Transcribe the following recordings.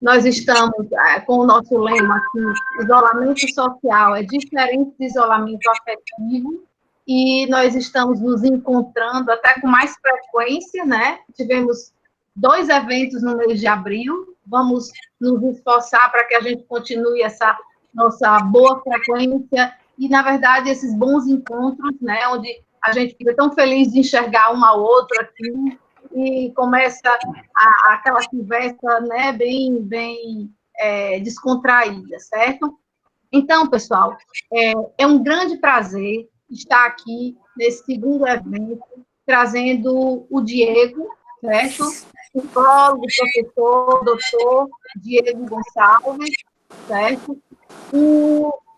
Nós estamos com o nosso lema aqui, isolamento social é diferente de isolamento afetivo, e nós estamos nos encontrando até com mais frequência, né? Tivemos 2 eventos no mês de abril, vamos nos esforçar para que a gente continue essa nossa boa frequência, e, na verdade, esses bons encontros, né, onde a gente fica tão feliz de enxergar um ao outro aqui, e começa aquela conversa, né, bem descontraída, certo? Então, pessoal, é um grande prazer estar aqui nesse segundo evento, trazendo o Diego, certo? Psicólogo, professor, doutor Diego Gonçalves, certo?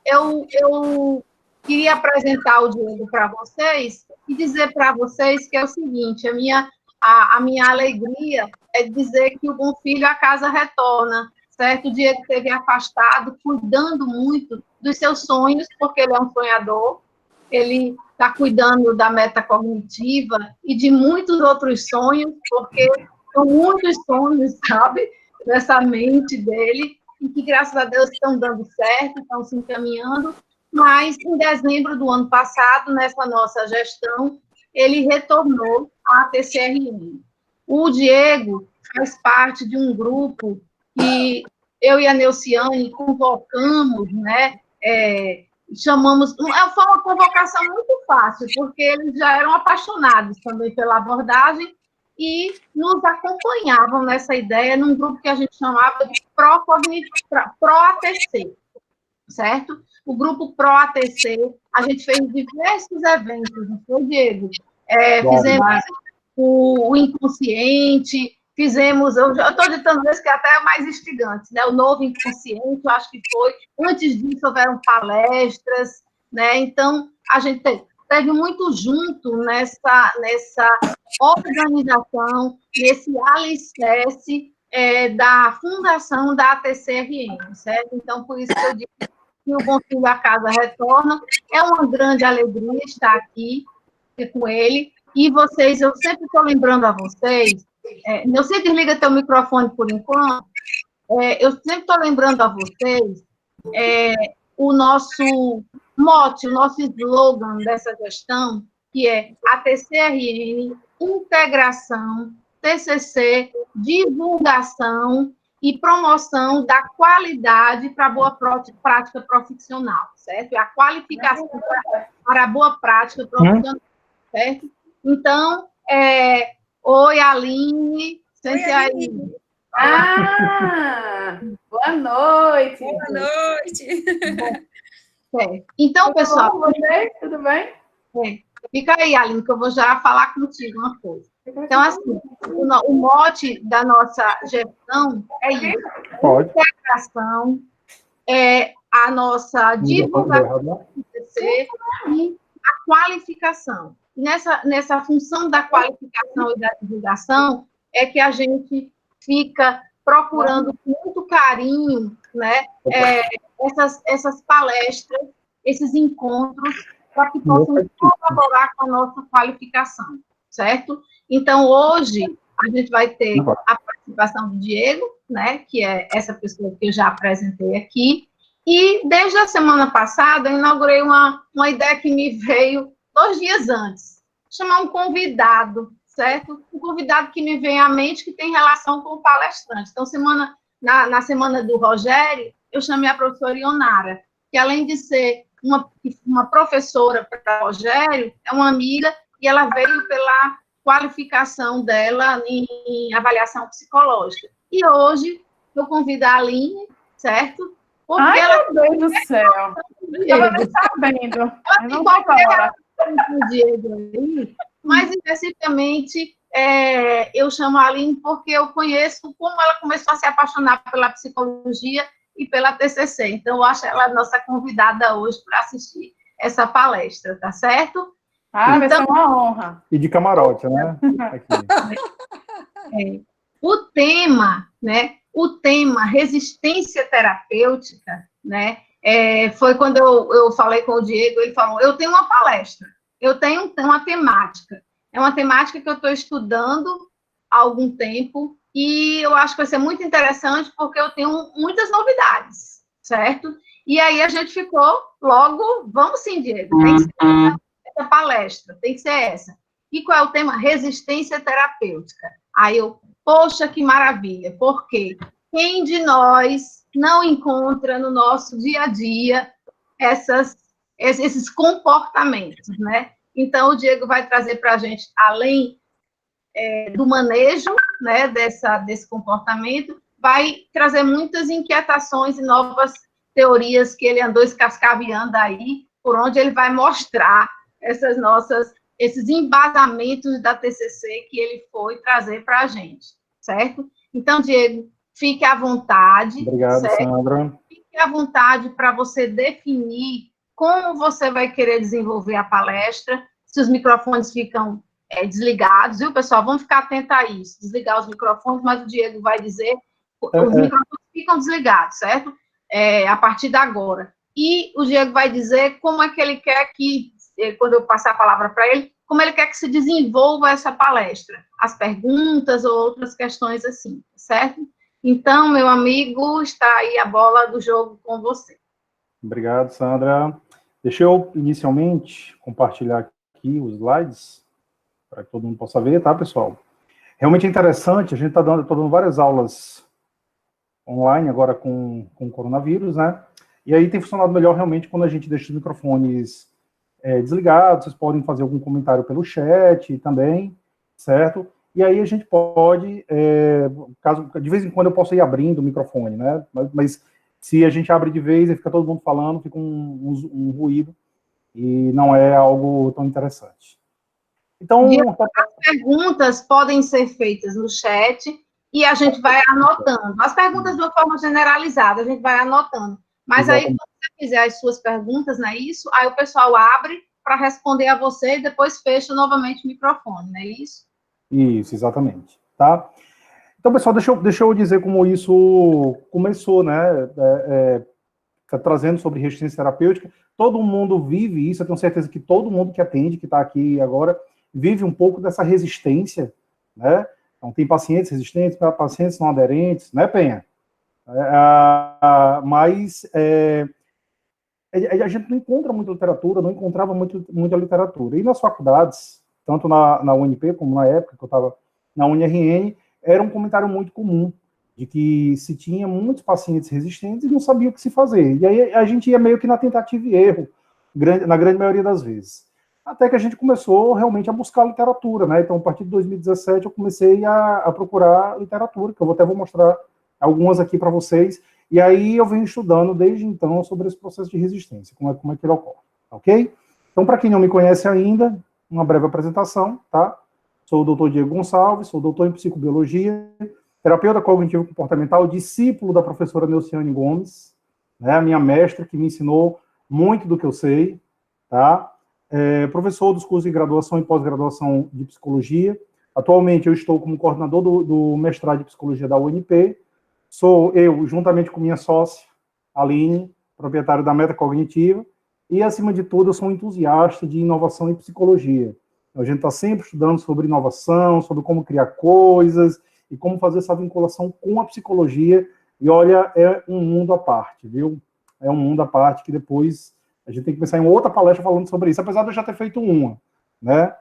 Eu queria apresentar o Diego para vocês e dizer para vocês que é o seguinte, a minha alegria é dizer que o bom filho a casa retorna, certo? O Diego esteve afastado, cuidando muito dos seus sonhos, porque ele é um sonhador, ele está cuidando da meta cognitiva e de muitos outros sonhos, porque são muitos sonhos, sabe, nessa mente dele, e que, graças a Deus, estão dando certo, estão se encaminhando, mas, em dezembro do ano passado, nessa nossa gestão, ele retornou à TCRN. O Diego faz parte de um grupo que eu e a Neuciane convocamos, né, chamamos, foi uma convocação muito fácil, porque eles já eram apaixonados também pela abordagem e nos acompanhavam nessa ideia num grupo que a gente chamava de Pro-ATC, certo? O grupo Pro-ATC, a gente fez diversos eventos, não foi, Diego? Fizemos o inconsciente, fizemos, eu estou ditando esse que é até mais instigante, né? O novo inconsciente, eu acho que foi. Antes disso, houveram palestras, né? Então, a gente teve muito junto nessa organização, nesse alicerce da fundação da ATCRN, certo? Então, por isso que eu digo que o Bom Filho a Casa retorna. É uma grande alegria estar aqui com ele. E vocês, eu sempre estou lembrando a vocês, não sei, desliga teu microfone por enquanto, eu sempre estou lembrando a vocês o nosso mote, o nosso slogan dessa gestão, que é a TCRN, integração, TCC, divulgação e promoção da qualidade para a boa prática profissional, certo? É a qualificação para a boa prática profissional, certo? Então, oi, Aline, sente aí. Boa noite. Boa noite. Então, pessoal... Tudo bem? Fica aí, Aline, que eu vou já falar contigo uma coisa. Então, assim, o mote da nossa gestão é isso. A integração, a nossa divulgação e a qualificação. Nessa função da qualificação e da divulgação é que a gente fica procurando com muito carinho, né, essas palestras, esses encontros, para que possam colaborar com a nossa qualificação, certo? Então, hoje, a gente vai ter a participação do Diego, né, que é essa pessoa que eu já apresentei aqui, e desde a semana passada, eu inaugurei uma ideia que me veio 2 dias antes, chamar um convidado, certo? Um convidado que me vem à mente que tem relação com o palestrante. Então, na semana do Rogério, eu chamei a professora Ionara, que além de ser uma professora para o Rogério, é uma amiga, e ela veio pela qualificação dela em avaliação psicológica. E hoje, eu convido a Aline, certo? Porque meu Deus do céu! Estava nem sabendo. Ela tem qualquer relação com o Diego aí, mas, especificamente, eu chamo a Aline porque eu conheço como ela começou a se apaixonar pela psicologia e pela TCC. Então, eu acho ela a nossa convidada hoje para assistir essa palestra, tá certo? Vai ser uma honra. E de camarote, né? O tema, né? O tema resistência terapêutica, né? Foi quando eu falei com o Diego, ele falou, eu tenho uma palestra, eu tenho uma temática. É uma temática que eu estou estudando há algum tempo, e eu acho que vai ser muito interessante, porque eu tenho muitas novidades, certo? E aí a gente ficou logo, vamos sim, Diego, tem que ser essa palestra, tem que ser essa. E qual é o tema? Resistência terapêutica. Aí eu, poxa, que maravilha, porque quem de nós não encontra no nosso dia a dia esses comportamentos, né? Então, o Diego vai trazer para a gente, além do manejo, né, desse comportamento, vai trazer muitas inquietações e novas teorias que ele andou escascaviando aí, por onde ele vai mostrar esses embasamentos da TCC que ele foi trazer para a gente, certo? Então, Diego, fique à vontade. Obrigado, certo? Sandra. Fique à vontade para você definir como você vai querer desenvolver a palestra, se os microfones ficam desligados, viu, pessoal? Vamos ficar atentos a isso, desligar os microfones, mas o Diego vai dizer, os microfones ficam desligados, certo? A partir de agora. E o Diego vai dizer como é que ele quer que, quando eu passar a palavra para ele, como ele quer que se desenvolva essa palestra, as perguntas ou outras questões assim, certo? Então, meu amigo, está aí a bola do jogo com você. Obrigado, Sandra. Deixa eu, inicialmente, compartilhar aqui os slides, para que todo mundo possa ver, tá, pessoal? Realmente é interessante, a gente está dando várias aulas online agora com o coronavírus, né? E aí tem funcionado melhor realmente quando a gente deixa os microfones desligados, vocês podem fazer algum comentário pelo chat também, certo? E aí a gente pode, de vez em quando eu posso ir abrindo o microfone, né? Mas se a gente abre de vez e fica todo mundo falando, fica um ruído e não é algo tão interessante. Então, as perguntas podem ser feitas no chat e a gente vai anotando. As perguntas de uma forma generalizada, a gente vai anotando. Mas aí, quando você fizer as suas perguntas, não é isso? Aí o pessoal abre para responder a você e depois fecha novamente o microfone, não é isso? Isso, exatamente. Tá? Então, pessoal, deixa eu dizer como isso começou, né? Trazendo sobre resistência terapêutica. Todo mundo vive isso, eu tenho certeza que todo mundo que atende, que está aqui agora, vive um pouco dessa resistência, né? Então, tem pacientes resistentes, pacientes não aderentes, né, Penha? Mas a gente não encontra muita literatura, não encontrava muita literatura. E nas faculdades, tanto na UNP como na época que eu estava na UniRN, era um comentário muito comum de que se tinha muitos pacientes resistentes e não sabia o que se fazer. E aí a gente ia meio que na tentativa e erro, na grande maioria das vezes. Até que a gente começou realmente a buscar literatura, né? Então, a partir de 2017, eu comecei a procurar literatura, que eu até vou mostrar algumas aqui para vocês. E aí eu venho estudando desde então sobre esse processo de resistência, como é que ele ocorre, ok? Então, para quem não me conhece ainda, uma breve apresentação, tá? Sou o doutor Diego Gonçalves, sou doutor em psicobiologia, terapeuta cognitivo-comportamental, discípulo da professora Neuciane Gomes, né, a minha mestra, que me ensinou muito do que eu sei, tá? Professor dos cursos de graduação e pós-graduação de psicologia. Atualmente eu estou como coordenador do mestrado de psicologia da UNP. Sou eu, juntamente com minha sócia, Aline, proprietário da Meta Cognitiva, e, acima de tudo, eu sou um entusiasta de inovação em psicologia. A gente está sempre estudando sobre inovação, sobre como criar coisas, e como fazer essa vinculação com a psicologia, e olha, é um mundo à parte, viu? É um mundo à parte que depois a gente tem que pensar em outra palestra falando sobre isso, apesar de eu já ter feito uma, né?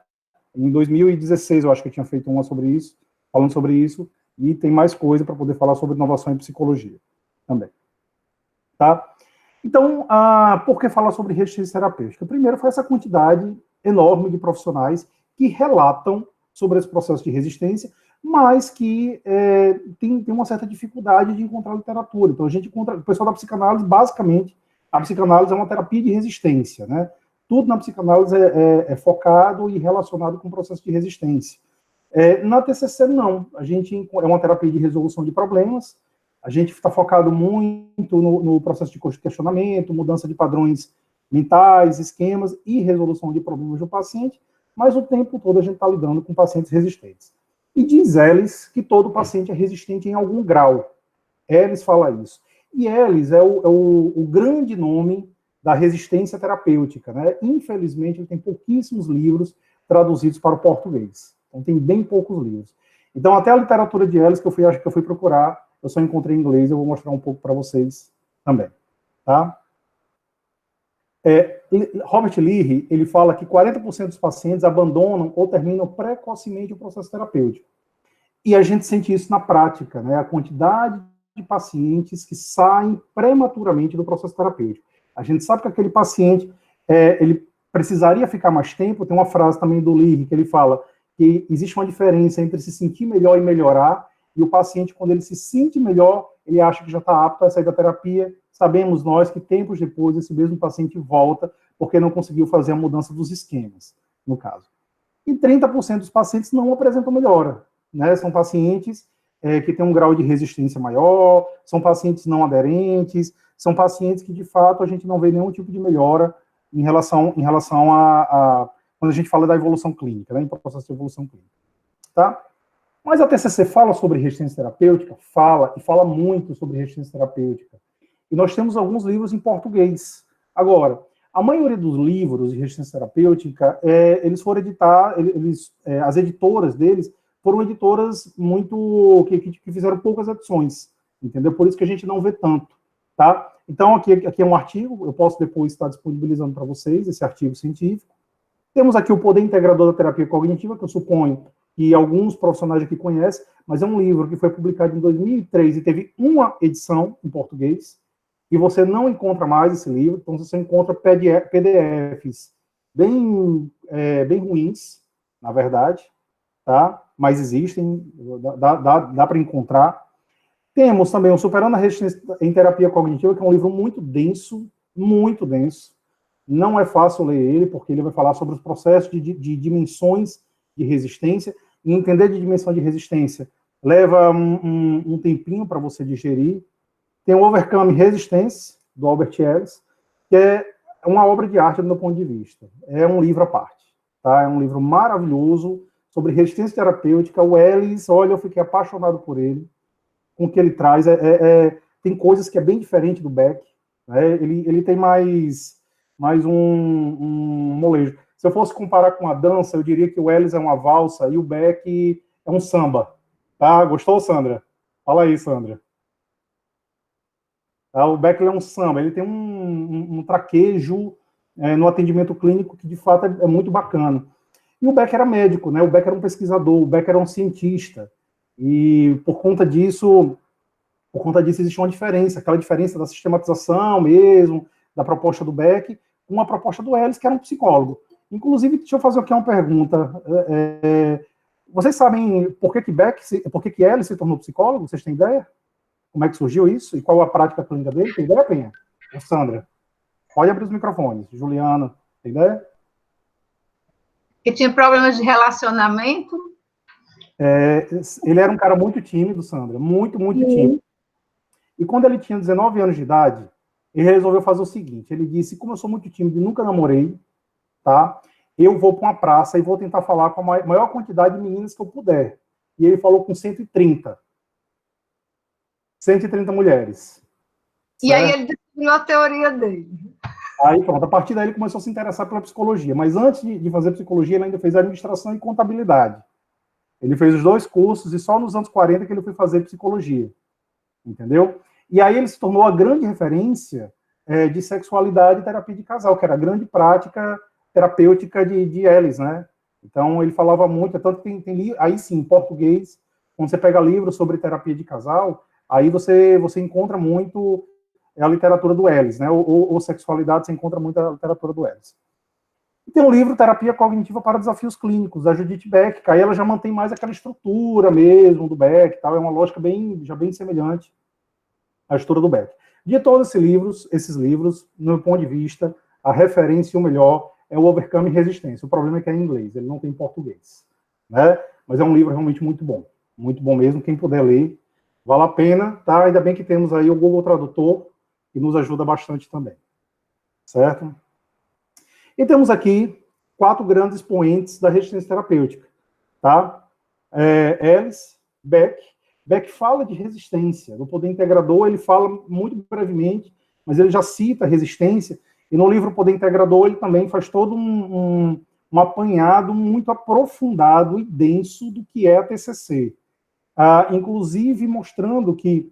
Em 2016 eu acho que eu tinha feito uma sobre isso, falando sobre isso, e tem mais coisa para poder falar sobre inovação em psicologia também. Tá? Então, por que falar sobre resistência terapêutica? Primeiro foi essa quantidade enorme de profissionais que relatam sobre esse processo de resistência, mas que tem uma certa dificuldade de encontrar literatura. Então, a gente encontra, o pessoal da psicanálise, basicamente, a psicanálise é uma terapia de resistência, né? Tudo na psicanálise é focado e relacionado com o processo de resistência. Na TCC, não. A gente é uma terapia de resolução de problemas, a gente está focado muito no processo de questionamento, mudança de padrões mentais, esquemas e resolução de problemas do paciente, mas o tempo todo a gente está lidando com pacientes resistentes. E diz Ellis que todo paciente é resistente em algum grau. Ellis fala isso. E Ellis é o grande nome da resistência terapêutica, né? Infelizmente, ele tem pouquíssimos livros traduzidos para o português. Então, tem bem poucos livros. Então, até a literatura de Ellis, acho que eu fui procurar, eu só encontrei em inglês, eu vou mostrar um pouco para vocês também, tá? Robert Leahy, ele fala que 40% dos pacientes abandonam ou terminam precocemente o processo terapêutico. E a gente sente isso na prática, né? A quantidade de pacientes que saem prematuramente do processo terapêutico. A gente sabe que aquele paciente, ele precisaria ficar mais tempo. Tem uma frase também do Leahy que ele fala que existe uma diferença entre se sentir melhor e melhorar, e o paciente, quando ele se sente melhor, ele acha que já está apto a sair da terapia. Sabemos nós que tempos depois esse mesmo paciente volta porque não conseguiu fazer a mudança dos esquemas, no caso. E 30% dos pacientes não apresentam melhora, né? São pacientes que têm um grau de resistência maior, são pacientes não aderentes, são pacientes que, de fato, a gente não vê nenhum tipo de melhora em relação a quando a gente fala da evolução clínica, né? Em processo de evolução clínica, tá? Mas a TCC fala sobre resistência terapêutica? Fala, e fala muito sobre resistência terapêutica. E nós temos alguns livros em português. Agora, a maioria dos livros de resistência terapêutica, eles foram editar, as editoras deles foram editoras muito que fizeram poucas edições, entendeu? Por isso que a gente não vê tanto, tá? Então, aqui é um artigo, eu posso depois estar disponibilizando para vocês esse artigo científico. Temos aqui o Poder Integrador da Terapia Cognitiva, que eu suponho que alguns profissionais aqui conhecem, mas é um livro que foi publicado em 2003 e teve uma edição em português, e você não encontra mais esse livro, então você encontra PDFs bem ruins, na verdade, tá? Mas existem, dá para encontrar. Temos também o Superando a Resistência em Terapia Cognitiva, que é um livro muito denso, não é fácil ler ele, porque ele vai falar sobre os processos de dimensões de resistência, e entender de dimensão de resistência leva um tempinho para você digerir. Tem o Overcome Resistance, do Albert Ellis, que é uma obra de arte do meu ponto de vista. É um livro à parte, tá? É um livro maravilhoso sobre resistência terapêutica. O Ellis, olha, eu fiquei apaixonado por ele, com o que ele traz. Tem coisas que é bem diferente do Beck, né? Ele tem mais um molejo. Se eu fosse comparar com a dança, eu diria que o Ellis é uma valsa e o Beck é um samba. Tá? Gostou, Sandra? Fala aí, Sandra. O Beck é um samba, ele tem um traquejo no atendimento clínico que, de fato, é muito bacana. E o Beck era médico, né? O Beck era um pesquisador, o Beck era um cientista. E, por conta disso existe uma diferença, aquela diferença da sistematização mesmo, da proposta do Beck, com a proposta do Ellis, que era um psicólogo. Inclusive, deixa eu fazer aqui uma pergunta. Vocês sabem por que Ellis se tornou psicólogo? Vocês têm ideia? Como é que surgiu isso? E qual a prática clínica dele? Tem ideia, Penha? Sandra? Pode abrir os microfones. Juliana, tem ideia? Que tinha problemas de relacionamento? Ele era um cara muito tímido, Sandra. Muito tímido. E quando ele tinha 19 anos de idade, ele resolveu fazer o seguinte. Ele disse, como eu sou muito tímido e nunca namorei, tá? Eu vou para uma praça e vou tentar falar com a maior quantidade de meninas que eu puder. E ele falou com 130 mulheres. E certo? Aí ele definiu a teoria dele. Aí pronto, a partir daí ele começou a se interessar pela psicologia. Mas antes de fazer psicologia, ele ainda fez administração e contabilidade. Ele fez os 2 cursos e só nos anos 40 que ele foi fazer psicologia. Entendeu? E aí ele se tornou a grande referência de sexualidade e terapia de casal, que era a grande prática terapêutica de Ellis, né? Então, ele falava muito, tanto que tem aí sim, em português, quando você pega livros sobre terapia de casal, aí você encontra muito a literatura do Ellis, né? Ou sexualidade, você encontra muito a literatura do Ellis. E tem um livro, Terapia Cognitiva para Desafios Clínicos, da Judith Beck, que aí ela já mantém mais aquela estrutura mesmo do Beck, tal, é uma lógica já bem semelhante à estrutura do Beck. De todos esses livros, no meu ponto de vista, a referência e o melhor é o Overcome Resistência. O problema é que é em inglês, ele não tem em português, né? Mas é um livro realmente muito bom mesmo, quem puder ler, vale a pena, tá? Ainda bem que temos aí o Google Tradutor, que nos ajuda bastante também, certo? E temos aqui 4 grandes expoentes da resistência terapêutica, tá? Ellis, Beck. Beck fala de resistência, no Poder Integrador ele fala muito brevemente, mas ele já cita a resistência, e no livro Poder Integrador ele também faz todo um apanhado muito aprofundado e denso do que é a TCC. inclusive mostrando que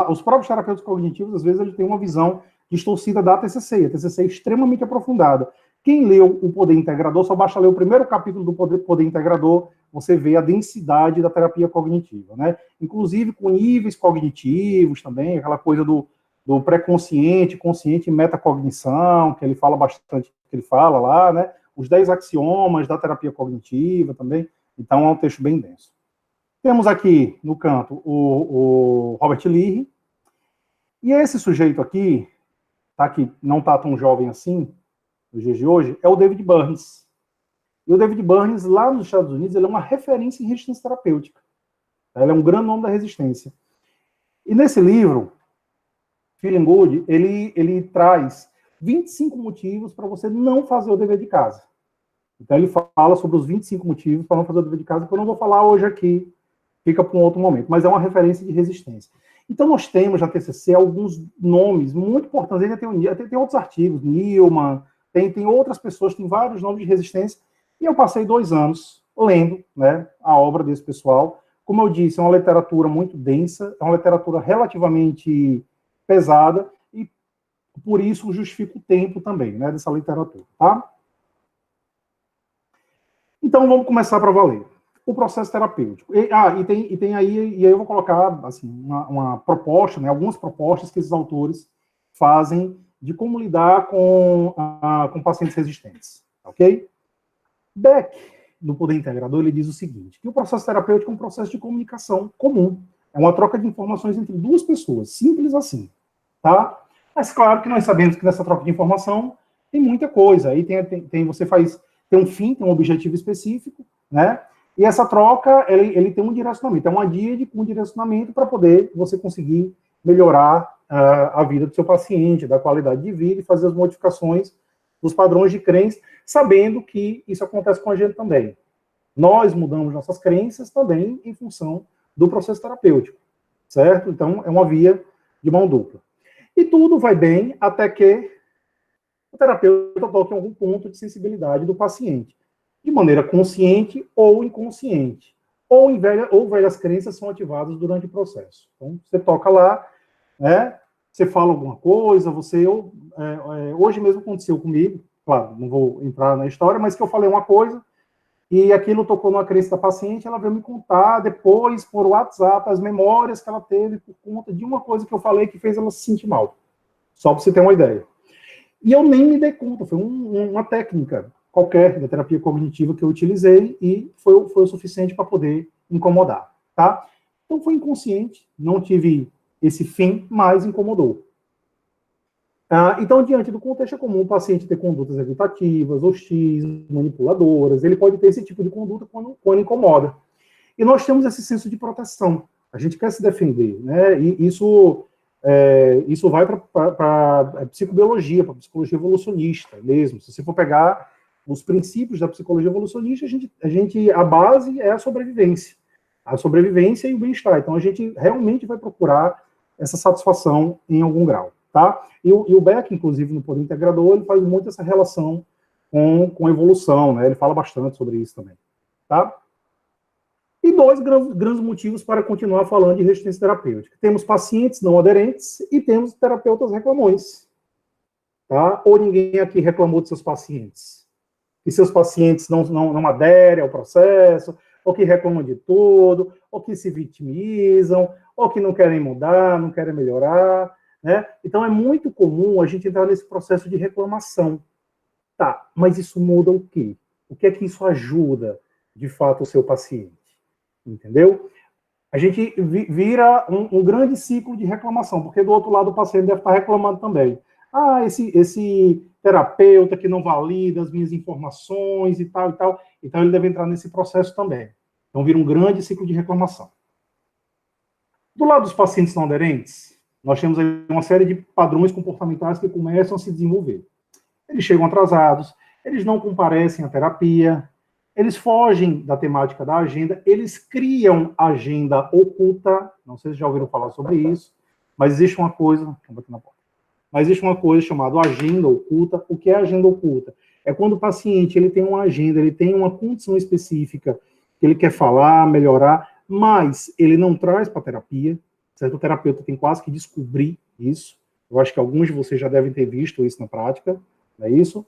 os próprios terapeutas cognitivos, às vezes, eles têm uma visão distorcida da TCC. A TCC é extremamente aprofundada. Quem leu o Poder Integrador, só basta ler o primeiro capítulo do Poder Integrador, você vê a densidade da terapia cognitiva, né? Inclusive com níveis cognitivos também, aquela coisa do pré-consciente, consciente e metacognição, que ele fala bastante, que ele fala lá, né? Os 10 axiomas da terapia cognitiva também. Então, é um texto bem denso. Temos aqui, no canto, o Robert Leahy. E esse sujeito aqui, tá, que não está tão jovem assim, nos dias de hoje, é o David Burns. E o David Burns, lá nos Estados Unidos, ele é uma referência em resistência terapêutica. Ele é um grande nome da resistência. E nesse livro, Feeling Good, ele traz 25 motivos para você não fazer o dever de casa. Então, ele fala sobre os 25 motivos para não fazer o dever de casa, que eu não vou falar hoje aqui, fica para um outro momento, mas é uma referência de resistência. Então, nós temos na TCC alguns nomes muito importantes, ainda tem outros artigos, Newman, tem outras pessoas, tem vários nomes de resistência, e eu passei 2 anos lendo, né, a obra desse pessoal. Como eu disse, é uma literatura muito densa, é uma literatura relativamente pesada, e por isso justifica o tempo também, né, dessa literatura, tá? Então, vamos começar para valer. O processo terapêutico. E tem aí eu vou colocar assim, uma proposta, né, algumas propostas que esses autores fazem de como lidar com pacientes resistentes, ok? Beck, no Poder Integrador, ele diz o seguinte, que o processo terapêutico é um processo de comunicação comum, é uma troca de informações entre 2 pessoas, simples assim, tá? Mas claro que nós sabemos que nessa troca de informação tem muita coisa, aí tem um fim, tem um objetivo específico, né? E essa troca, ele tem um direcionamento, é uma díade com um direcionamento para poder você conseguir melhorar a vida do seu paciente, da qualidade de vida e fazer as modificações dos padrões de crença, sabendo que isso acontece com a gente também. Nós mudamos nossas crenças também em função do processo terapêutico, certo? Então, é uma via de mão dupla. E tudo vai bem até que o terapeuta toque em algum ponto de sensibilidade do paciente, de maneira consciente ou inconsciente, ou velhas crenças são ativadas durante o processo. Então, você toca lá, né, você fala alguma coisa, hoje mesmo aconteceu comigo, claro, não vou entrar na história, mas que eu falei uma coisa, e aquilo tocou numa crença da paciente, ela veio me contar depois, por WhatsApp, as memórias que ela teve por conta de uma coisa que eu falei que fez ela se sentir mal. Só para você ter uma ideia. E eu nem me dei conta, foi uma técnica qualquer da terapia cognitiva que eu utilizei e foi o suficiente para poder incomodar, tá? Então foi inconsciente, não tive esse fim, mas incomodou. Então, diante do contexto, é comum o paciente ter condutas evitativas, hostis, manipuladoras, ele pode ter esse tipo de conduta quando incomoda. E nós temos esse senso de proteção, a gente quer se defender, né? E isso vai para a psicobiologia, para a psicologia evolucionista mesmo. Se você for pegar os princípios da psicologia evolucionista, a base é a sobrevivência e o bem-estar. Então, a gente realmente vai procurar essa satisfação em algum grau, tá? E o Beck, inclusive, no Poder Integrador, ele faz muito essa relação com a evolução, né? Ele fala bastante sobre isso também, tá? E 2 grandes motivos para continuar falando de resistência terapêutica. Temos pacientes não aderentes e temos terapeutas reclamões, tá? Ou ninguém aqui reclamou de seus pacientes? Que seus pacientes não aderem ao processo, ou que reclamam de tudo, ou que se vitimizam, ou que não querem mudar, não querem melhorar, né? Então, é muito comum a gente entrar nesse processo de reclamação. Tá, mas isso muda o quê? O que é que isso ajuda, de fato, o seu paciente? Entendeu? A gente vira um grande ciclo de reclamação, porque do outro lado o paciente deve estar reclamando também. Esse terapeuta que não valida as minhas informações e tal, e tal. Então, ele deve entrar nesse processo também. Então, vira um grande ciclo de reclamação. Do lado dos pacientes não aderentes, nós temos aí uma série de padrões comportamentais que começam a se desenvolver. Eles chegam atrasados, eles não comparecem à terapia, eles fogem da temática da agenda, eles criam agenda oculta, não sei se já ouviram falar sobre isso, mas existe uma coisa, mas existe uma coisa chamada agenda oculta. O que é agenda oculta? É quando o paciente ele tem uma agenda, ele tem uma condição específica que ele quer falar, melhorar, mas ele não traz para a terapia, certo? O terapeuta tem quase que descobrir isso. Eu acho que alguns de vocês já devem ter visto isso na prática, não é isso?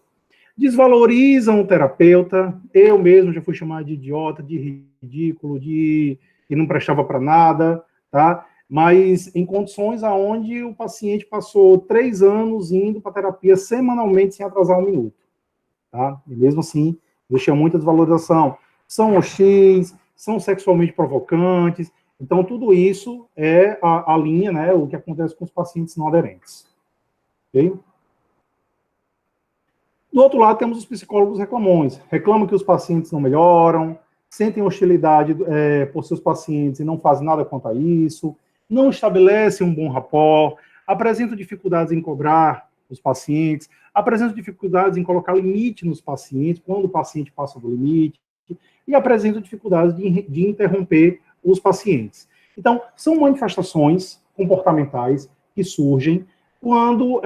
Desvalorizam o terapeuta, eu mesmo já fui chamado de idiota, de ridículo, de que não prestava para nada, tá? Mas em condições aonde o paciente passou 3 anos indo para terapia semanalmente sem atrasar um minuto, tá? E mesmo assim, existia muita desvalorização. São hostis, são sexualmente provocantes, então tudo isso é a linha, né, o que acontece com os pacientes não aderentes. Ok? Do outro lado, temos os psicólogos reclamões. Reclamam que os pacientes não melhoram, sentem hostilidade por seus pacientes e não fazem nada quanto a isso, não estabelecem um bom rapport, apresentam dificuldades em cobrar os pacientes, apresentam dificuldades em colocar limite nos pacientes, quando o paciente passa do limite, e apresentam dificuldades de interromper os pacientes. Então, são manifestações comportamentais que surgem quando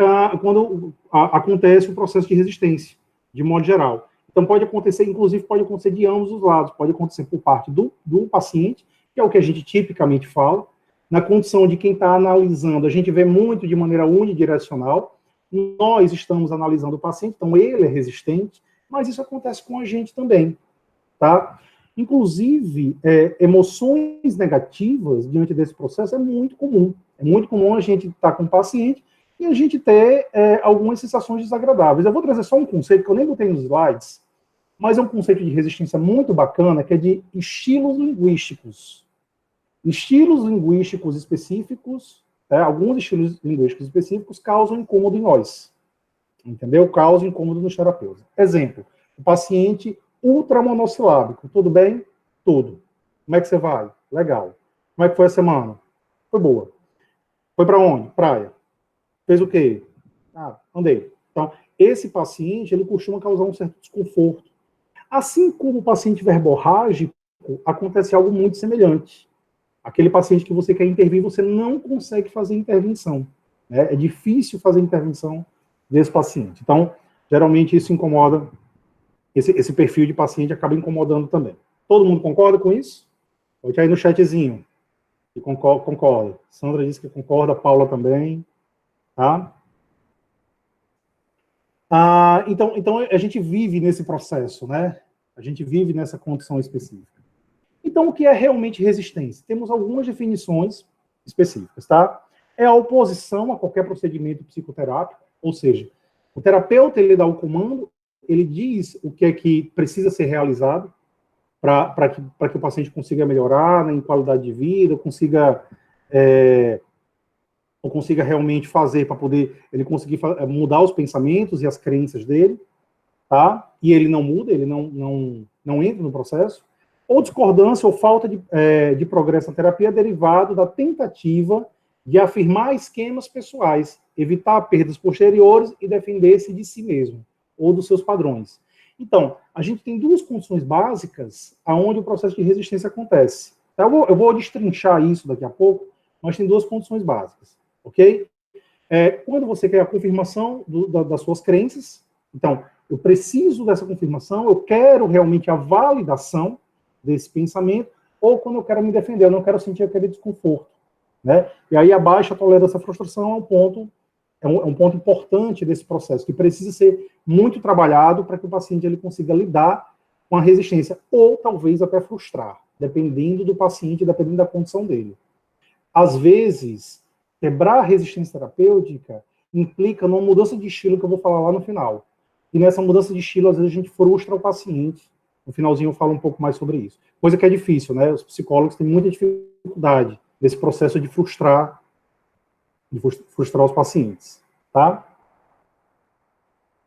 acontece o processo de resistência, de modo geral. Então, pode acontecer, inclusive, pode acontecer de ambos os lados. Pode acontecer por parte do paciente, que é o que a gente tipicamente fala, na condição de quem está analisando. A gente vê muito de maneira unidirecional. Nós estamos analisando o paciente, então ele é resistente, mas isso acontece com a gente também, tá? Inclusive, emoções negativas diante desse processo é muito comum. É muito comum a gente estar com o paciente e a gente ter algumas sensações desagradáveis. Eu vou trazer só um conceito que eu nem botei nos slides, mas é um conceito de resistência muito bacana, que é de estilos linguísticos. Estilos linguísticos específicos, alguns estilos linguísticos específicos causam incômodo em nós. Entendeu? Causam incômodo nos terapeutas. Exemplo, o paciente ultramonossilábico. Tudo bem? Tudo. Como é que você vai? Legal. Como é que foi a semana? Foi boa. Foi para onde? Praia. Fez o quê? Andei. Então, esse paciente, ele costuma causar um certo desconforto. Assim como o paciente verborrágico, acontece algo muito semelhante. Aquele paciente que você quer intervir, você não consegue fazer intervenção. Né? É difícil fazer intervenção desse paciente. Então, geralmente isso incomoda, esse perfil de paciente acaba incomodando também. Todo mundo concorda com isso? Bote aí no chatzinho. Que concorda. Sandra disse que concorda, Paula também. Tá? Então a gente vive nesse processo, né? A gente vive nessa condição específica. Então, o que é realmente resistência? Temos algumas definições específicas, tá? É a oposição a qualquer procedimento psicoterápico, ou seja, o terapeuta, ele dá o comando, ele diz o que é que precisa ser realizado para que o paciente consiga melhorar, né, em qualidade de vida, consiga realmente fazer para poder ele conseguir mudar os pensamentos e as crenças dele, tá? E ele não muda, ele não entra no processo. Ou discordância ou falta de progresso na terapia é derivado da tentativa de afirmar esquemas pessoais, evitar perdas posteriores e defender-se de si mesmo ou dos seus padrões. Então, a gente tem duas condições básicas aonde o processo de resistência acontece. Eu vou destrinchar isso daqui a pouco, mas tem duas condições básicas, ok? Quando você quer a confirmação das suas crenças, então, eu preciso dessa confirmação, eu quero realmente a validação desse pensamento, ou quando eu quero me defender, eu não quero sentir aquele desconforto, né? E aí a baixa tolerância à frustração é um ponto importante desse processo, que precisa ser muito trabalhado para que o paciente ele consiga lidar com a resistência, ou talvez até frustrar, dependendo do paciente, dependendo da condição dele. Às vezes, quebrar a resistência terapêutica implica numa mudança de estilo que eu vou falar lá no final. E nessa mudança de estilo, às vezes a gente frustra o paciente. No finalzinho eu falo um pouco mais sobre isso. Coisa que é difícil, né? Os psicólogos têm muita dificuldade nesse processo de frustrar os pacientes, tá?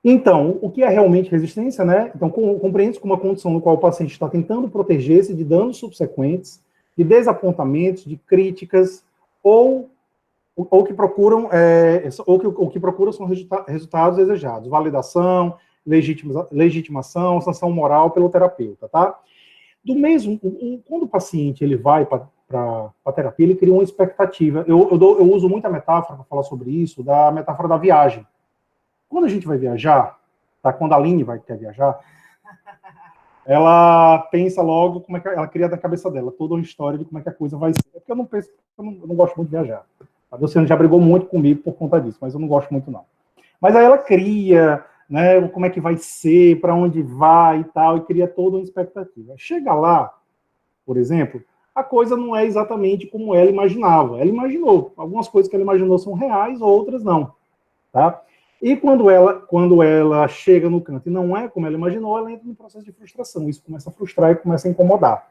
Então, o que é realmente resistência, né? Então, compreende-se como uma condição no qual o paciente está tentando proteger-se de danos subsequentes, de desapontamentos, de críticas, ou que procuram são resultados desejados, validação, legitimação, sanção moral pelo terapeuta, tá? Quando o paciente ele vai para a terapia, ele cria uma expectativa. Eu uso muita metáfora para falar sobre isso, da metáfora da viagem. Quando a gente vai viajar, tá? Quando a Aline quer viajar, ela pensa logo como é que ela cria na cabeça dela toda uma história de como é que a coisa vai ser. É porque eu não penso, eu não gosto muito de viajar. A Luciana já brigou muito comigo por conta disso, mas eu não gosto muito, não. Mas aí ela cria, né, como é que vai ser, para onde vai e tal, e cria toda uma expectativa. Chega lá, por exemplo, a coisa não é exatamente como ela imaginava. Ela imaginou. Algumas coisas que ela imaginou são reais, outras não. Tá? E quando ela chega no canto e não é como ela imaginou, ela entra no processo de frustração. Isso começa a frustrar e começa a incomodar.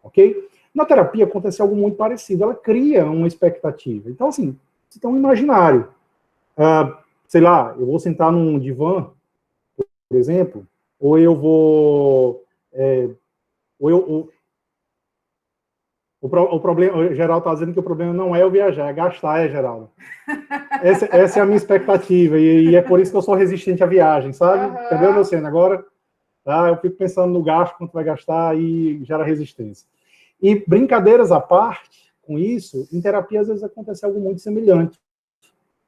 Ok? Na terapia acontece algo muito parecido. Ela cria uma expectativa. Então, assim, você tem um imaginário. Sei lá, eu vou sentar num divã, por exemplo, ou eu vou... O problema, o Geraldo está dizendo que o problema não é eu viajar, é gastar, Geraldo. Essa é a minha expectativa, e é por isso que eu sou resistente à viagem, sabe? Uhum. Entendeu, Luciana? Agora, tá, eu fico pensando no gasto, quanto vai gastar, e gera resistência. E brincadeiras à parte, com isso, em terapia às vezes acontece algo muito semelhante.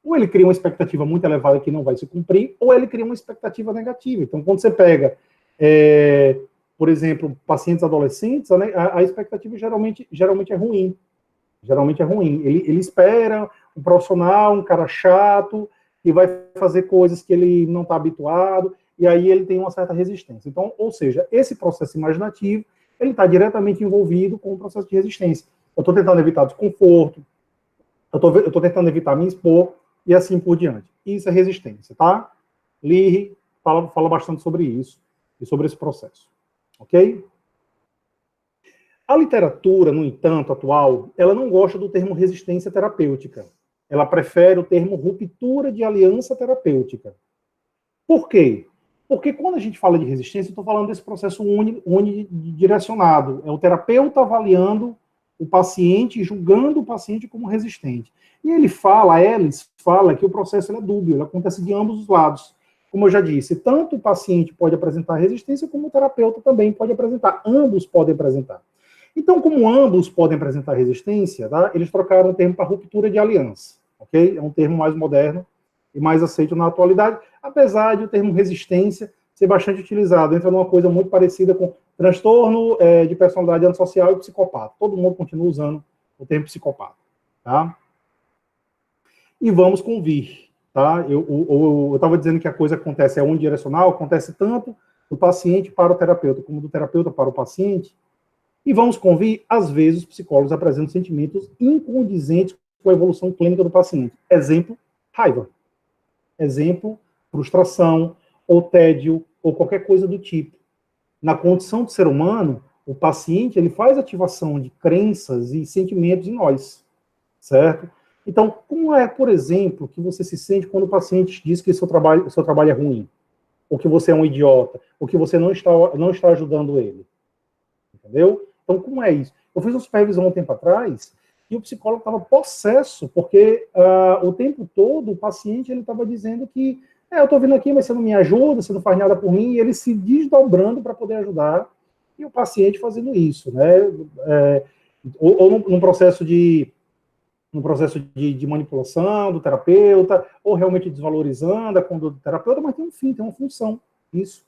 Ou ele cria uma expectativa muito elevada que não vai se cumprir, ou ele cria uma expectativa negativa. Então, quando você pega... por exemplo, pacientes adolescentes, né, a expectativa geralmente é ruim. Geralmente é ruim. Ele espera um profissional, um cara chato, que vai fazer coisas que ele não está habituado, e aí ele tem uma certa resistência. Então, ou seja, esse processo imaginativo, ele está diretamente envolvido com o processo de resistência. Eu estou tentando evitar desconforto, eu estou tentando evitar me expor, e assim por diante. Isso é resistência, tá? Leary fala bastante sobre isso, e sobre esse processo. Ok? A literatura, no entanto, atual, ela não gosta do termo resistência terapêutica. Ela prefere o termo ruptura de aliança terapêutica. Por quê? Porque quando a gente fala de resistência, eu estou falando desse processo unidirecionado. É o terapeuta avaliando o paciente, julgando o paciente como resistente. E Ellis fala que o processo é dúbio, ele acontece de ambos os lados. Como eu já disse, tanto o paciente pode apresentar resistência, como o terapeuta também pode apresentar. Ambos podem apresentar. Então, como ambos podem apresentar resistência, tá? Eles trocaram o termo para ruptura de aliança. Ok? É um termo mais moderno e mais aceito na atualidade, apesar de o termo resistência ser bastante utilizado. Entra numa coisa muito parecida com transtorno de personalidade antissocial e psicopata. Todo mundo continua usando o termo psicopata. Tá? E vamos convir. Tá? Eu estava dizendo que a coisa acontece unidirecional, acontece tanto do paciente para o terapeuta, como do terapeuta para o paciente. E vamos convir, às vezes, os psicólogos apresentam sentimentos incondizentes com a evolução clínica do paciente. Exemplo, raiva. Exemplo, frustração, ou tédio, ou qualquer coisa do tipo. Na condição de ser humano, o paciente ele faz ativação de crenças e sentimentos em nós, certo? Então, como é, por exemplo, que você se sente quando o paciente diz que o seu trabalho é ruim, ou que você é um idiota, ou que você não está ajudando ele? Entendeu? Então, como é isso? Eu fiz uma supervisão um tempo atrás e o psicólogo estava possesso, porque o tempo todo o paciente estava dizendo que eu estou vindo aqui, mas você não me ajuda, você não faz nada por mim, e ele se desdobrando para poder ajudar, e o paciente fazendo isso, né? Ou num processo de manipulação do terapeuta, ou realmente desvalorizando a conduta do terapeuta, mas tem um fim, tem uma função. Isso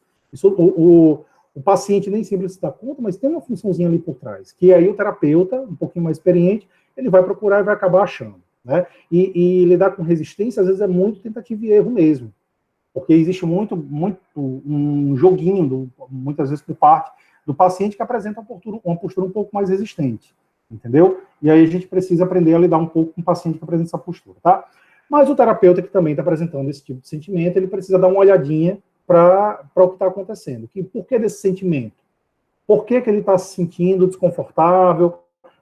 o paciente nem sempre se dá conta, mas tem uma funçãozinha ali por trás, que aí o terapeuta, um pouquinho mais experiente, ele vai procurar e vai acabar achando. Né? E lidar com resistência, às vezes, é muito tentativa e erro mesmo, porque existe muito um joguinho, muitas vezes, por parte do paciente que apresenta uma postura um pouco mais resistente, entendeu? E aí a gente precisa aprender a lidar um pouco com o paciente que apresenta essa postura, tá? Mas o terapeuta que também está apresentando esse tipo de sentimento, ele precisa dar uma olhadinha para o que está acontecendo. Por que desse sentimento? Por que ele está se sentindo desconfortável?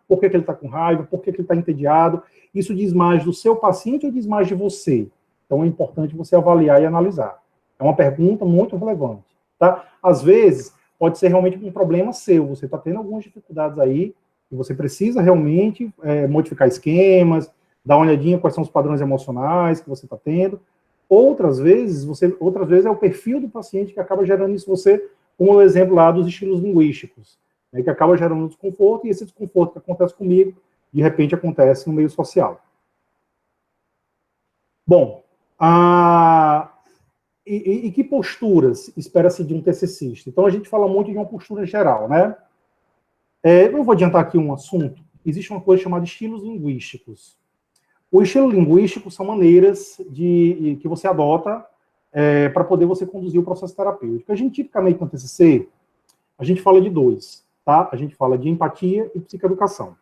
Por que ele está com raiva? Por que ele está entediado? Isso diz mais do seu paciente ou diz mais de você? Então é importante você avaliar e analisar. É uma pergunta muito relevante. Tá? Às vezes, pode ser realmente um problema seu. Você está tendo algumas dificuldades aí, e você precisa realmente modificar esquemas, dar uma olhadinha quais são os padrões emocionais que você está tendo. Outras vezes é o perfil do paciente que acaba gerando isso você, como o exemplo lá dos estilos linguísticos, né, que acaba gerando um desconforto, e esse desconforto que acontece comigo, de repente acontece no meio social. Bom, E que posturas espera-se de um TCCista? Então, a gente fala muito de uma postura geral, né? Eu vou adiantar aqui um assunto. Existe uma coisa chamada estilos linguísticos. O estilo linguístico são maneiras que você adota para poder você conduzir o processo terapêutico. A gente, tipicamente, no TCC, a gente fala de dois, tá? A gente fala de empatia e psicoeducação,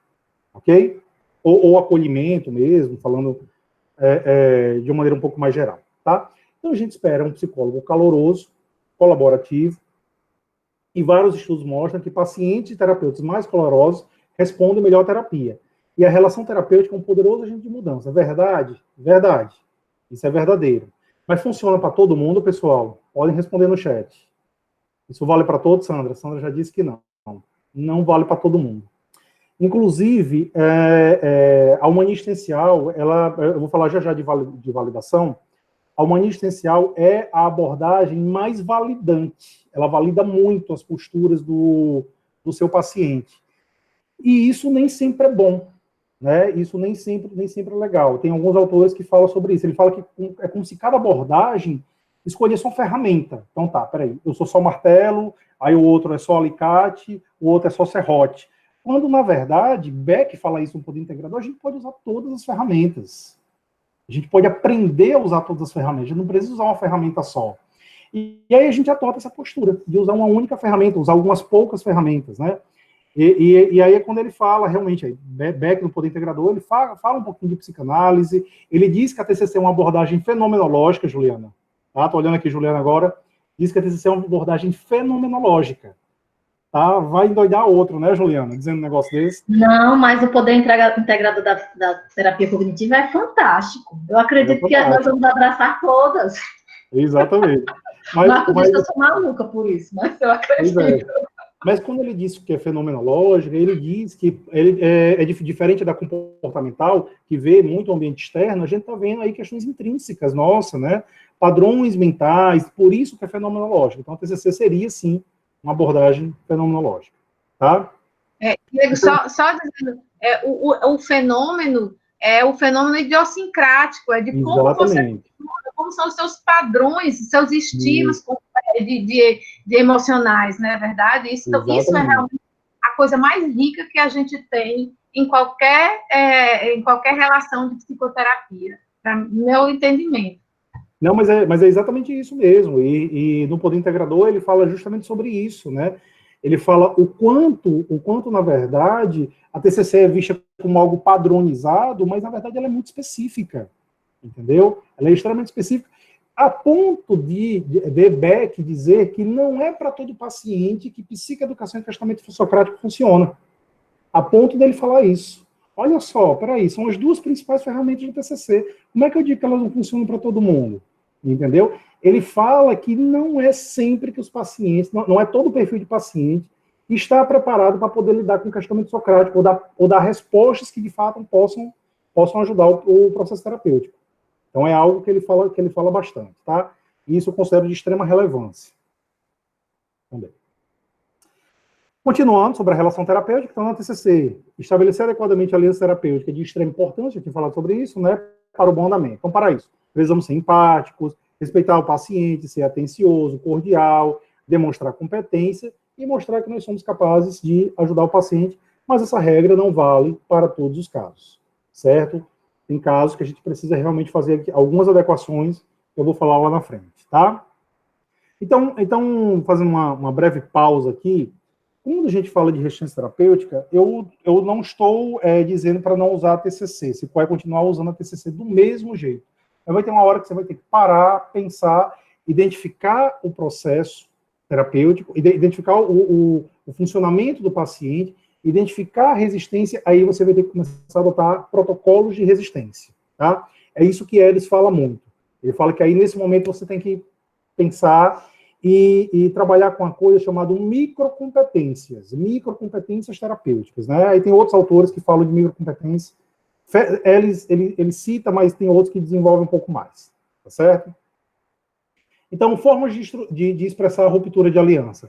ok? Ou acolhimento mesmo, falando de uma maneira um pouco mais geral, tá? Então, a gente espera um psicólogo caloroso, colaborativo, e vários estudos mostram que pacientes e terapeutas mais calorosos respondem melhor à terapia. E a relação terapêutica é um poderoso agente de mudança. Verdade? Verdade. Isso é verdadeiro. Mas funciona para todo mundo, pessoal? Podem responder no chat. Isso vale para todos, Sandra? Sandra já disse que não. Não vale para todo mundo. Inclusive, a humanismo existencial, eu vou falar já de validação, a humanismo existencial é a abordagem mais validante. Ela valida muito as posturas do seu paciente. E isso nem sempre é bom, né? Isso nem sempre é legal. Tem alguns autores que falam sobre isso. Ele fala que é como se cada abordagem escolhesse uma ferramenta. Então tá, peraí, eu sou só martelo, aí o outro é só alicate, o outro é só serrote. Quando, na verdade, Beck fala isso no Poder Integrador, a gente pode usar todas as ferramentas. A gente pode aprender a usar todas as ferramentas, a gente não precisa usar uma ferramenta só. E aí a gente adota essa postura de usar uma única ferramenta, usar algumas poucas ferramentas, né? E aí é quando ele fala, realmente, Beck no Poder Integrador, ele fala um pouquinho de psicanálise, ele diz que a TCC é uma abordagem fenomenológica, Juliana, tá? Tô olhando aqui, Juliana, agora, diz que a TCC é uma abordagem fenomenológica. Tá? Vai endoidar outro, né, Juliana? Dizendo um negócio desse. Não, mas o poder integrado da terapia cognitiva é fantástico. Eu acredito que nós vamos abraçar todas. Exatamente. Marco diz que eu sou maluca por isso, mas eu acredito. Mas quando ele diz que é fenomenológica, ele diz que ele é diferente da comportamental, que vê muito o ambiente externo, a gente está vendo aí questões intrínsecas, nossa, né? Padrões mentais, por isso que é fenomenológica. Então, a TCC seria, sim, uma abordagem fenomenológica, tá? Diego, só dizendo, o fenômeno é o fenômeno idiosincrático, é de como são os seus padrões, seus estilos de emocionais, não é verdade? Isso é realmente a coisa mais rica que a gente tem em qualquer relação de psicoterapia, para meu entendimento. Não, mas é exatamente isso mesmo. E no Poder Integrador ele fala justamente sobre isso, né? Ele fala o quanto, na verdade, a TCC é vista como algo padronizado, mas, na verdade, ela é muito específica, entendeu? Ela é extremamente específica, a ponto de Beck dizer que não é para todo paciente que psicoeducação e testamento socrático funciona. A ponto dele falar isso. Olha só, peraí, são as duas principais ferramentas do TCC. Como é que eu digo que elas não funcionam para todo mundo? Entendeu? Ele fala que não é sempre que os pacientes, não é todo o perfil de paciente que está preparado para poder lidar com o questionamento socrático ou dar respostas que, de fato, possam ajudar o processo terapêutico. Então, é algo que ele fala bastante, tá? E isso eu considero de extrema relevância. Também. Continuando sobre a relação terapêutica, então, na TCC, estabelecer adequadamente a aliança terapêutica é de extrema importância, eu tinha falado sobre isso, né? Para o bom andamento. Então, para isso, precisamos ser empáticos, respeitar o paciente, ser atencioso, cordial, demonstrar competência e mostrar que nós somos capazes de ajudar o paciente, mas essa regra não vale para todos os casos, certo? Tem casos que a gente precisa realmente fazer algumas adequações, que eu vou falar lá na frente, tá? Então fazendo uma breve pausa aqui, quando a gente fala de resistência terapêutica, eu não estou dizendo para não usar a TCC, você pode continuar usando a TCC do mesmo jeito. Mas vai ter uma hora que você vai ter que parar, pensar, identificar o processo terapêutico, identificar o funcionamento do paciente, identificar a resistência, aí você vai ter que começar a adotar protocolos de resistência, tá? É isso que Ellis fala muito. Ele fala que aí, nesse momento, você tem que pensar e trabalhar com uma coisa chamada microcompetências terapêuticas, né? Aí tem outros autores que falam de microcompetências. Ele cita, mas tem outros que desenvolvem um pouco mais, tá certo? Então, formas de expressar a ruptura de aliança.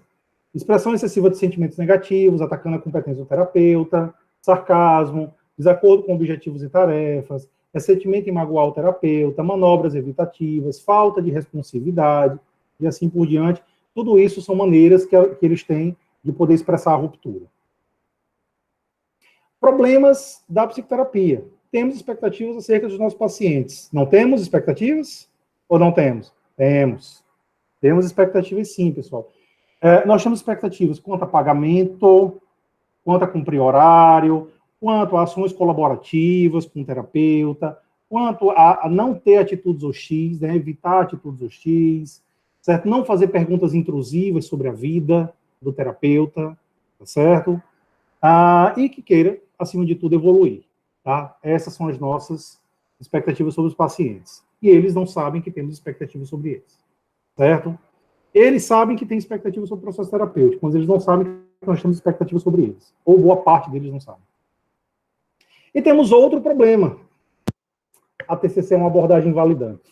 Expressão excessiva de sentimentos negativos, atacando a competência do terapeuta, sarcasmo, desacordo com objetivos e tarefas, ressentimento em magoar o terapeuta, manobras evitativas, falta de responsividade, e assim por diante. Tudo isso são maneiras que eles têm de poder expressar a ruptura. Problemas da psicoterapia. Temos expectativas acerca dos nossos pacientes. Não temos expectativas? Ou não temos? Temos. Temos expectativas sim, pessoal. Nós temos expectativas quanto a pagamento, quanto a cumprir horário, quanto a ações colaborativas com o terapeuta, quanto a não ter atitudes hostis, né, evitar atitudes hostis, certo? Não fazer perguntas intrusivas sobre a vida do terapeuta, tá certo? E que queira, acima de tudo, evoluir, tá? Essas são as nossas expectativas sobre os pacientes. E eles não sabem que temos expectativas sobre eles, certo? Eles sabem que tem expectativas sobre o processo terapêutico, mas eles não sabem que nós temos expectativas sobre eles. Ou boa parte deles não sabe. E temos outro problema. A TCC é uma abordagem invalidante.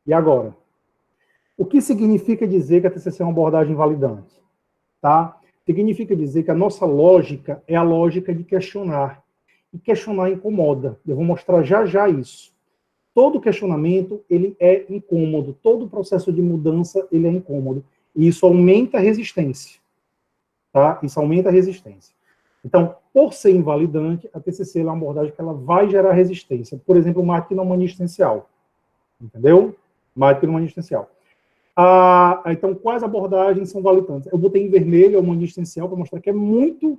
E agora? O que significa dizer que a TCC é uma abordagem invalidante? Tá? Significa dizer que a nossa lógica é a lógica de questionar. E questionar incomoda. Eu vou mostrar já já isso. Todo questionamento, ele é incômodo. Todo processo de mudança, ele é incômodo. E isso aumenta a resistência. Tá? Isso aumenta a resistência. Então, por ser invalidante, a TCC é uma abordagem que ela vai gerar resistência. Por exemplo, o marketing humano existencial. Entendeu? Marketing humano existencial. Então, quais abordagens são validantes? Eu botei em vermelho a humanista existencial para mostrar que é muito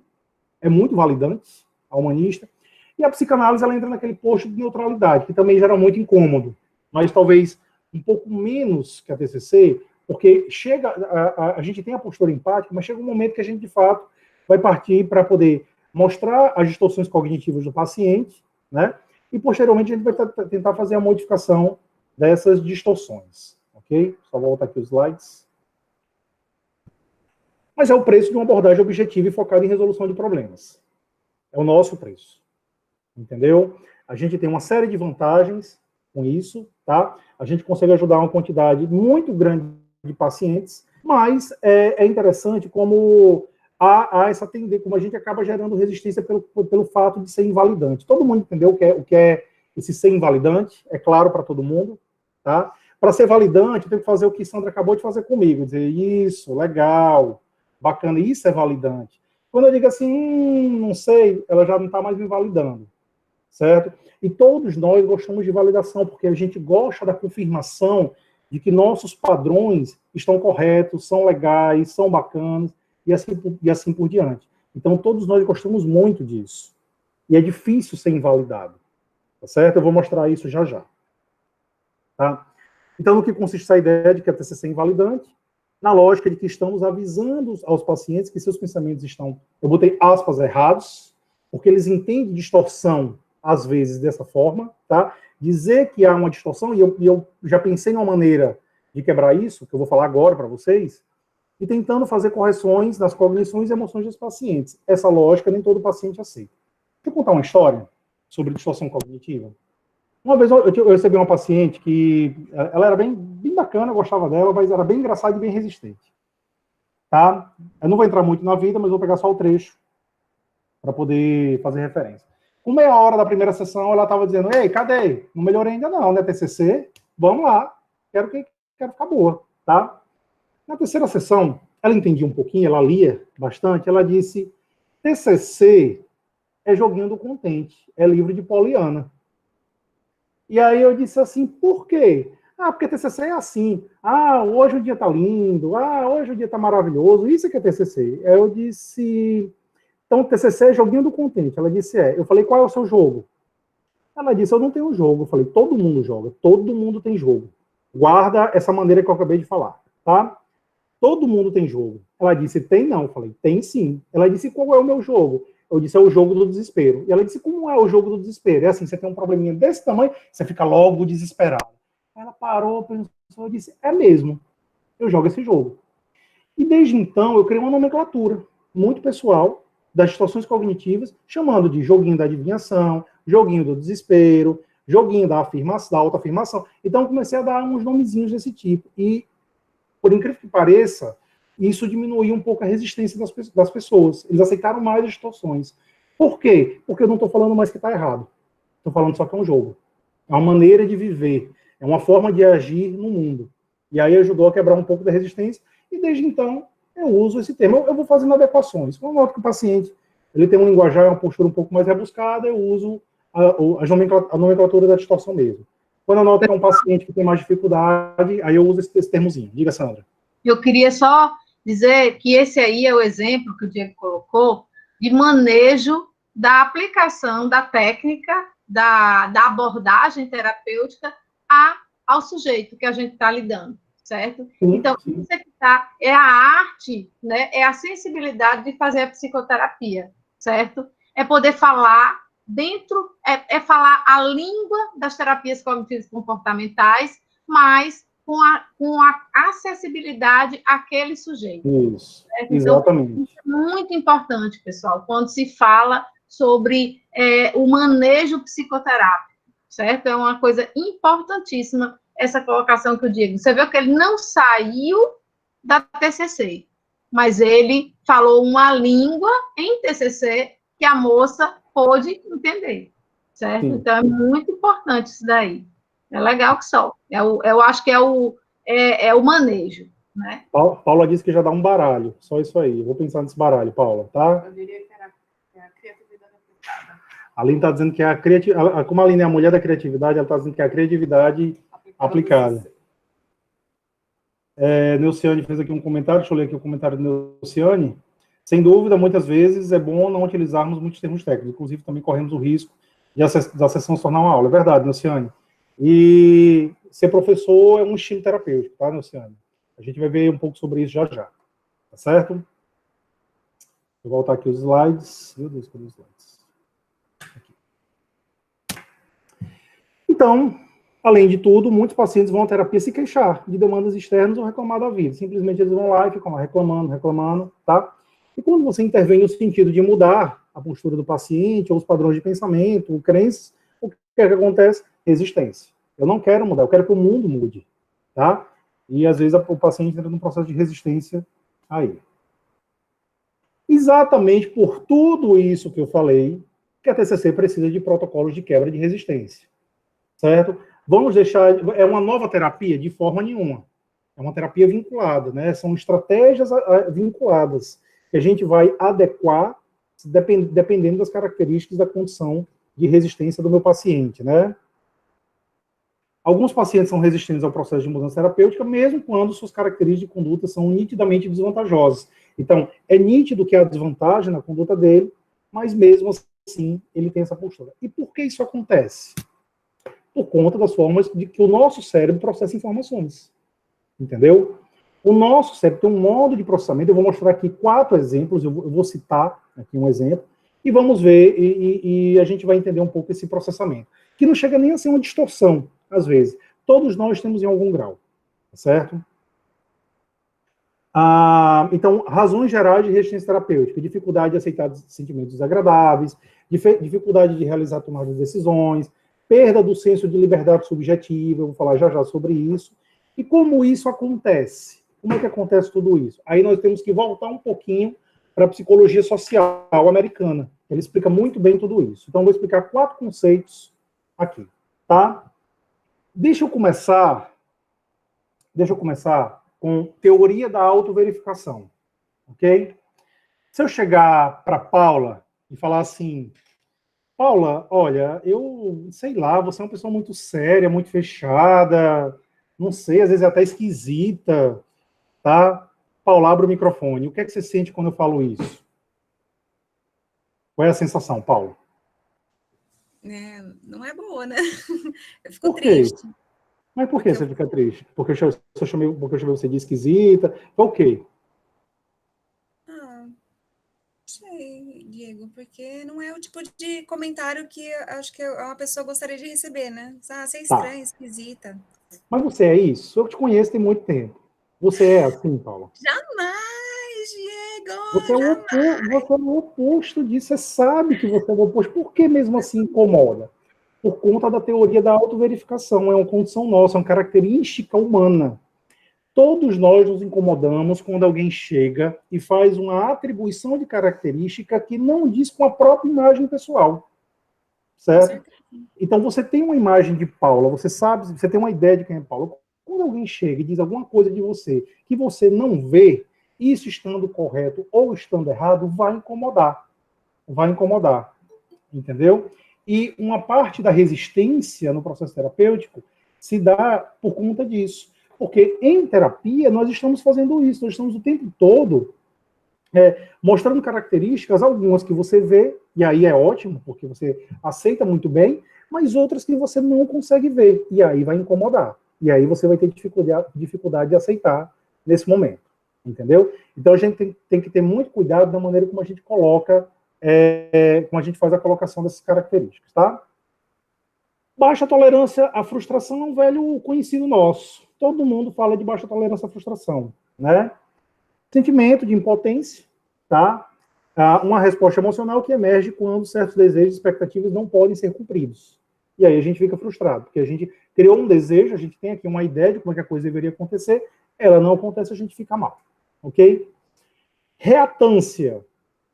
validante, a humanista. E a psicanálise, ela entra naquele posto de neutralidade, que também gera muito incômodo, mas talvez um pouco menos que a TCC, porque a gente tem a postura empática, mas chega um momento que a gente, de fato, vai partir para poder mostrar as distorções cognitivas do paciente, né? E, posteriormente, a gente vai tentar fazer a modificação dessas distorções, ok? Só voltar aqui os slides. Mas é o preço de uma abordagem objetiva e focada em resolução de problemas. É o nosso preço. Entendeu? A gente tem uma série de vantagens com isso, tá? A gente consegue ajudar uma quantidade muito grande de pacientes, mas é interessante como há essa tendência, como a gente acaba gerando resistência pelo fato de ser invalidante. Todo mundo entendeu o que é esse ser invalidante? É claro para todo mundo, tá? Para ser validante, eu tenho que fazer o que Sandra acabou de fazer comigo, dizer isso, legal, bacana, isso é validante. Quando eu digo assim, não sei, ela já não está mais me validando. Certo? E todos nós gostamos de validação, porque a gente gosta da confirmação de que nossos padrões estão corretos, são legais, são bacanas, e assim por diante. Então, todos nós gostamos muito disso. E é difícil ser invalidado. Tá certo? Eu vou mostrar isso já já. Tá? Então, no que consiste a ideia de que a TCC é invalidante? Na lógica de que estamos avisando aos pacientes que seus pensamentos estão, eu botei aspas, errados, porque eles entendem distorção às vezes dessa forma, tá? Dizer que há uma distorção, e eu já pensei em uma maneira de quebrar isso, que eu vou falar agora para vocês, e tentando fazer correções nas cognições e emoções dos pacientes. Essa lógica nem todo paciente aceita. Deixa eu contar uma história sobre distorção cognitiva. Uma vez eu recebi uma paciente que, ela era bem bacana, eu gostava dela, mas era bem engraçada e bem resistente. Tá? Eu não vou entrar muito na vida, mas vou pegar só o trecho para poder fazer referência. Com meia hora da primeira sessão, ela estava dizendo, ei, cadê? Não melhorei ainda não, né, TCC? Vamos lá, quero ficar boa, tá? Na terceira sessão, ela entendia um pouquinho, ela lia bastante, ela disse, TCC é joguinho do contente, é livro de Poliana. E aí eu disse assim, por quê? Porque TCC é assim, hoje o dia tá lindo, hoje o dia tá maravilhoso, isso é que é TCC. Aí eu disse... Então, TCC é joguinho do contente. Ela disse, Eu falei, qual é o seu jogo? Ela disse, eu não tenho jogo. Eu falei, todo mundo joga. Todo mundo tem jogo. Guarda essa maneira que eu acabei de falar, tá? Todo mundo tem jogo. Ela disse, tem não. Eu falei, tem sim. Ela disse, qual é o meu jogo? Eu disse, é o jogo do desespero. E ela disse, como é o jogo do desespero? É assim, você tem um probleminha desse tamanho, você fica logo desesperado. Ela parou, pensou, e disse, é mesmo. Eu jogo esse jogo. E desde então, eu criei uma nomenclatura muito pessoal, das distorções cognitivas, chamando de joguinho da adivinhação, joguinho do desespero, joguinho da afirmação, da autoafirmação. Então, eu comecei a dar uns nomezinhos desse tipo. E, por incrível que pareça, isso diminuiu um pouco a resistência das pessoas. Eles aceitaram mais as distorções. Por quê? Porque eu não estou falando mais que está errado. estou falando só que é um jogo. É uma maneira de viver, é uma forma de agir no mundo. E aí ajudou a quebrar um pouco da resistência, e desde então eu uso esse termo. Eu vou fazendo adequações. Quando eu noto que o paciente ele tem um linguajar, uma postura um pouco mais rebuscada, eu uso a nomenclatura da distorção mesmo. Quando eu noto que é um paciente que tem mais dificuldade, aí eu uso esse termozinho. Diga, Sandra. Eu queria só dizer que esse aí é o exemplo que o Diego colocou de manejo da aplicação da técnica, da abordagem terapêutica ao sujeito que a gente está lidando, certo? Sim, então, sim. isso é a arte, né? É a sensibilidade de fazer a psicoterapia, certo? É poder falar dentro, é falar a língua das terapias cognitivas comportamentais, mas com a acessibilidade àquele sujeito. Isso, certo? exatamente. Então, isso é muito importante, pessoal, quando se fala sobre o manejo psicoterápico, certo? É uma coisa importantíssima essa colocação que o Diego. Você viu que ele não saiu da TCC, mas ele falou uma língua em TCC que a moça pôde entender, certo? Sim. Então, é muito importante isso daí. É legal que só. Eu acho que é o manejo, né? Paula disse que já dá um baralho, só isso aí. Eu vou pensar nesse baralho, Paula, tá? Eu diria que era a criatividade aplicada. A Aline está dizendo que é a criatividade, como a Aline é a mulher da criatividade, ela está dizendo que é a criatividade aplicada. Neuciane fez aqui um comentário, deixa eu ler aqui o comentário do Neuciane. Sem dúvida, muitas vezes é bom não utilizarmos muitos termos técnicos, inclusive também corremos o risco da sessão se tornar uma aula. É verdade, Neuciane. E ser professor é um estilo terapêutico, tá, Neuciane? A gente vai ver um pouco sobre isso já já, tá certo? Vou voltar aqui os slides. Meu Deus, cadê os slides? Aqui. Então, além de tudo, muitos pacientes vão à terapia se queixar de demandas externas ou reclamar da vida. Simplesmente eles vão lá e ficam lá reclamando, tá? E quando você intervém no sentido de mudar a postura do paciente, ou os padrões de pensamento, ou crenças, o que é que acontece? Resistência. Eu não quero mudar, eu quero que o mundo mude, tá? E às vezes o paciente entra num processo de resistência aí. Exatamente por tudo isso que eu falei, que a TCC precisa de protocolos de quebra de resistência, certo? Vamos deixar, é uma nova terapia? De forma nenhuma. É uma terapia vinculada, né? São estratégias vinculadas, que a gente vai adequar, dependendo das características da condição de resistência do meu paciente, né? Alguns pacientes são resistentes ao processo de mudança terapêutica, mesmo quando suas características de conduta são nitidamente desvantajosas. Então, é nítido que há desvantagem na conduta dele, mas mesmo assim, ele tem essa postura. E por que isso acontece? Por conta das formas de que o nosso cérebro processa informações. Entendeu? O nosso cérebro tem um modo de processamento, eu vou mostrar aqui 4 exemplos, eu vou citar aqui um exemplo, e vamos ver, e a gente vai entender um pouco esse processamento. Que não chega nem a ser uma distorção, às vezes. Todos nós temos em algum grau, certo? Então, razões gerais de resistência terapêutica: dificuldade de aceitar sentimentos desagradáveis, dificuldade de realizar tomadas de decisões, perda do senso de liberdade subjetiva, eu vou falar já já sobre isso. E como isso acontece? Como é que acontece tudo isso? Aí nós temos que voltar um pouquinho para a psicologia social americana. Ele explica muito bem tudo isso. Então, eu vou explicar 4 conceitos aqui, tá? Deixa eu começar com teoria da autoverificação, ok? Se eu chegar para Paula e falar assim: Paula, olha, eu sei lá, você é uma pessoa muito séria, muito fechada, não sei, às vezes é até esquisita, tá? Paula, abre o microfone. O que é que você sente quando eu falo isso? Qual é a sensação, Paula? Não é boa, né? Eu fico triste. Mas por que você fica triste? Porque eu chamei você de esquisita? Ok. Não sei, Diego, porque não é o tipo de comentário que acho que uma pessoa gostaria de receber, né? Você é estranha, esquisita. Mas você é isso? Eu te conheço tem muito tempo. Você é assim, Paula? Jamais, Diego! Você é o oposto disso. Você sabe que você é o oposto. Por que mesmo assim incomoda? Por conta da teoria da autoverificação. É uma condição nossa, é uma característica humana. Todos nós nos incomodamos quando alguém chega e faz uma atribuição de característica que não diz com a própria imagem pessoal. certo? Então, você tem uma imagem de Paula, você sabe, você tem uma ideia de quem é Paula. Quando alguém chega e diz alguma coisa de você que você não vê, isso estando correto ou estando errado, vai incomodar. Vai incomodar. Entendeu? E uma parte da resistência no processo terapêutico se dá por conta disso. Porque em terapia nós estamos fazendo isso, nós estamos o tempo todo mostrando características, algumas que você vê, e aí é ótimo, porque você aceita muito bem, mas outras que você não consegue ver, e aí vai incomodar. E aí você vai ter dificuldade de aceitar nesse momento. Entendeu? Então a gente tem que ter muito cuidado da maneira como a gente coloca, como a gente faz a colocação dessas características, tá? Baixa tolerância à frustração é um velho conhecido nosso. Todo mundo fala de baixa tolerância à frustração, né? Sentimento de impotência, tá? Uma resposta emocional que emerge quando certos desejos e expectativas não podem ser cumpridos. E aí a gente fica frustrado, porque a gente criou um desejo, a gente tem aqui uma ideia de como é que a coisa deveria acontecer, ela não acontece, a gente fica mal, ok? Reatância,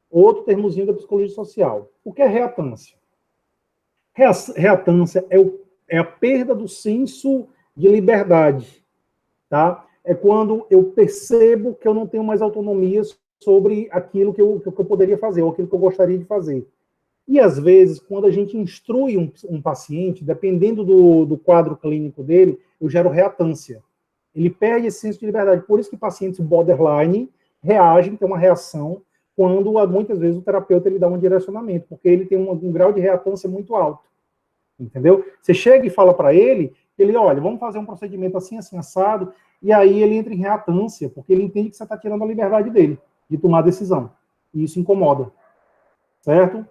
outro termozinho da psicologia social. O que é reatância? Reatância é a perda do senso de liberdade, tá? É quando eu percebo que eu não tenho mais autonomia sobre aquilo que eu poderia fazer, ou aquilo que eu gostaria de fazer. E, às vezes, quando a gente instrui um paciente, dependendo do quadro clínico dele, eu gero reatância. Ele perde esse senso de liberdade. Por isso que pacientes borderline reagem, tem uma reação, quando, muitas vezes, o terapeuta ele dá um direcionamento, porque ele tem um grau de reatância muito alto. Entendeu? Você chega e fala para ele, olha, vamos fazer um procedimento assim, assim, assado, e aí ele entra em reatância, porque ele entende que você está tirando a liberdade dele de tomar decisão. E isso incomoda. Certo?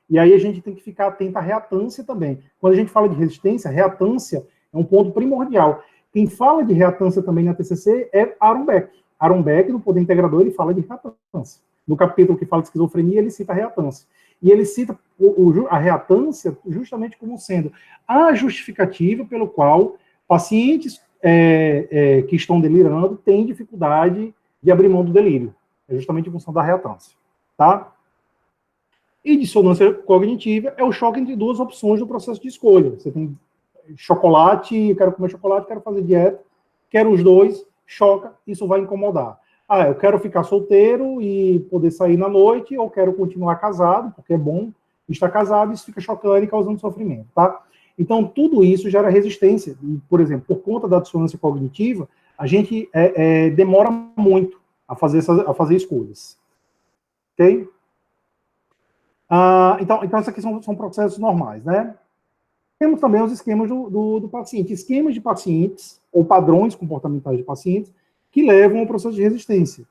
E aí a gente tem que ficar atento à reatância também. Quando a gente fala de resistência, reatância é um ponto primordial. Quem fala de reatância também na TCC é Aaron Beck. Aaron Beck, no Poder Integrador, ele fala de reatância. No capítulo que fala de esquizofrenia, ele cita a reatância. E ele cita a reatância justamente como sendo a justificativa pelo qual pacientes que estão delirando têm dificuldade de abrir mão do delírio. É justamente em função da reatância. Tá? E dissonância cognitiva é o choque entre duas opções do processo de escolha. Você tem chocolate, eu quero comer chocolate, quero fazer dieta, quero os dois, choca, isso vai incomodar. Eu quero ficar solteiro e poder sair na noite, ou quero continuar casado, porque é bom estar casado, isso fica chocando e causando sofrimento, tá? Então, tudo isso gera resistência. E, por exemplo, por conta da dissonância cognitiva, a gente demora muito a fazer escolhas. Ok? Então, esses aqui são processos normais, né? Temos também os esquemas do paciente. Esquemas de pacientes, ou padrões comportamentais de pacientes, que levam ao processo de resistência.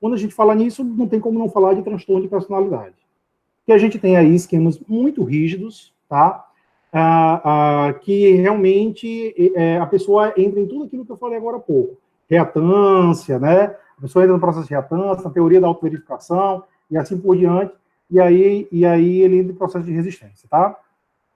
Quando a gente fala nisso, não tem como não falar de transtorno de personalidade. Porque a gente tem aí esquemas muito rígidos, tá? Que realmente a pessoa entra em tudo aquilo que eu falei agora há pouco. Reatância, né? A pessoa entra no processo de reatância, na teoria da autoverificação, e assim por diante, e aí ele entra no processo de resistência, tá?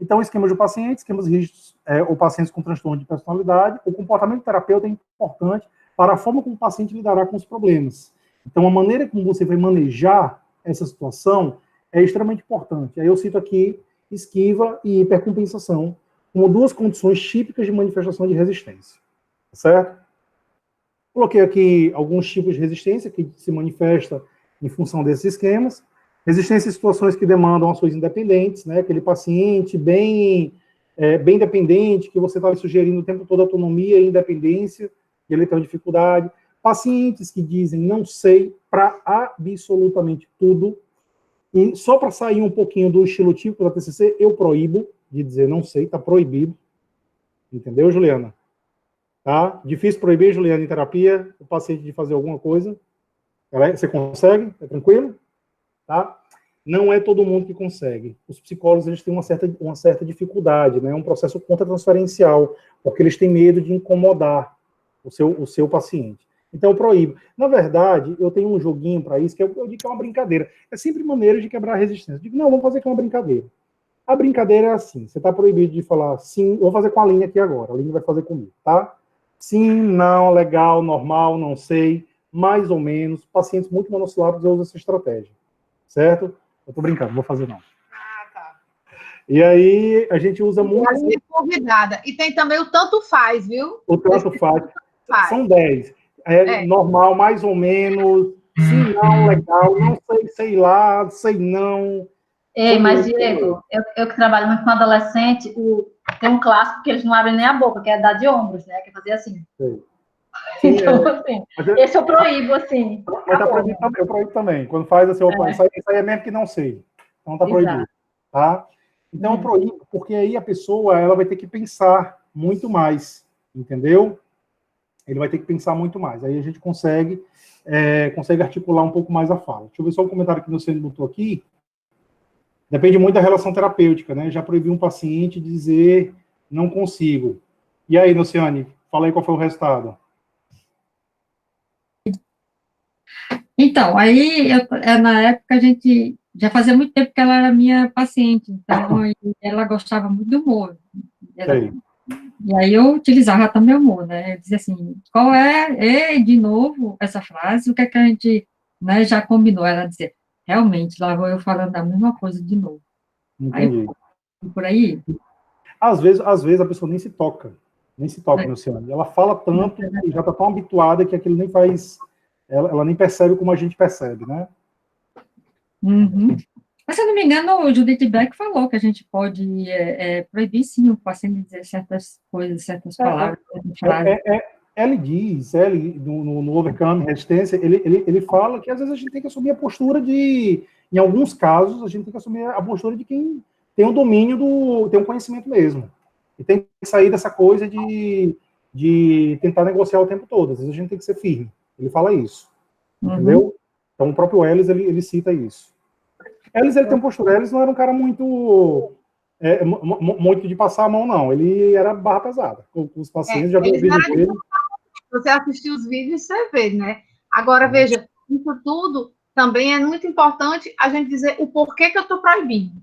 Então, esquemas do paciente, esquemas rígidos, ou pacientes com transtorno de personalidade, o comportamento terapêutico é importante para a forma como o paciente lidará com os problemas. Então, a maneira como você vai manejar essa situação é extremamente importante. Aí eu cito aqui esquiva e hipercompensação como duas condições típicas de manifestação de resistência. Certo? Coloquei aqui alguns tipos de resistência que se manifesta em função desses esquemas. Resistência em situações que demandam ações independentes, né? Aquele paciente bem dependente, que você está lhe sugerindo o tempo todo autonomia e independência, e ele tem uma dificuldade. Pacientes que dizem não sei para absolutamente tudo. E só para sair um pouquinho do estilo típico da TCC, eu proíbo de dizer não sei, está proibido. Entendeu, Juliana? Tá? Difícil proibir, Juliana, em terapia, o paciente de fazer alguma coisa. Você consegue? É tranquilo? Tá? Não é todo mundo que consegue. Os psicólogos eles têm uma certa dificuldade, né? É um processo contratransferencial, porque eles têm medo de incomodar o seu paciente. Então, eu proíbo. Na verdade, eu tenho um joguinho para isso, que eu digo que é uma brincadeira. É sempre maneira de quebrar a resistência. Eu digo, não, vamos fazer aqui uma brincadeira. A brincadeira é assim, você está proibido de falar sim, eu vou fazer com a Aline aqui agora, a Aline vai fazer comigo, tá? Sim, não, legal, normal, não sei, mais ou menos. Pacientes muito monossilábicos eu uso essa estratégia, certo? Eu tô brincando, não vou fazer não. Tá. E aí a gente usa muito... E convidada. E tem também o tanto faz, viu? O tanto faz. São 10. Normal, mais ou menos. Sim, não, legal. Não sei, sei lá, sei não. Mas, Diego, eu que trabalho muito com adolescente, tem um clássico que eles não abrem nem a boca, que é dar de ombros, né? Que é fazer assim. Sim, então, assim, esse eu proíbo, assim. Mas tá proibido também, eu proíbo também. Quando faz assim, opa, isso aí é mesmo que não sei. Então tá proibido. Tá? Então eu proíbo, porque aí a pessoa ela vai ter que pensar muito mais, entendeu? Ele vai ter que pensar muito mais. Aí a gente consegue articular um pouco mais a fala. Deixa eu ver só um comentário que você botou aqui. Depende muito da relação terapêutica, né? Já proibi um paciente de dizer não consigo. E aí, Nociane, fala aí qual foi o resultado. Então, aí, na época, a gente já fazia muito tempo que ela era minha paciente, então ela gostava muito do humor. E aí eu utilizava também o humor, né? Eu dizia assim, qual é, de novo, essa frase, o que é que a gente, né, já combinou? Ela dizia, realmente, lá vou eu falando a mesma coisa de novo. Entendi. Aí, por aí. Às vezes a pessoa nem se toca, Luciano. Ela fala tanto e já está tão habituada que aquilo nem faz... Ela nem percebe como a gente percebe, né? Uhum. Mas, se eu não me engano, o Judith Beck falou que a gente pode proibir, sim, o paciente dizer certas coisas, certas palavras, certas frases. Ele diz, no Overcome Resistência, ele fala que às vezes a gente tem que assumir a postura de... Em alguns casos, a gente tem que assumir a postura de quem tem o domínio tem um conhecimento mesmo. E tem que sair dessa coisa de tentar negociar o tempo todo. Às vezes a gente tem que ser firme. Ele fala isso. Entendeu? Então o próprio Ellis, ele cita isso. Ellis, ele tem uma postura. Ellis não era um cara muito de passar a mão, não. Ele era barra pesada. Com os pacientes, já viu o vídeo dele. Você assistiu os vídeos, você vê, né? Agora, veja, isso tudo também é muito importante a gente dizer o porquê que eu estou proibindo.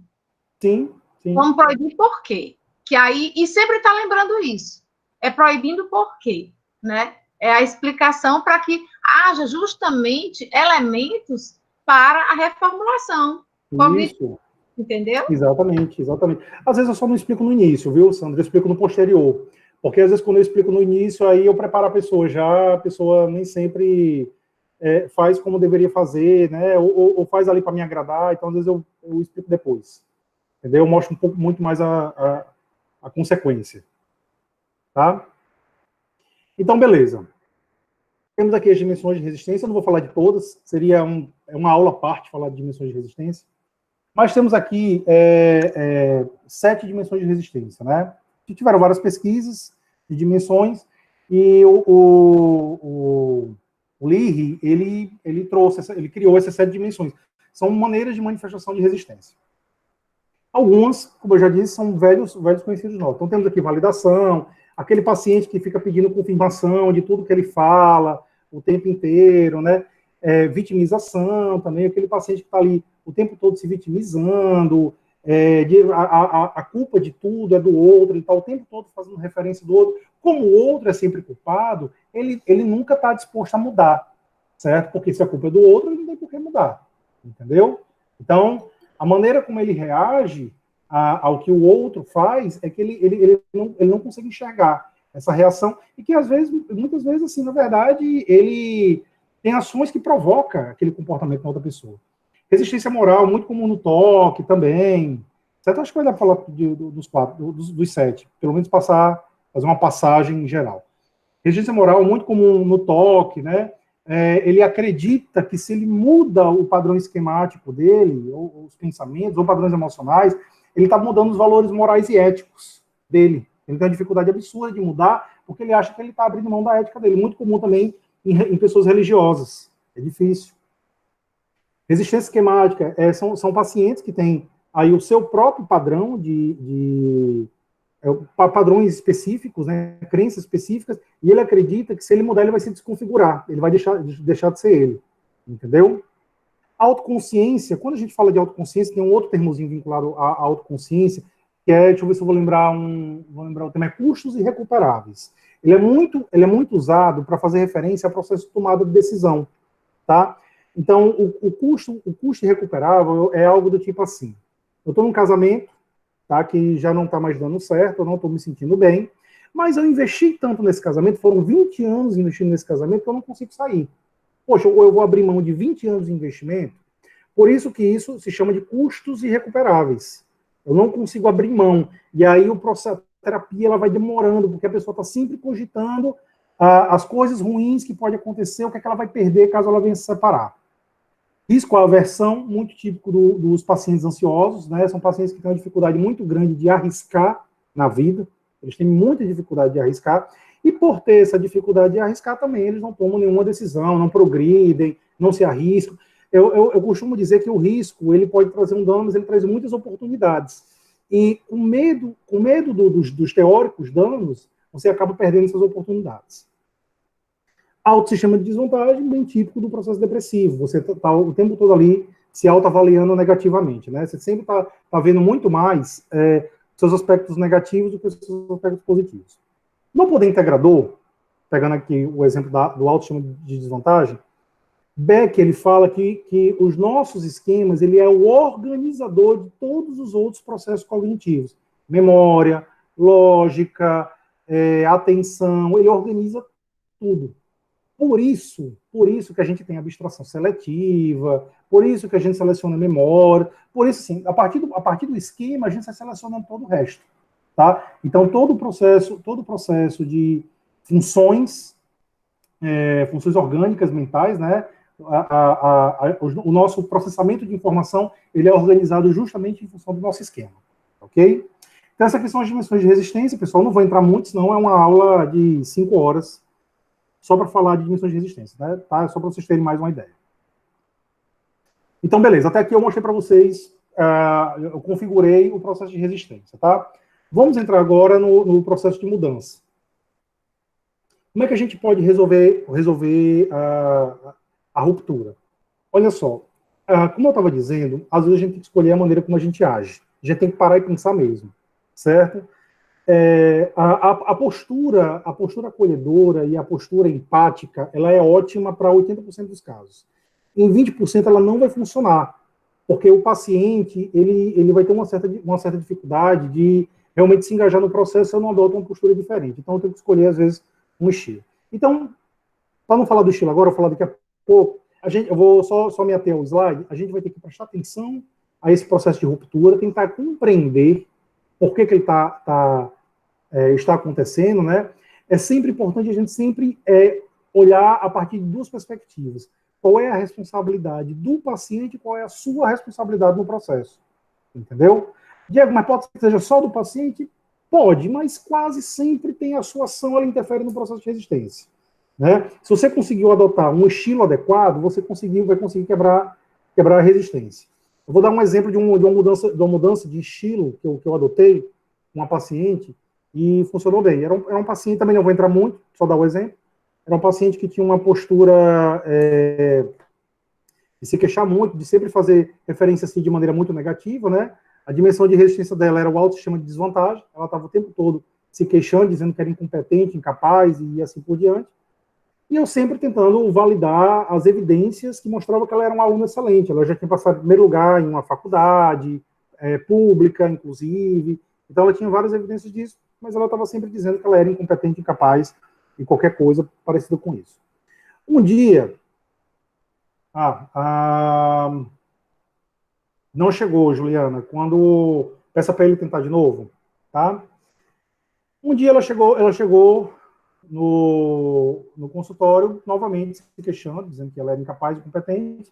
Sim. Vamos proibir por quê? Que aí, e sempre está lembrando isso. É proibindo por quê, né? É a explicação para que haja justamente elementos para a reformulação. Isso. Entendeu? Exatamente. Às vezes eu só não explico no início, viu, Sandra? Eu explico no posterior. Porque às vezes quando eu explico no início, aí eu preparo a pessoa nem sempre faz como deveria fazer, né? Ou faz ali para me agradar, então às vezes eu explico depois. Entendeu? Eu mostro muito mais a consequência. Tá? Então, beleza. Temos aqui as dimensões de resistência, eu não vou falar de todas, seria uma aula à parte falar de dimensões de resistência. Mas temos aqui 7 dimensões de resistência, né? Tiveram várias pesquisas de dimensões, e o Leahy, ele criou essas 7 dimensões. São maneiras de manifestação de resistência. Algumas, como eu já disse, são velhos conhecidos nossos. Então, temos aqui validação, aquele paciente que fica pedindo confirmação de tudo que ele fala o tempo inteiro, né? Vitimização também, aquele paciente que está ali o tempo todo se vitimizando, a culpa de tudo é do outro, ele está o tempo todo fazendo referência do outro. Como o outro é sempre culpado, ele nunca está disposto a mudar, certo? Porque se a culpa é do outro, ele não tem por que mudar, entendeu? Então, a maneira como ele reage ao que o outro faz é que ele não consegue enxergar essa reação, e que muitas vezes, assim, na verdade, ele tem ações que provocam aquele comportamento na outra pessoa. Resistência moral, muito comum no toque também, certo? Acho que vai dar para falar dos 7, pelo menos fazer uma passagem em geral. Resistência moral, muito comum no toque, né? Ele acredita que se ele muda o padrão esquemático dele, ou os pensamentos, ou padrões emocionais, ele está mudando os valores morais e éticos dele. Ele tem uma dificuldade absurda de mudar, porque ele acha que ele está abrindo mão da ética dele. Muito comum também em pessoas religiosas. É difícil. Resistência esquemática são pacientes que têm aí o seu próprio padrão padrões específicos, né, crenças específicas, e ele acredita que se ele mudar, ele vai se desconfigurar, ele vai deixar de ser ele, entendeu? Autoconsciência, quando a gente fala de autoconsciência, tem um outro termozinho vinculado à autoconsciência, que deixa eu ver se eu vou lembrar o tema, custos irrecuperáveis. Ele é muito usado para fazer referência ao processo de tomada de decisão, tá? Então, o custo irrecuperável é algo do tipo assim: eu estou num casamento, tá? Que já não está mais dando certo, eu não estou me sentindo bem, mas eu investi tanto nesse casamento, foram 20 anos investindo nesse casamento, que eu não consigo sair. Poxa, ou eu vou abrir mão de 20 anos de investimento, por isso que isso se chama de custos irrecuperáveis. Eu não consigo abrir mão. E aí o processo, a terapia, ela vai demorando, porque a pessoa está sempre cogitando as coisas ruins que pode acontecer, o que é que ela vai perder caso ela venha se separar. Risco, a aversão, muito típico dos pacientes ansiosos, né? São pacientes que têm uma dificuldade muito grande de arriscar na vida, eles têm muita dificuldade de arriscar, e por ter essa dificuldade de arriscar também, eles não tomam nenhuma decisão, não progridem, não se arriscam. Eu costumo dizer que o risco, ele pode trazer um dano, mas ele traz muitas oportunidades. E com medo dos teóricos danos, você acaba perdendo essas oportunidades. Autoestima de desvantagem, bem típico do processo depressivo. Você está o tempo todo ali se autoavaliando negativamente, né? Você sempre está vendo muito mais seus aspectos negativos do que os seus aspectos positivos. No poder integrador, pegando aqui o exemplo do autoestima de desvantagem, Beck, ele fala que os nossos esquemas, ele é o organizador de todos os outros processos cognitivos. Memória, lógica, atenção, ele organiza tudo. Por isso que a gente tem abstração seletiva, por isso que a gente seleciona memória, por isso, sim, a partir do esquema, a gente vai selecionando todo o resto. Tá? Então, todo o processo de funções orgânicas mentais, né? O nosso processamento de informação, ele é organizado justamente em função do nosso esquema, ok? Então, essas aqui são as dimensões de resistência, pessoal, não vou entrar muito, senão é uma aula de 5 horas, só para falar de dimensões de resistência, né? Tá? Só para vocês terem mais uma ideia. Então, beleza, até aqui eu mostrei para vocês, eu configurei o processo de resistência, tá? Vamos entrar agora no processo de mudança. Como é que a gente pode resolver a ruptura? Olha só, como eu estava dizendo, às vezes a gente tem que escolher a maneira como a gente age. A gente tem que parar e pensar mesmo, certo? A postura acolhedora e a postura empática, ela é ótima para 80% dos casos. Em 20% ela não vai funcionar, porque o paciente ele vai ter uma certa dificuldade de realmente se engajar no processo se eu não adoto uma postura diferente. Então eu tenho que escolher, às vezes, um estilo. Então, para não falar do estilo agora, eu vou falar daqui a pouco, eu vou só me ater ao slide, a gente vai ter que prestar atenção a esse processo de ruptura, tentar compreender por que ele está acontecendo, né? É sempre importante a gente sempre olhar a partir de duas perspectivas. Qual é a responsabilidade do paciente e qual é a sua responsabilidade no processo. Entendeu? Diego, mas pode ser que seja só do paciente? Pode, mas quase sempre tem a sua ação, ela interfere no processo de resistência. Né? Se você conseguiu adotar um estilo adequado, você vai conseguir quebrar a resistência. Eu vou dar um exemplo de uma mudança de estilo que eu adotei com uma paciente e funcionou bem. Era um paciente, também não vou entrar muito, só dar o exemplo. Era um paciente que tinha uma postura de se queixar muito, de sempre fazer referência assim, de maneira muito negativa, né? A dimensão de resistência dela era o autoestima de desvantagem, ela estava o tempo todo se queixando, dizendo que era incompetente, incapaz e assim por diante. E eu sempre tentando validar as evidências que mostravam que ela era uma aluna excelente. Ela já tinha passado em primeiro lugar em uma faculdade, pública, inclusive. Então, ela tinha várias evidências disso, mas ela estava sempre dizendo que ela era incompetente, incapaz e qualquer coisa parecida com isso. Um dia... não chegou, Juliana, quando... Peça para ele tentar de novo, tá? Um dia ela chegou no consultório, novamente se queixando, dizendo que ela era incapaz e incompetente,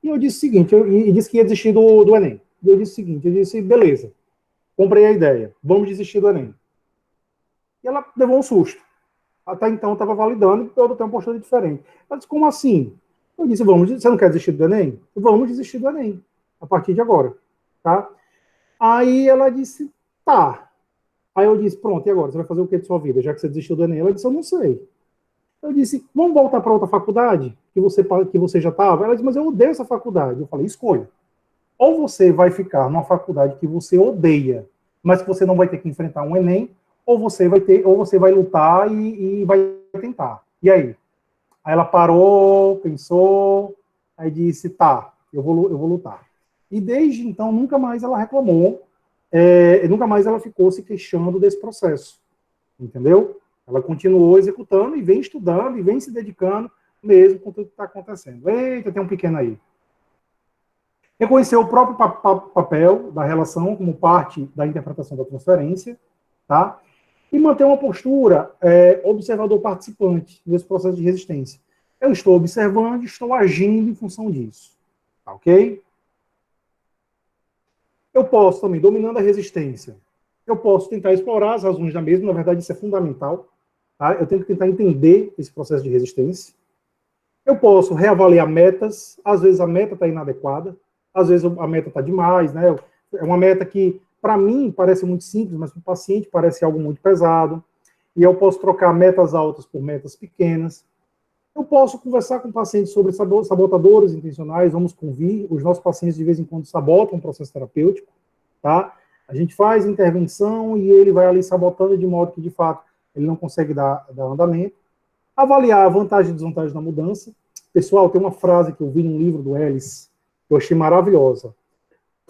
e eu disse o seguinte, e disse que ia desistir do Enem. E eu disse o seguinte, eu disse, beleza, comprei a ideia, vamos desistir do Enem. E ela levou um susto. Até então estava validando, porque eu tenho uma postura diferente. Ela disse, como assim? Eu disse, você não quer desistir do Enem? Vamos desistir do Enem, a partir de agora, tá? Aí ela disse, tá. Aí eu disse, pronto, e agora? Você vai fazer o que de sua vida, já que você desistiu do Enem? Ela disse, eu não sei. Eu disse, vamos voltar para outra faculdade, que você já estava? Ela disse, mas eu odeio essa faculdade. Eu falei, escolha. Ou você vai ficar numa faculdade que você odeia, mas que você não vai ter que enfrentar um Enem, ou você vai lutar e vai tentar. E aí? Aí ela parou, pensou, aí disse, tá, eu vou lutar. E desde então, nunca mais ela reclamou nunca mais ela ficou se queixando desse processo, entendeu? Ela continuou executando e vem estudando e vem se dedicando, mesmo com tudo que está acontecendo. Eita, tem um pequeno aí. Reconhecer o próprio papel da relação como parte da interpretação da transferência, tá? E manter uma postura observador-participante nesse processo de resistência. Eu estou observando, estou agindo em função disso, tá, ok? Eu posso também, dominando a resistência, eu posso tentar explorar as razões da mesma, na verdade isso é fundamental, tá? Eu tenho que tentar entender esse processo de resistência. Eu posso reavaliar metas, às vezes a meta está inadequada, às vezes a meta está demais, né? É uma meta que, para mim, parece muito simples, mas para o paciente parece algo muito pesado. E eu posso trocar metas altas por metas pequenas. Eu posso conversar com o paciente sobre sabotadores intencionais, vamos convir. Os nossos pacientes, de vez em quando, sabotam o processo terapêutico, tá? A gente faz intervenção e ele vai ali sabotando de modo que, de fato, ele não consegue dar andamento. Avaliar a vantagem e desvantagem da mudança. Pessoal, tem uma frase que eu vi num livro do Ellis, que eu achei maravilhosa.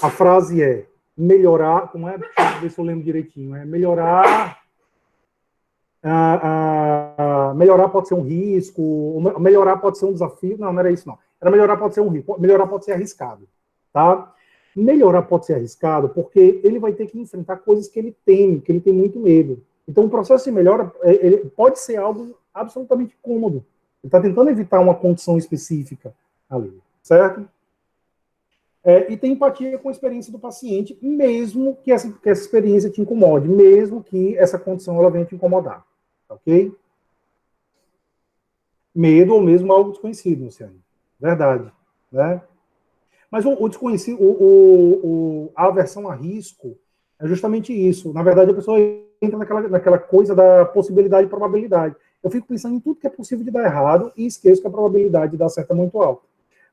A frase é, melhorar, como é? Deixa eu ver se eu lembro direitinho. É melhorar... melhorar pode ser um risco, melhorar pode ser um desafio. Não era isso, não. Era melhorar pode ser um risco, melhorar pode ser arriscado, tá? Melhorar pode ser arriscado porque ele vai ter que enfrentar coisas que ele teme, que ele tem muito medo. Então, o processo de melhora ele pode ser algo absolutamente cômodo. Ele está tentando evitar uma condição específica ali, certo? E tem empatia com a experiência do paciente, mesmo que essa experiência te incomode, mesmo que essa condição ela venha te incomodar, ok? Medo ou mesmo algo desconhecido, Luciano. Verdade, né? Mas o desconhecido, a aversão a risco é justamente isso. Na verdade, a pessoa entra naquela coisa da possibilidade e probabilidade. Eu fico pensando em tudo que é possível de dar errado e esqueço que a probabilidade de dar certo é muito alta.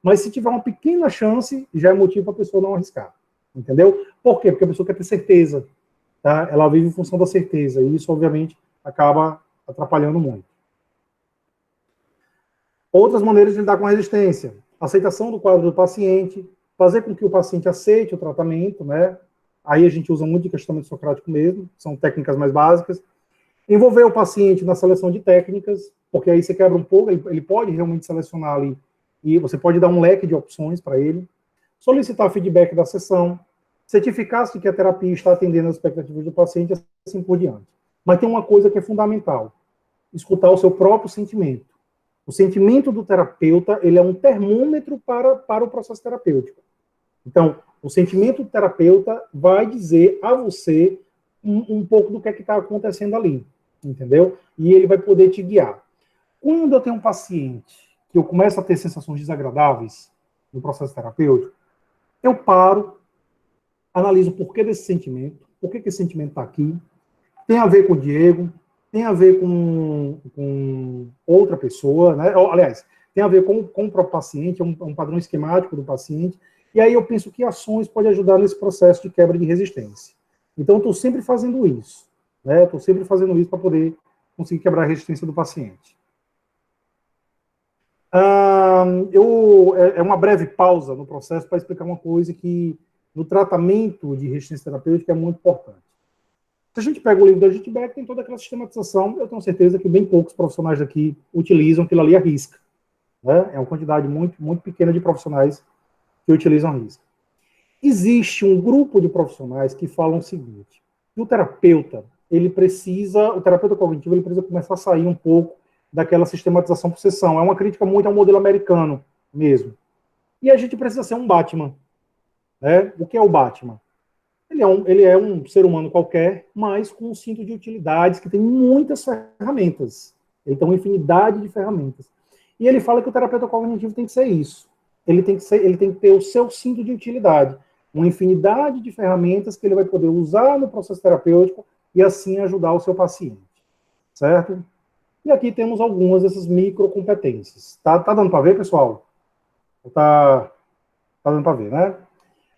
Mas se tiver uma pequena chance, já é motivo para a pessoa não arriscar. Entendeu? Por quê? Porque a pessoa quer ter certeza. Tá? Ela vive em função da certeza. E isso, obviamente, acaba atrapalhando muito. Outras maneiras de lidar com a resistência. Aceitação do quadro do paciente. Fazer com que o paciente aceite o tratamento, né? Aí a gente usa muito de questionamento socrático mesmo. São técnicas mais básicas. Envolver o paciente na seleção de técnicas, porque aí você quebra um pouco, ele pode realmente selecionar ali, e você pode dar um leque de opções para ele. Solicitar feedback da sessão, certificar-se que a terapia está atendendo as expectativas do paciente, assim por diante. Mas tem uma coisa que é fundamental, escutar o seu próprio sentimento. O sentimento do terapeuta, ele é um termômetro para o processo terapêutico. Então, o sentimento do terapeuta vai dizer a você um pouco do que é que está acontecendo ali, entendeu? E ele vai poder te guiar. Quando eu tenho um paciente que eu começo a ter sensações desagradáveis no processo terapêutico, eu paro, analiso o porquê desse sentimento, por que esse sentimento está aqui, tem a ver com o Diego, tem a ver com outra pessoa, né? Aliás, tem a ver com o próprio paciente, é um padrão esquemático do paciente, e aí eu penso que ações podem ajudar nesse processo de quebra de resistência. Então, eu estou sempre fazendo isso, né? Estou sempre fazendo isso para poder conseguir quebrar a resistência do paciente. É uma breve pausa no processo para explicar uma coisa que, no tratamento de resistência terapêutica, é muito importante. Se a gente pega o livro da Jutbeck, tem toda aquela sistematização, eu tenho certeza que bem poucos profissionais daqui utilizam aquilo ali à risca. Né? É uma quantidade muito, muito pequena de profissionais que utilizam a risca. Existe um grupo de profissionais que falam o seguinte, que o terapeuta cognitivo, ele precisa começar a sair um pouco daquela sistematização por sessão. É uma crítica muito ao modelo americano mesmo. E a gente precisa ser um Batman. Né? O que é o Batman? Ele é um ser humano qualquer, mas com um cinto de utilidades que tem muitas ferramentas. Ele tem uma infinidade de ferramentas. E ele fala que o terapeuta cognitivo tem que ser isso. Ele tem que ter o seu cinto de utilidade. Uma infinidade de ferramentas que ele vai poder usar no processo terapêutico e assim ajudar o seu paciente. Certo? E aqui temos algumas dessas microcompetências. Tá dando para ver, pessoal? Tá dando para ver, né?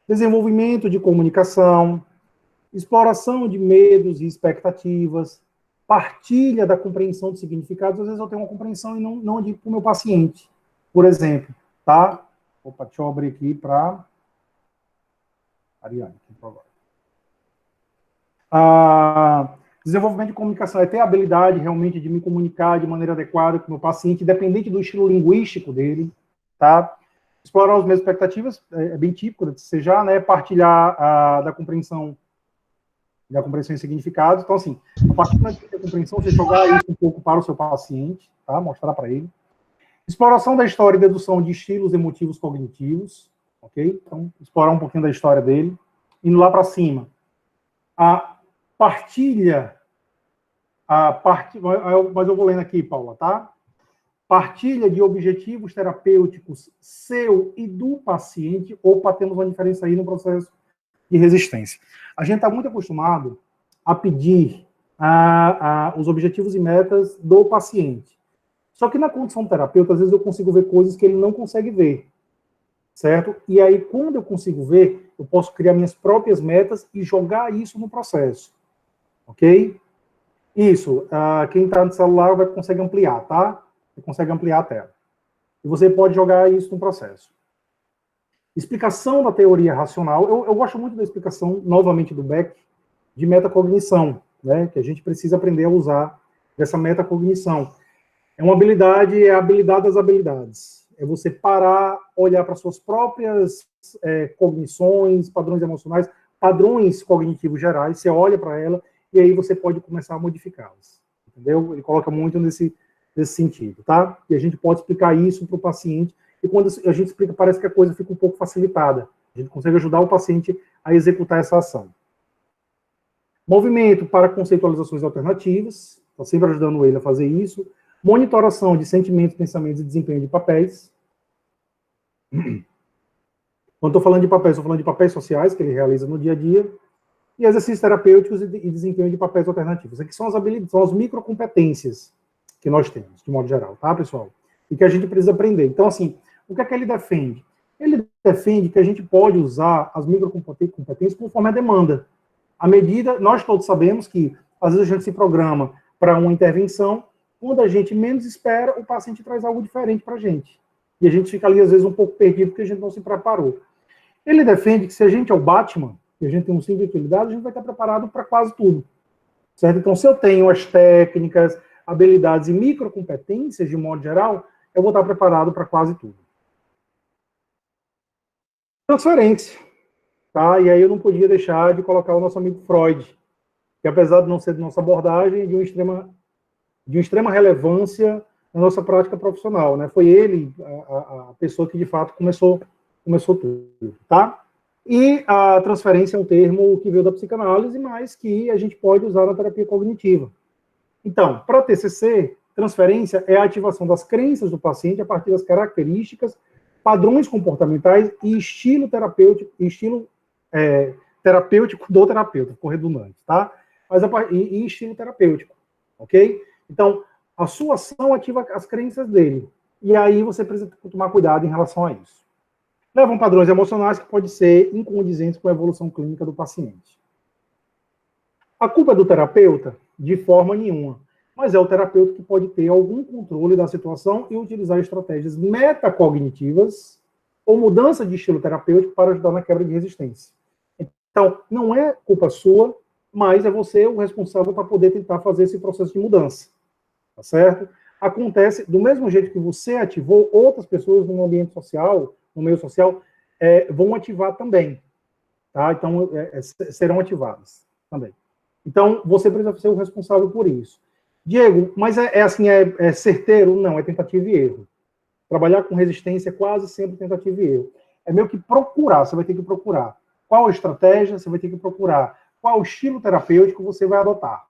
Desenvolvimento de comunicação, exploração de medos e expectativas, partilha da compreensão de significados. Às vezes eu tenho uma compreensão e não digo para o meu paciente. Por exemplo, tá? Opa, deixa eu abrir aqui para Ariane. Desenvolvimento de comunicação é ter a habilidade realmente de me comunicar de maneira adequada com o meu paciente, independente do estilo linguístico dele, tá? Explorar as minhas expectativas é bem típico de CCJ, né? Partilhar da compreensão e significados. Então, assim, a partir da compreensão, você jogar isso um pouco para o seu paciente, tá? Mostrar para ele. Exploração da história e dedução de estilos emotivos cognitivos, ok? Então, explorar um pouquinho da história dele. Indo lá para cima. A partilha, mas eu vou lendo aqui, Paula, tá? Partilha de objetivos terapêuticos seu e do paciente. Opa, temos uma diferença aí no processo de resistência. A gente está muito acostumado a pedir os objetivos e metas do paciente. Só que na condição terapeuta, às vezes eu consigo ver coisas que ele não consegue ver, certo? E aí, quando eu consigo ver, eu posso criar minhas próprias metas e jogar isso no processo, ok? Isso, quem está no celular consegue ampliar, tá? Você consegue ampliar a tela. E você pode jogar isso no processo. Explicação da teoria racional. Eu gosto muito da explicação, novamente, do Beck, de metacognição, né? Que a gente precisa aprender a usar dessa metacognição. É uma habilidade, é a habilidade das habilidades. É você parar, olhar para suas próprias cognições, padrões emocionais, padrões cognitivos gerais, você olha para ela e aí você pode começar a modificá-las. Entendeu? Ele coloca muito nesse sentido, tá? E a gente pode explicar isso para o paciente, e quando a gente explica, parece que a coisa fica um pouco facilitada. A gente consegue ajudar o paciente a executar essa ação. Movimento para conceitualizações alternativas, está sempre ajudando ele a fazer isso. Monitoração de sentimentos, pensamentos e desempenho de papéis. Quando estou falando de papéis, estou falando de papéis sociais que ele realiza no dia a dia. E exercícios terapêuticos e desempenho de papéis alternativos. Aqui são as habilidades, são as microcompetências que nós temos, de modo geral, tá, pessoal? E que a gente precisa aprender. Então, assim, o que é que ele defende? Ele defende que a gente pode usar as microcompetências conforme a demanda. À medida, nós todos sabemos que, às vezes, a gente se programa para uma intervenção, quando a gente menos espera, o paciente traz algo diferente para a gente. E a gente fica ali, às vezes, um pouco perdido, porque a gente não se preparou. Ele defende que se a gente é o Batman, e a gente tem um cinto de utilidade, a gente vai estar preparado para quase tudo. Certo? Então, se eu tenho as técnicas, habilidades e microcompetências, de modo geral, eu vou estar preparado para quase tudo. Transferência. Tá? E aí eu não podia deixar de colocar o nosso amigo Freud, que apesar de não ser de nossa abordagem, de uma extrema relevância na nossa prática profissional, né? Foi ele a pessoa que, de fato, começou tudo, tá? E a transferência é um termo que veio da psicanálise, mas que a gente pode usar na terapia cognitiva. Então, para TCC, transferência é a ativação das crenças do paciente a partir das características, padrões comportamentais e estilo terapêutico do terapeuta, ficou redundante, tá? Mas e estilo terapêutico, ok? Então, a sua ação ativa as crenças dele. E aí você precisa tomar cuidado em relação a isso. Levam padrões emocionais que podem ser incondizentes com a evolução clínica do paciente. A culpa é do terapeuta? De forma nenhuma. Mas é o terapeuta que pode ter algum controle da situação e utilizar estratégias metacognitivas ou mudança de estilo terapêutico para ajudar na quebra de resistência. Então, não é culpa sua, mas é você o responsável para poder tentar fazer esse processo de mudança. Tá certo? Acontece, do mesmo jeito que você ativou, outras pessoas no ambiente social, no meio social, vão ativar também. Tá? Então, serão ativadas também. Então, você precisa ser o responsável por isso. Diego, mas é certeiro? Não, é tentativa e erro. Trabalhar com resistência é quase sempre tentativa e erro. É meio que procurar, você vai ter que procurar. Qual a estratégia, você vai ter que procurar. Qual o estilo terapêutico você vai adotar.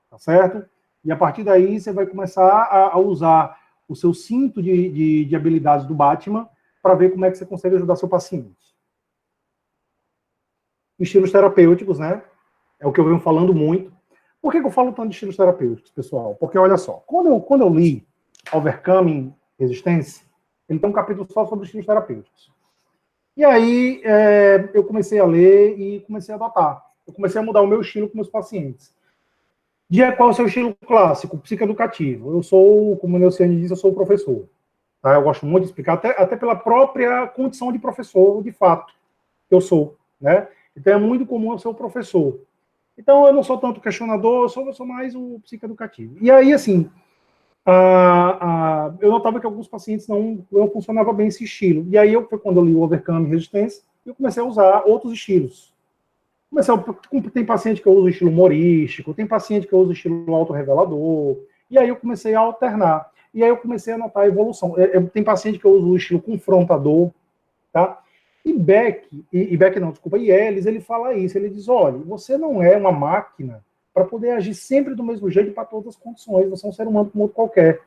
Tá certo? E a partir daí, você vai começar a usar o seu cinto de habilidades do Batman para ver como é que você consegue ajudar seu paciente. Estilos terapêuticos, né? É o que eu venho falando muito. Por que eu falo tanto de estilos terapêuticos, pessoal? Porque, olha só, quando eu li Overcoming Resistência, ele tem um capítulo só sobre estilos terapêuticos. E aí, eu comecei a ler e comecei a adotar. Eu comecei a mudar o meu estilo com meus pacientes. Qual é o seu estilo clássico? Psicoeducativo. Eu sou, como o Neuciane disse, eu sou professor. Tá? Eu gosto muito de explicar, até pela própria condição de professor, de fato, que eu sou. Né? Então, é muito comum eu ser o professor. Então, eu não sou tanto questionador, eu sou mais o psicoeducativo. E aí, assim, eu notava que alguns pacientes não funcionava bem esse estilo. E aí, foi quando eu li o Overcome Resistência, eu comecei a usar outros estilos. Tem paciente que eu uso o estilo humorístico, tem paciente que eu uso o estilo autorrevelador, e aí eu comecei a alternar. E aí eu comecei a notar a evolução. Tem paciente que eu uso o estilo confrontador, tá? E Ellis, ele fala isso, ele diz, olha, você não é uma máquina para poder agir sempre do mesmo jeito para todas as condições, você é um ser humano como outro qualquer.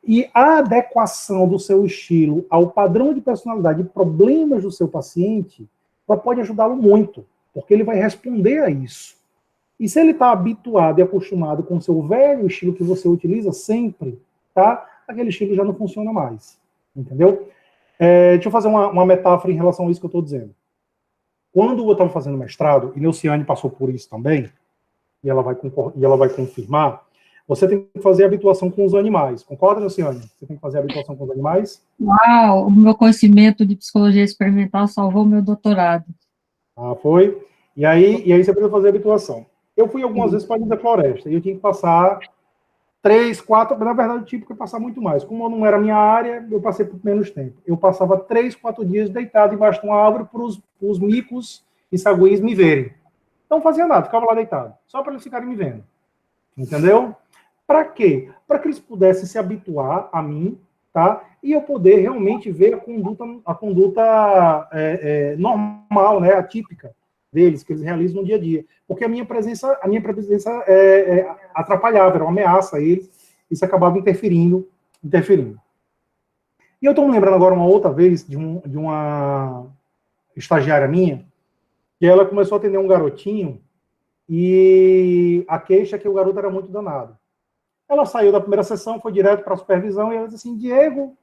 E a adequação do seu estilo ao padrão de personalidade e problemas do seu paciente pode ajudá-lo muito, porque ele vai responder a isso. E se ele está habituado e acostumado com o seu velho estilo que você utiliza sempre, tá? Aquele estilo já não funciona mais, entendeu? Deixa eu fazer uma metáfora em relação a isso que eu estou dizendo. Quando eu estava fazendo mestrado, e Neuciane passou por isso também, e ela vai confirmar, você tem que fazer habituação com os animais. Concorda, Neuciane? Você tem que fazer habituação com os animais? Uau, o meu conhecimento de psicologia experimental salvou meu doutorado. Foi? E aí você precisa fazer habituação. Eu fui algumas vezes para a Linda Floresta, e eu tinha que passar 3, 4, na verdade eu tive que passar muito mais. Como não era a minha área, eu passei por menos tempo. Eu passava 3, 4 dias deitado embaixo de uma árvore para os micos e saguis me verem. Não fazia nada, ficava lá deitado, só para eles ficarem me vendo. Entendeu? Para quê? Para que eles pudessem se habituar a mim, tá? E eu poder realmente ver a conduta normal, né, atípica deles, que eles realizam no dia a dia. Porque a minha presença atrapalhava, era uma ameaça a eles, isso acabava interferindo. E eu estou me lembrando agora uma outra vez de uma estagiária minha, que ela começou a atender um garotinho, e a queixa é que o garoto era muito danado. Ela saiu da primeira sessão, foi direto para a supervisão, e ela disse assim, Diego,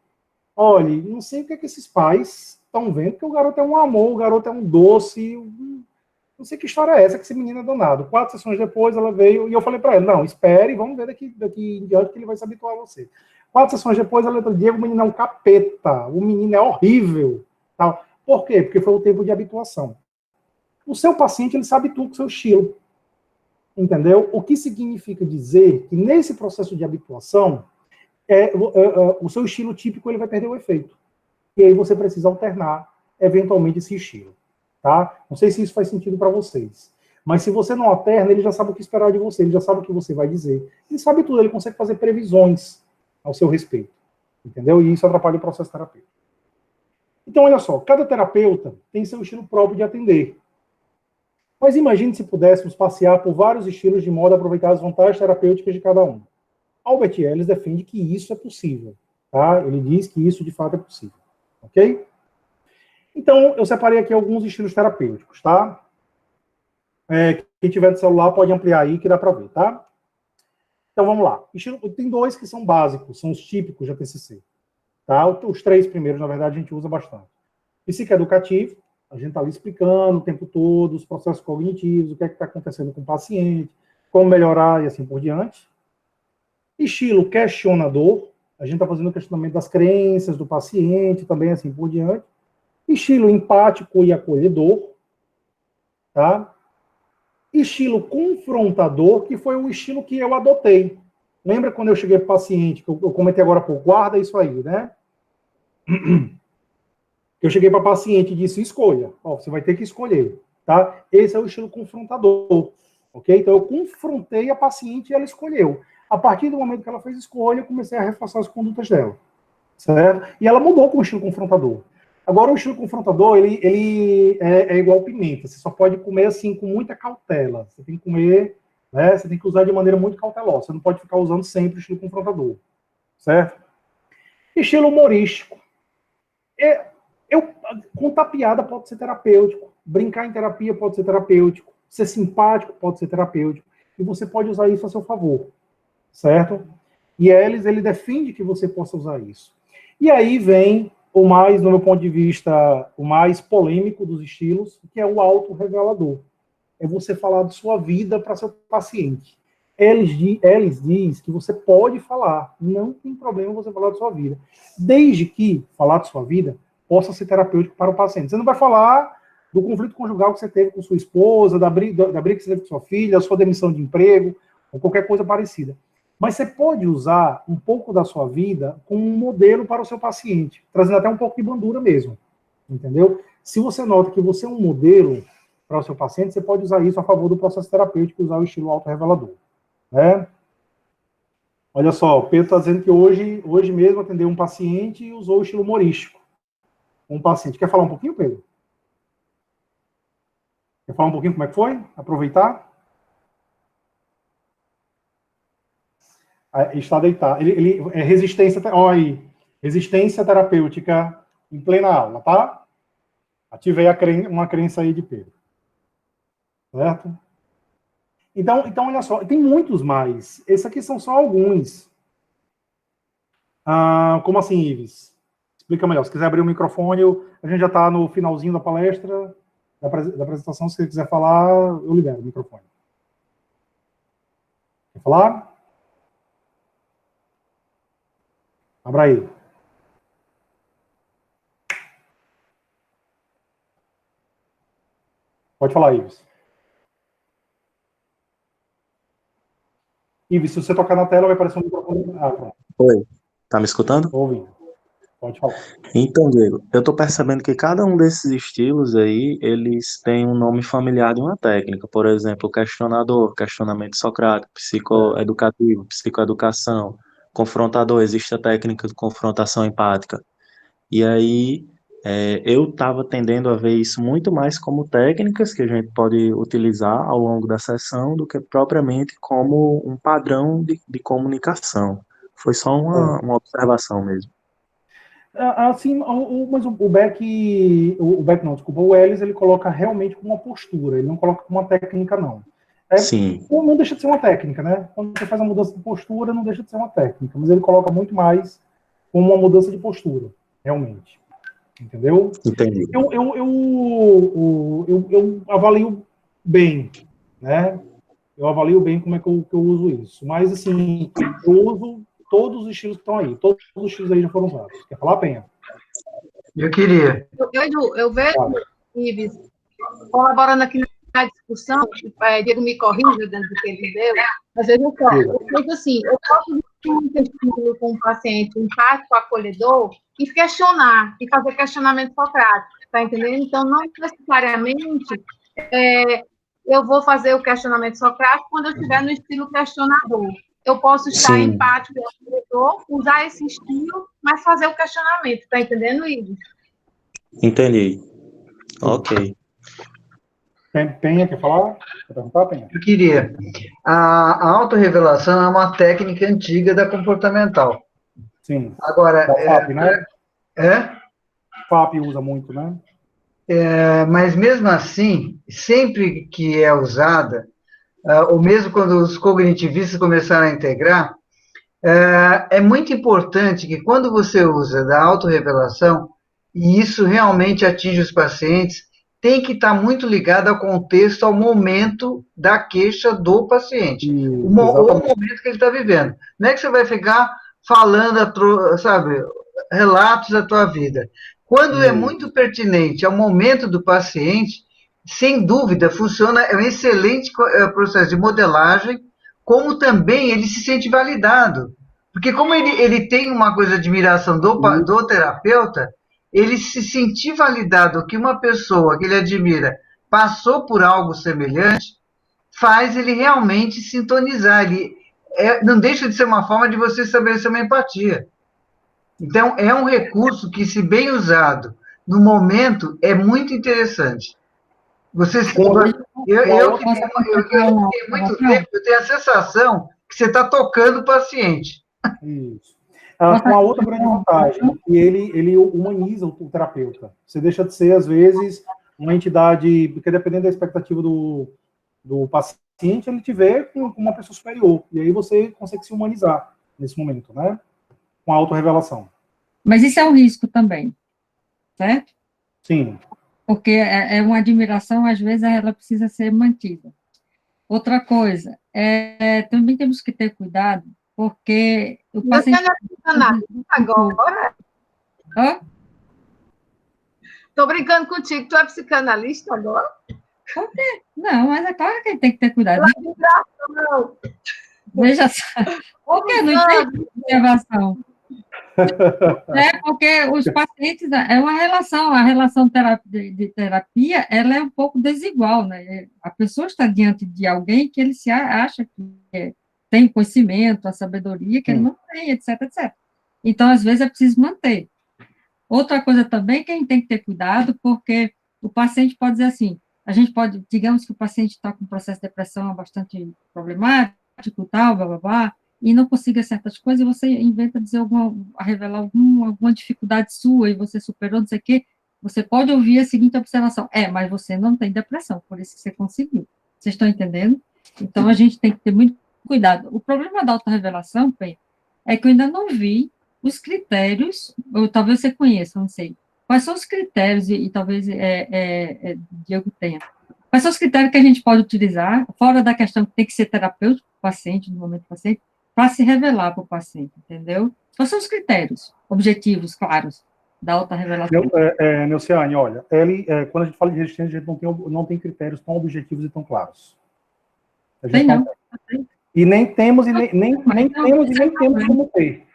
olha, não sei o que esses pais estão vendo, porque o garoto é um amor, o garoto é um doce, não sei que história é essa, que esse menino é danado. 4 sessões depois, ela veio, e eu falei para ela, não, espere, vamos ver daqui em diante que ele vai se habituar a você. 4 sessões depois, ela falou, Diego, o menino é um capeta, o menino é horrível. Tal. Por quê? Porque foi o tempo de habituação. O seu paciente, ele se habitua com o seu estilo. Entendeu? O que significa dizer que nesse processo de habituação, o seu estilo típico ele vai perder o efeito. E aí você precisa alternar, eventualmente, esse estilo. Tá? Não sei se isso faz sentido para vocês. Mas se você não alterna, ele já sabe o que esperar de você, ele já sabe o que você vai dizer. Ele sabe tudo, ele consegue fazer previsões ao seu respeito. Entendeu? E isso atrapalha o processo terapêutico. Então, olha só, cada terapeuta tem seu estilo próprio de atender. Mas imagine se pudéssemos passear por vários estilos de modo a aproveitar as vantagens terapêuticas de cada um. Albert Ellis defende que isso é possível. Tá? Ele diz que isso, de fato, é possível. Ok? Então, eu separei aqui alguns estilos terapêuticos, tá? Quem tiver de celular pode ampliar aí, que dá para ver, tá? Então, vamos lá. Tem 2 que são básicos, são os típicos da TCC. Tá? Os 3 primeiros, na verdade, a gente usa bastante. Psicoeducativo, a gente está ali explicando o tempo todo os processos cognitivos, o que é que está acontecendo com o paciente, como melhorar e assim por diante. Estilo questionador, a gente está fazendo o questionamento das crenças do paciente, também assim por diante. Estilo empático e acolhedor, tá? Estilo confrontador, que foi o estilo que eu adotei. Lembra quando eu cheguei para o paciente, que eu comentei agora há pouco, guarda isso aí, né? Eu cheguei para o paciente e disse, escolha. Você vai ter que escolher, tá? Esse é o estilo confrontador, ok? Então, eu confrontei a paciente e ela escolheu. A partir do momento que ela fez escolha, eu comecei a reforçar as condutas dela, certo? E ela mudou com o estilo confrontador. Agora, o estilo confrontador, ele é igual pimenta. Você só pode comer, assim, com muita cautela. Você tem que comer, né? Você tem que usar de maneira muito cautelosa. Você não pode ficar usando sempre o estilo confrontador, certo? Estilo humorístico. Contar piada pode ser terapêutico, brincar em terapia pode ser terapêutico, ser simpático pode ser terapêutico, e você pode usar isso a seu favor, certo? E ele defende que você possa usar isso. E aí vem o mais, no meu ponto de vista, o mais polêmico dos estilos, que é o autorrevelador. É você falar de sua vida para seu paciente. Ellis diz que você pode falar, não tem problema você falar de sua vida, desde que falar de sua vida possa ser terapêutico para o paciente. Você não vai falar do conflito conjugal que você teve com sua esposa, da briga que você teve com sua filha, a sua demissão de emprego, ou qualquer coisa parecida. Mas você pode usar um pouco da sua vida como um modelo para o seu paciente, trazendo até um pouco de bandura mesmo, entendeu? Se você nota que você é um modelo para o seu paciente, você pode usar isso a favor do processo terapêutico, usar o estilo autorrevelador, né? Olha só, o Pedro está dizendo que hoje mesmo atendeu um paciente e usou o estilo humorístico. Um paciente. Quer falar um pouquinho, Pedro? Quer falar um pouquinho como é que foi? Aproveitar? Está deitado. Ele é resistência, olha aí, resistência terapêutica em plena aula, tá? Ativei uma crença aí de Pedro. Certo? Então, olha só, tem muitos mais. Esses aqui são só alguns. Como assim, Ives? Explica melhor. Se quiser abrir o microfone, a gente já está no finalzinho da palestra, da apresentação. Se você quiser falar, eu libero o microfone. Quer falar? Abra aí. Pode falar, Ives. Ives, se você tocar na tela, vai aparecer um microfone. Pronto. Oi, tá me escutando? Estou ouvindo. Pode falar. Então, Diego, eu tô percebendo que cada um desses estilos aí, eles têm um nome familiar de uma técnica. Por exemplo, questionador, questionamento socrático, psicoeducativo, psicoeducação, confrontador, existe a técnica de confrontação empática. E aí, eu estava tendendo a ver isso muito mais como técnicas que a gente pode utilizar ao longo da sessão do que propriamente como um padrão de comunicação. Foi só uma observação mesmo. Assim, mas o Beck não, desculpa, o Ellis, ele coloca realmente como uma postura, ele não coloca como uma técnica, não. Sim. Não deixa de ser uma técnica, né? Quando você faz uma mudança de postura, não deixa de ser uma técnica, mas ele coloca muito mais como uma mudança de postura, realmente. Entendeu? Entendi. Eu avalio bem, né? Eu avalio bem como é que eu uso isso. Mas, assim, eu uso todos os estilos que estão aí. Todos os estilos aí já foram usados. Quer falar, Penha? Eu queria. Eu vejo, Ives, colaborando aqui na discussão, Diego me corrija dentro do que ele deu, mas veja só, eu vejo assim, eu posso discutir um estímulo com um paciente empático, acolhedor, e questionar, e fazer questionamento socrático, tá entendendo? Então, não necessariamente eu vou fazer o questionamento socrático quando eu estiver no estilo questionador. Eu posso estar empático e acolhedor, usar esse estilo, mas fazer o questionamento, tá entendendo, Ives? Entendi. Ok. Penha, quer falar? Quer perguntar, Penha? Eu queria. A autorrevelação é uma técnica antiga da comportamental. Sim. Agora, da FAP, né? FAP usa muito, né? Mas mesmo assim, sempre que é usada, ou mesmo quando os cognitivistas começaram a integrar, é muito importante que quando você usa da autorrevelação, e isso realmente atinge os pacientes, tem que estar muito ligado ao contexto, ao momento da queixa do paciente, o momento que ele está vivendo. Não é que você vai ficar falando, sabe, relatos da tua vida. Quando é muito pertinente ao momento do paciente, sem dúvida, funciona, é um excelente processo de modelagem, como também ele se sente validado. Porque como ele tem uma coisa de admiração do terapeuta, ele se sentir validado que uma pessoa que ele admira passou por algo semelhante, faz ele realmente sintonizar. Não deixa de ser uma forma de você estabelecer uma empatia. Então, é um recurso que, se bem usado no momento, é muito interessante. Eu tenho a sensação que você está tocando o paciente. Isso. Com a outra grande vantagem, que ele humaniza o terapeuta. Você deixa de ser, às vezes, uma entidade, porque dependendo da expectativa do paciente, ele te vê com uma pessoa superior. E aí você consegue se humanizar nesse momento, né? Com a autorrevelação. Mas isso é um risco também, certo? Sim. Porque é uma admiração, às vezes ela precisa ser mantida. Outra coisa, também temos que ter cuidado, porque o paciente... Agora? Tô brincando contigo, tu é psicanalista agora? Por quê? Não, mas é claro que ele tem que ter cuidado. Não. Veja só. Por que não tem observação? Porque os pacientes, é uma relação, a relação de terapia, ela é um pouco desigual, né? A pessoa está diante de alguém que ele se acha que tem conhecimento, a sabedoria, que ele não tem, etc, etc. Então, às vezes, é preciso manter. Outra coisa também que a gente tem que ter cuidado, porque o paciente pode dizer assim, a gente pode, digamos que o paciente está com um processo de depressão bastante problemático, tal, blá, blá, blá, e não consiga certas coisas, e você inventa dizer revelar alguma dificuldade sua, e você superou, não sei o quê, você pode ouvir a seguinte observação, mas você não tem depressão, por isso que você conseguiu. Vocês estão entendendo? Então, a gente tem que ter muito cuidado. O problema da autorrevelação, Pen, é que eu ainda não vi os critérios, ou talvez você conheça, não sei, quais são os critérios, e talvez Diego tenha, quais são os critérios que a gente pode utilizar, fora da questão que tem que ser terapêutico para o paciente, no momento do paciente, para se revelar para o paciente, entendeu? Quais são os critérios, objetivos, claros, da autorrevelação? Neuciane, olha, quando a gente fala de resistência, a gente não tem critérios tão objetivos e tão claros. A gente não tem. E nem temos, e nem temos como ter.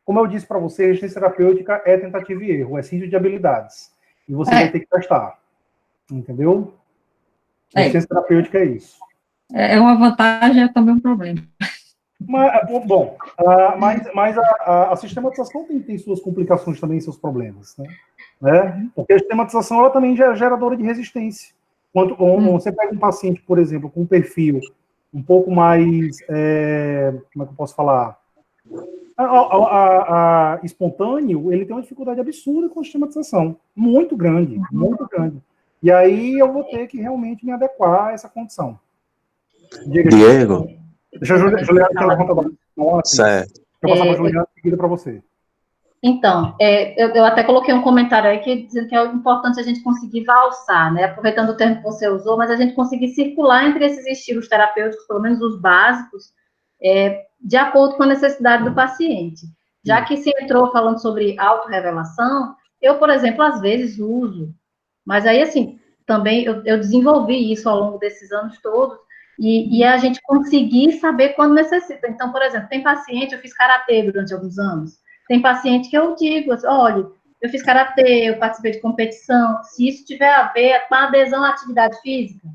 Como eu disse para você, resistência terapêutica é tentativa e erro, é síntese de habilidades. E você vai ter que testar. Entendeu? Resistência terapêutica é isso. É uma vantagem, é também um problema. Mas a sistematização tem suas complicações também, seus problemas, né? Porque a sistematização ela também é geradora de resistência. Quando você pega um paciente, por exemplo, com um perfil um pouco mais, como é que eu posso falar? Espontâneo, ele tem uma dificuldade absurda com a sistematização. Muito grande, muito grande. E aí eu vou ter que realmente me adequar a essa condição. Diego. Deixa a Juliana ter uma conta. Certo. Eu vou passar para a Juliana em seguida para você. Então, eu até coloquei um comentário aí dizendo que é importante a gente conseguir valsar, né? Aproveitando o termo que você usou, mas a gente conseguir circular entre esses estilos terapêuticos, pelo menos os básicos, de acordo com a necessidade do paciente. Já que se entrou falando sobre autorrevelação, eu, por exemplo, às vezes uso, mas aí, assim, também eu desenvolvi isso ao longo desses anos todos, e a gente conseguir saber quando necessita. Então, por exemplo, tem paciente, eu fiz karatê durante alguns anos, tem paciente que eu digo, assim, olha, eu fiz karatê, eu participei de competição, se isso tiver a ver com a adesão à atividade física,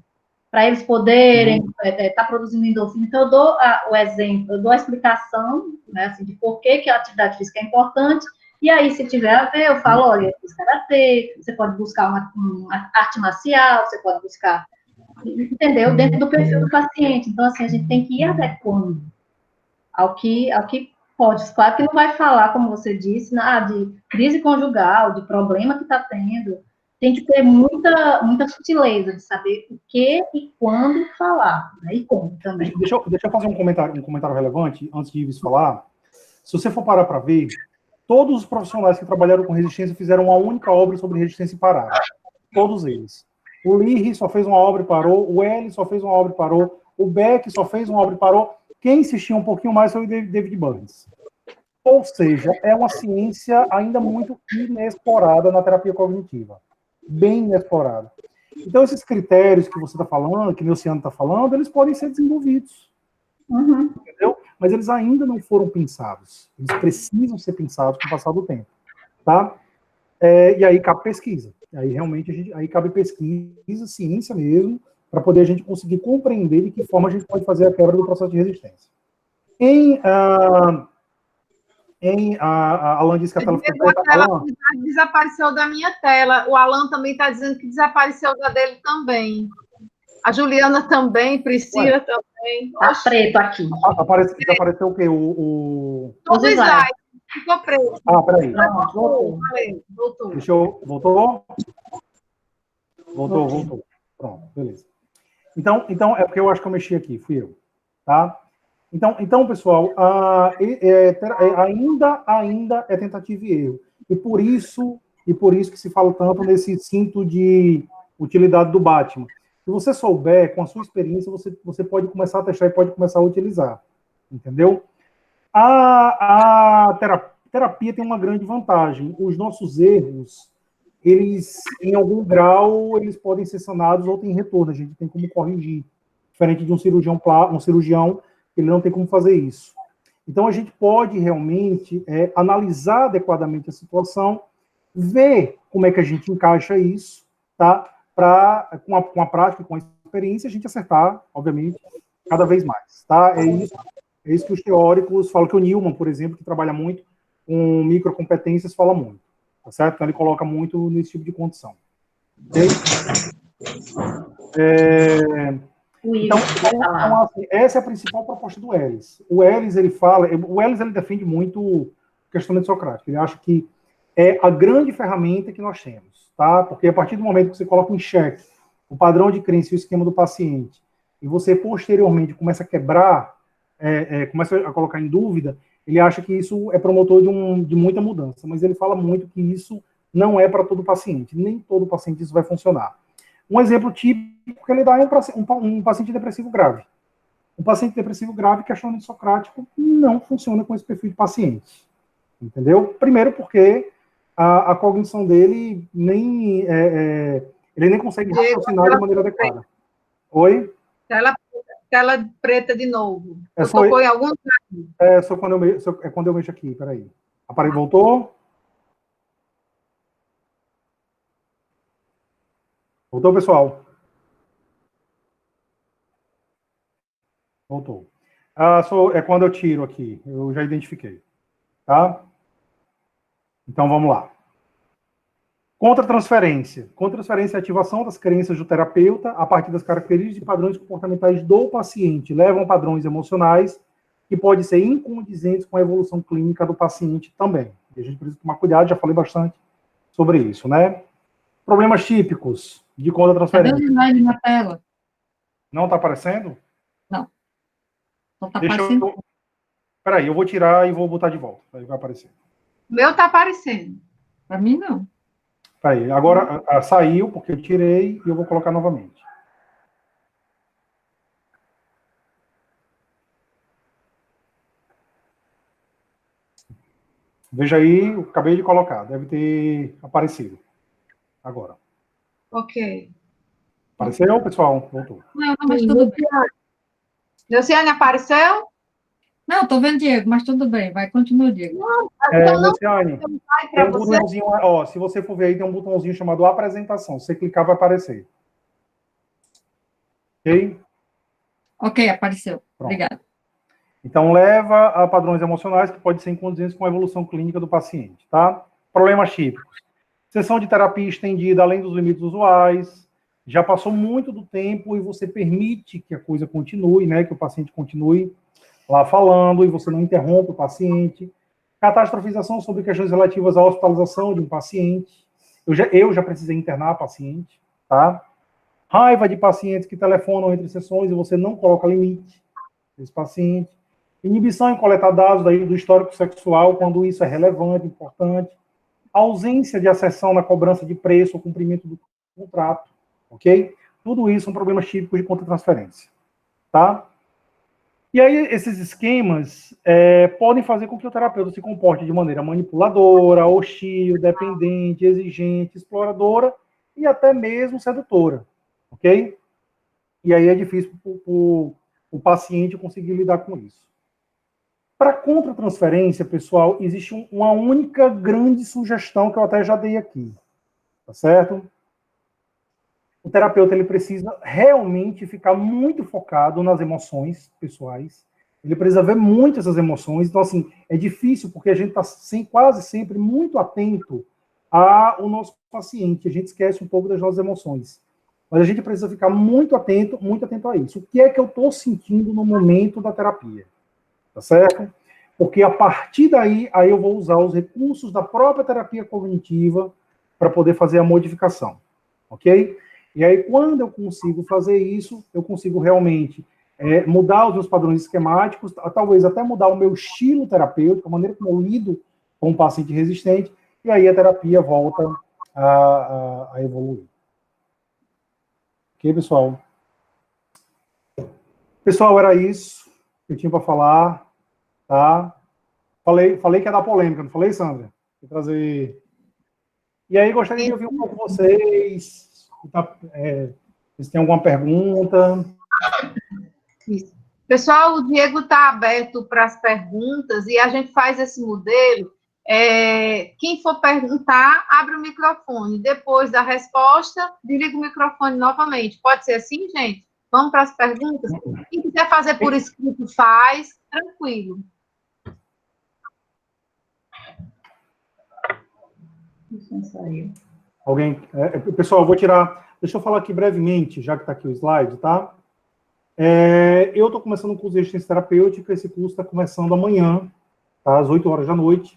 para eles poderem estar produzindo endorfina. Então, eu dou o exemplo, eu dou a explicação, né, assim, de por que a atividade física é importante, e aí, se tiver a ver, eu falo, olha, eu fiz karatê, você pode buscar uma arte marcial, você pode buscar, entendeu? Dentro do perfil do paciente. Então, assim, a gente tem que ir adequando ao que pode. Claro que não vai falar, como você disse, de crise conjugal, de problema que está tendo. Tem que ter muita sutileza de saber o que e quando falar, né? E como também. Deixa eu fazer um comentário relevante, antes de Ives falar. Se você for parar para ver, todos os profissionais que trabalharam com resistência fizeram uma única obra sobre resistência e pararam. Todos eles. O Leary só fez uma obra e parou, o L só fez uma obra e parou, o Beck só fez uma obra e parou. Quem insistia um pouquinho mais foi o David Burns. Ou seja, é uma ciência ainda muito inexplorada na terapia cognitiva. Bem inexplorada. Então, esses critérios que você está falando, que o Luciano está falando, eles podem ser desenvolvidos. Entendeu? Mas eles ainda não foram pensados. Eles precisam ser pensados com o passar do tempo. Tá? E aí cabe pesquisa. Aí realmente aí cabe pesquisa, ciência mesmo, para poder a gente conseguir compreender de que forma a gente pode fazer a quebra do processo de resistência. A Alan disse que a tela ficou preta. Desapareceu da minha tela. O Alan também está dizendo que desapareceu da dele também. A Juliana também, Priscila também. Está preto aqui. Desapareceu o quê? Todo slide. Ficou preto. Peraí. Voltou. Voltou? Voltou. Pronto, beleza. Então, é porque eu acho que eu mexi aqui, fui eu. Tá? Então, pessoal, ainda é tentativa e erro. E por isso que se fala tanto nesse cinto de utilidade do Batman. Se você souber, com a sua experiência, você pode começar a testar e pode começar a utilizar. Entendeu? A terapia tem uma grande vantagem. Os nossos erros, eles, em algum grau, eles podem ser sanados ou tem retorno, a gente tem como corrigir. Diferente de um cirurgião, ele não tem como fazer isso. Então, a gente pode realmente analisar adequadamente a situação, ver como é que a gente encaixa isso, tá? Para, com a prática, com a experiência, a gente acertar, obviamente, cada vez mais, tá? É isso que os teóricos falam, que o Newman, por exemplo, que trabalha muito com microcompetências, fala muito, tá certo? Então, ele coloca muito nesse tipo de condição. Ok? Então, assim, essa é a principal proposta do Welles. O Welles, ele defende muito o questionamento socrático. Ele acha que é a grande ferramenta que nós temos, tá? Porque a partir do momento que você coloca em xeque o padrão de crença e o esquema do paciente, e você posteriormente começa a quebrar, começa a colocar em dúvida, ele acha que isso é promotor de muita mudança, mas ele fala muito que isso não é para todo paciente, nem todo paciente isso vai funcionar. Um exemplo típico que ele dá é um paciente depressivo grave. Um paciente depressivo grave, questionamento socrático não funciona com esse perfil de paciente. Entendeu? Primeiro porque a cognição dele ele nem consegue raciocinar de maneira adequada. Oi? Tela preta de novo. Tocou em algum lugar. É quando eu mexo aqui, peraí. Aparelho voltou? Voltou, pessoal? Voltou. É quando eu tiro aqui. Eu já identifiquei. Tá? Então, vamos lá. Contra-transferência. Contra-transferência é a ativação das crenças do terapeuta a partir das características e padrões comportamentais do paciente. Levam a padrões emocionais que podem ser incondizentes com a evolução clínica do paciente também. E a gente precisa tomar cuidado, já falei bastante sobre isso, né? Problemas típicos de contra-transferência. Cadê o slide na tela? Não está aparecendo? Não. Não está aparecendo. Peraí, eu vou tirar e vou botar de volta. Aí vai aparecer. O meu está aparecendo. Para mim, não. Peraí, agora saiu, porque eu tirei e eu vou colocar novamente. Veja aí, eu acabei de colocar. Deve ter aparecido. Agora. Ok. Apareceu, pessoal? Voltou. Não, mas tudo bem. Luciane, apareceu? Não, estou vendo Diego, mas tudo bem. Vai, continua, Diego. Luciane, tem um botãozinho, ó, se você for ver aí, tem um botãozinho chamado apresentação. Se você clicar, vai aparecer. Ok? Ok, apareceu. Pronto. Obrigada. Então, leva a padrões emocionais que podem ser incondizentes com a evolução clínica do paciente, tá? Problemas típicos. Sessão de terapia estendida além dos limites usuais. Já passou muito do tempo e você permite que a coisa continue, né? Que o paciente continue lá falando e você não interrompe o paciente. Catastrofização sobre questões relativas à hospitalização de um paciente. Eu já precisei internar paciente, tá? Raiva de pacientes que telefonam entre sessões e você não coloca limite desse paciente. Inibição em coletar dados do histórico sexual, quando isso é relevante, importante. Ausência de acessão na cobrança de preço ou cumprimento do contrato, ok? Tudo isso são problemas típicos de contra-transferência, tá? E aí, esses esquemas podem fazer com que o terapeuta se comporte de maneira manipuladora, hostil, dependente, exigente, exploradora e até mesmo sedutora, ok? E aí é difícil o paciente conseguir lidar com isso. Para contra-transferência, pessoal, existe uma única grande sugestão que eu até já dei aqui, tá certo? O terapeuta ele precisa realmente ficar muito focado nas emoções pessoais. Ele precisa ver muito essas emoções. Então, assim, é difícil porque a gente está quase sempre muito atento ao nosso paciente. A gente esquece um pouco das nossas emoções. Mas a gente precisa ficar muito atento a isso. O que é que eu estou sentindo no momento da terapia? Tá certo? Porque a partir daí, aí eu vou usar os recursos da própria terapia cognitiva para poder fazer a modificação. Ok? E aí, quando eu consigo fazer isso, eu consigo realmente mudar os meus padrões esquemáticos, talvez até mudar o meu estilo terapêutico, a maneira como eu lido com um paciente resistente, e aí a terapia volta a evoluir. Ok, pessoal? Pessoal, era isso que eu tinha para falar, tá? Falei que ia dar polêmica, não falei, Sandra? Vou trazer... E aí, gostaria de ouvir um pouco vocês, se tem alguma pergunta. Isso. Pessoal, o Diego está aberto para as perguntas e a gente faz esse modelo. Quem for perguntar, abre o microfone. Depois da resposta, desliga o microfone novamente. Pode ser assim, gente? Vamos para as perguntas? Quem quiser fazer por escrito, faz. Tranquilo. Alguém? Pessoal, eu vou tirar... Deixa eu falar aqui brevemente, já que está aqui o slide, tá? Eu estou começando um curso de resistência terapêutica, esse curso está começando amanhã, tá, às 8 horas da noite.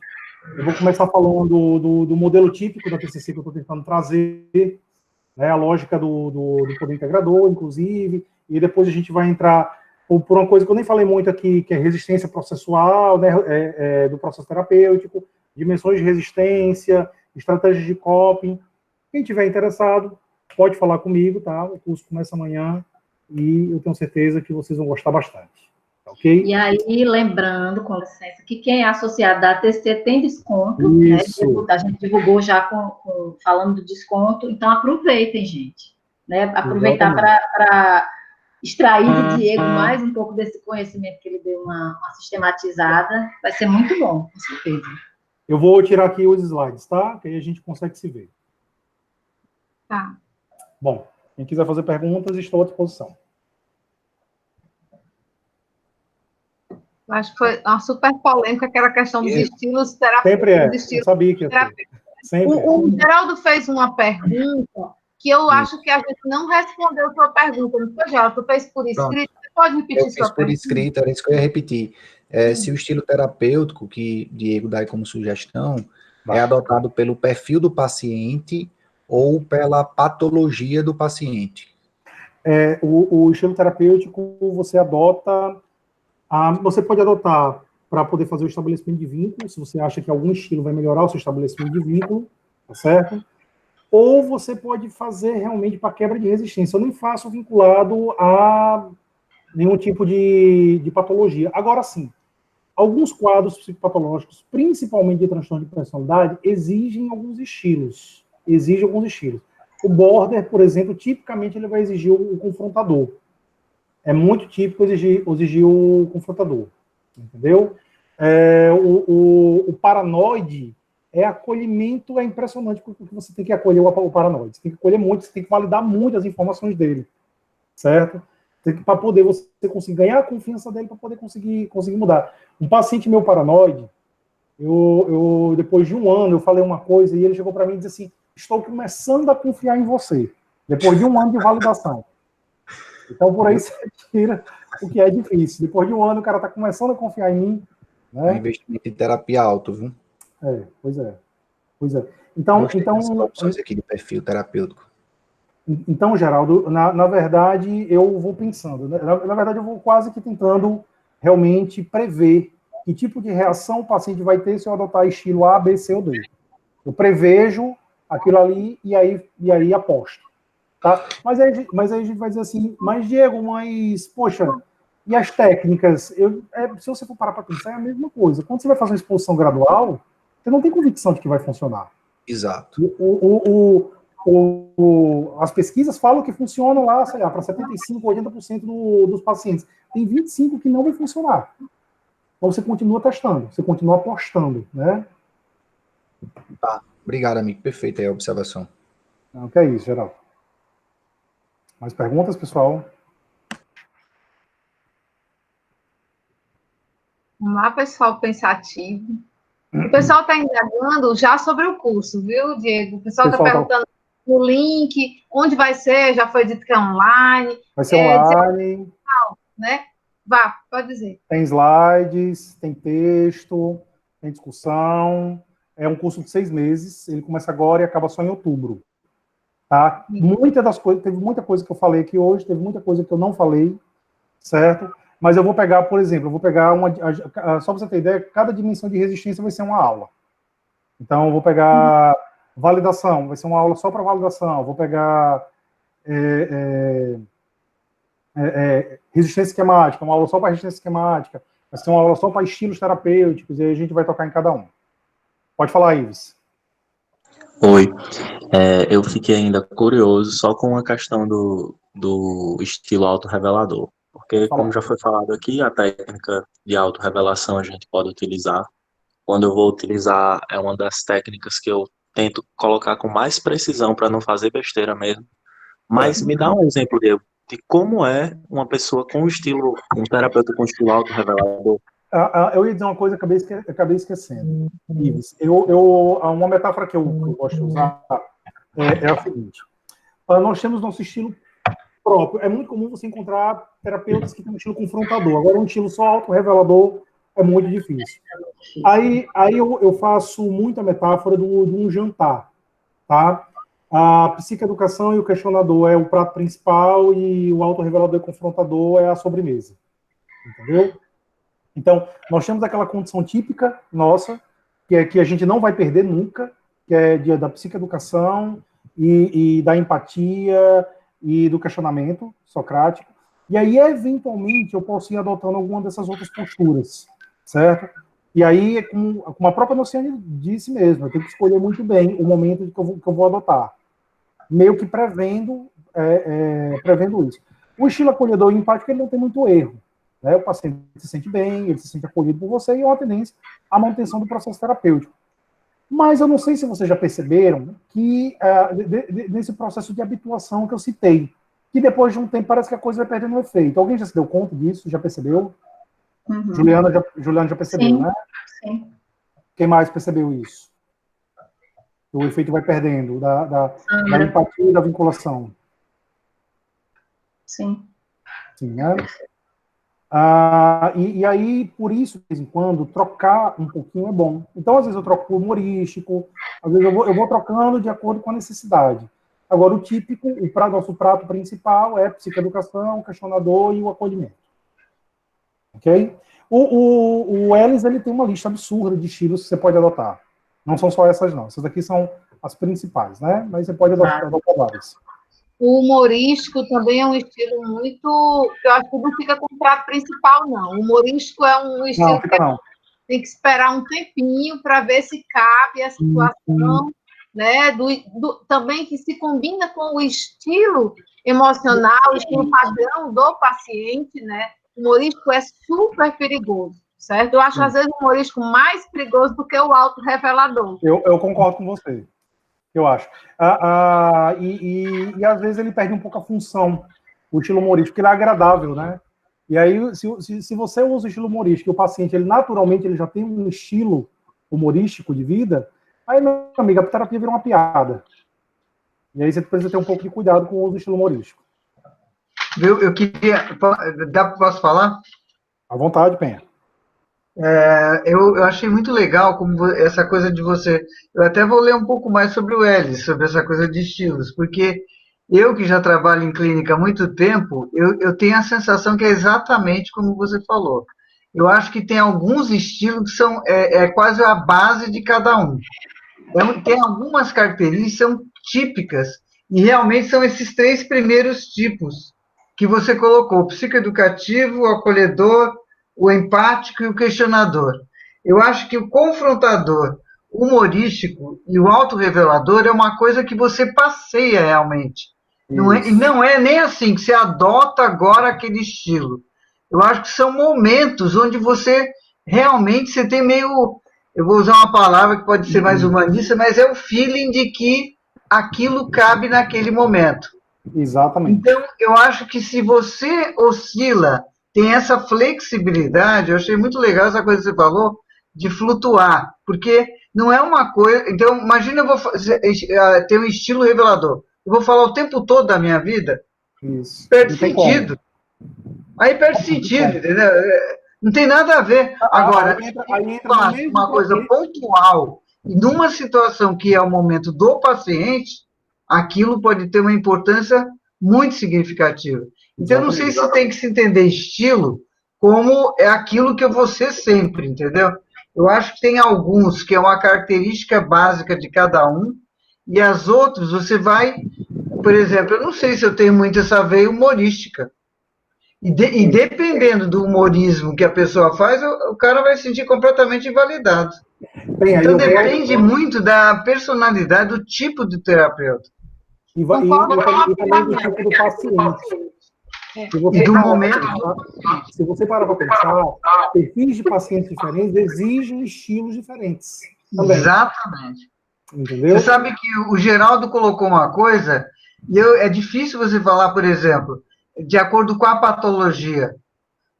Eu vou começar falando do modelo típico da TCC que eu estou tentando trazer, né, a lógica do poder integrador, inclusive, e depois a gente vai entrar por uma coisa que eu nem falei muito aqui, que é resistência processual, né, do processo terapêutico, dimensões de resistência, estratégias de coping. Quem tiver interessado, pode falar comigo, tá? O curso começa amanhã e eu tenho certeza que vocês vão gostar bastante, ok? E aí, lembrando, com licença, que quem é associado da TCC tem desconto, Isso. né? A gente divulgou já falando do desconto, então aproveitem, gente, né? Aproveitar para extrair do Diego mais um pouco desse conhecimento que ele deu uma sistematizada, vai ser muito bom, com certeza. Eu vou tirar aqui os slides, tá? Que aí a gente consegue se ver. Tá. Bom, quem quiser fazer perguntas, estou à disposição. Acho que foi uma super polêmica aquela questão dos estilos Sempre terapêuticos. eu sabia que ia ter. Sempre o Geraldo fez uma pergunta que eu acho que a gente não respondeu a sua pergunta, não foi, Geraldo? Tu fez por escrito? Você pode repetir sua pergunta? Eu fiz por escrito, era isso que eu ia repetir. Se o estilo terapêutico, que Diego dá aí como sugestão, é adotado pelo perfil do paciente ou pela patologia do paciente? O estilo terapêutico você adota... você pode adotar para poder fazer o estabelecimento de vínculo, se você acha que algum estilo vai melhorar o seu estabelecimento de vínculo, tá certo? Ou você pode fazer realmente para quebra de resistência. Eu não faço vinculado a nenhum tipo de patologia. Agora sim, alguns quadros psicopatológicos, principalmente de transtorno de personalidade, exigem alguns estilos. O border, por exemplo, tipicamente ele vai exigir o confrontador. É muito típico exigir o confrontador, entendeu? O paranoide acolhimento, é impressionante, porque você tem que acolher o paranoide, você tem que acolher muito, você tem que validar muito as informações dele, certo? Para poder você conseguir ganhar a confiança dele, para poder conseguir mudar. Um paciente meu paranoide, depois de um ano, eu falei uma coisa e ele chegou para mim e disse assim: estou começando a confiar em você, depois de um ano de validação. Então, por aí você tira o que é difícil. Depois de um ano, o cara está começando a confiar em mim. Né? Um investimento em terapia alto, viu? Pois é. Então opções aqui de perfil terapêutico. Então, Geraldo, na verdade, eu vou pensando. Né? Na verdade, eu vou quase que tentando realmente prever que tipo de reação o paciente vai ter se eu adotar estilo A, B, C ou D. Eu prevejo aquilo ali e aí aposto. Tá? Mas aí a gente vai dizer assim, mas Diego, poxa, e as técnicas? Se você for parar para pensar, é a mesma coisa. Quando você vai fazer uma exposição gradual, você não tem convicção de que vai funcionar. Exato. As pesquisas falam que funcionam lá, sei lá, para 75%, 80% dos pacientes. Tem 25% que não vai funcionar. Então você continua testando, você continua apostando, né? Tá, obrigado, amigo. Perfeita aí a observação. Não, que é isso, Geraldo. Mais perguntas, pessoal? Vamos lá, pessoal pensativo. O pessoal está indagando já sobre o curso, viu, Diego? O pessoal está perguntando o link, onde vai ser, já foi dito que é online. Vai ser online. Né? Vá, pode dizer. Tem slides, tem texto, tem discussão. É um curso de 6 meses, ele começa agora e acaba só em outubro. Tá? Muitas das coisas, teve muita coisa que eu falei aqui hoje, teve muita coisa que eu não falei, certo? Mas eu vou pegar, por exemplo, só para você ter ideia, cada dimensão de resistência vai ser uma aula. Então, eu vou pegar validação, vai ser uma aula só para validação. Vou pegar resistência esquemática, uma aula só para resistência esquemática. Vai ser uma aula só para estilos terapêuticos, e aí a gente vai tocar em cada um. Pode falar, Ives. Oi, eu fiquei ainda curioso só com a questão do estilo autorrevelador, porque, como já foi falado aqui, a técnica de autorrevelação a gente pode utilizar. Quando eu vou utilizar, é uma das técnicas que eu tento colocar com mais precisão para não fazer besteira mesmo. Mas me dá um exemplo, Diego, de como é uma pessoa com estilo, um terapeuta com estilo autorrevelador. Eu ia dizer uma coisa, acabei esquecendo. Ives, uma metáfora que eu gosto de usar é a seguinte. Nós temos nosso estilo próprio. É muito comum você encontrar terapeutas que têm um estilo confrontador. Agora, um estilo só autorrevelador é muito difícil. Aí eu faço muita metáfora de um jantar, tá? A psicoeducação e o questionador é o prato principal e o autorrevelador e confrontador é a sobremesa. Entendeu? Então, nós temos aquela condição típica nossa, que é que a gente não vai perder nunca, que é da psicoeducação e da empatia e do questionamento socrático. E aí, eventualmente, eu posso ir adotando alguma dessas outras posturas, certo? E aí, como a própria Nociane disse mesmo, eu tenho que escolher muito bem o momento que eu vou adotar, meio que prevendo isso. O estilo acolhedor e empático, ele não tem muito erro. Né? O paciente se sente bem, ele se sente acolhido por você e é uma tendência à manutenção do processo terapêutico. Mas eu não sei se vocês já perceberam que nesse processo de habituação que eu citei, que depois de um tempo parece que a coisa vai perdendo o efeito. Alguém já se deu conta disso? Já percebeu? Uhum. Juliana já percebeu, sim, né? Sim. Quem mais percebeu isso? O efeito vai perdendo da empatia e da vinculação. Sim. Sim, né? E aí, por isso, de vez em quando, trocar um pouquinho é bom. Então, às vezes eu troco por humorístico, às vezes eu vou trocando de acordo com a necessidade. Agora, o típico, nosso prato principal é psicoeducação, o questionador e o acolhimento. Ok? O Ellis, ele tem uma lista absurda de estilos que você pode adotar. Não são só essas, não. Essas aqui são as principais, né? Mas você pode adotar várias. O humorístico também é um estilo muito... Eu acho que não fica com o prato principal, não. O humorístico é um estilo que tem que esperar um tempinho para ver se cabe a situação, né? Também que se combina com o estilo emocional, o estilo padrão do paciente, né? O humorístico é super perigoso, certo? Eu acho, às vezes, o humorístico mais perigoso do que o autorrevelador. Eu concordo com você. Eu acho. E às vezes ele perde um pouco a função, o estilo humorístico, porque ele é agradável, né? E aí, se você usa o estilo humorístico e o paciente, ele naturalmente ele já tem um estilo humorístico de vida, aí, meu amigo, a terapia vira uma piada. E aí você precisa ter um pouco de cuidado com o uso do estilo humorístico. Eu queria... Posso falar? À vontade, Penha. Eu achei muito legal como essa coisa de você... Eu até vou ler um pouco mais sobre o Ellis, sobre essa coisa de estilos, porque eu que já trabalho em clínica há muito tempo, eu tenho a sensação que é exatamente como você falou. Eu acho que tem alguns estilos que são quase a base de cada um. Tem algumas características que são típicas, e realmente são esses 3 primeiros tipos que você colocou: o psicoeducativo, o acolhedor, o empático e o questionador. Eu acho que o confrontador, o humorístico e o autorrevelador é uma coisa que você passeia realmente. Não é nem assim que você adota agora aquele estilo. Eu acho que são momentos onde você realmente tem meio... Eu vou usar uma palavra que pode ser mais humanista, mas é o feeling de que aquilo cabe naquele momento. Exatamente. Então, eu acho que se você oscila, tem essa flexibilidade, eu achei muito legal essa coisa que você falou, de flutuar, porque não é uma coisa... Então, imagina eu vou ter um estilo revelador. Eu vou falar o tempo todo da minha vida, isso. Perde sentido. Aí perde sentido, entendeu? Não tem nada a ver. Agora, aí entra uma coisa pontual, e numa situação que é o momento do paciente, aquilo pode ter uma importância muito significativa. Então, eu não sei se tem que se entender estilo como é aquilo que eu vou ser sempre, entendeu? Eu acho que tem alguns que é uma característica básica de cada um, e as outras você vai... Por exemplo, eu não sei se eu tenho muito essa veia humorística. E dependendo do humorismo que a pessoa faz, o cara vai se sentir completamente invalidado. Então depende muito da personalidade, do tipo de terapeuta. E também do tipo do paciente. E do momento. Se você parar para pensar, perfis de pacientes diferentes exigem estilos diferentes. Também. Exatamente. Entendeu? Você sabe que o Geraldo colocou uma coisa, e é difícil você falar, por exemplo, de acordo com a patologia.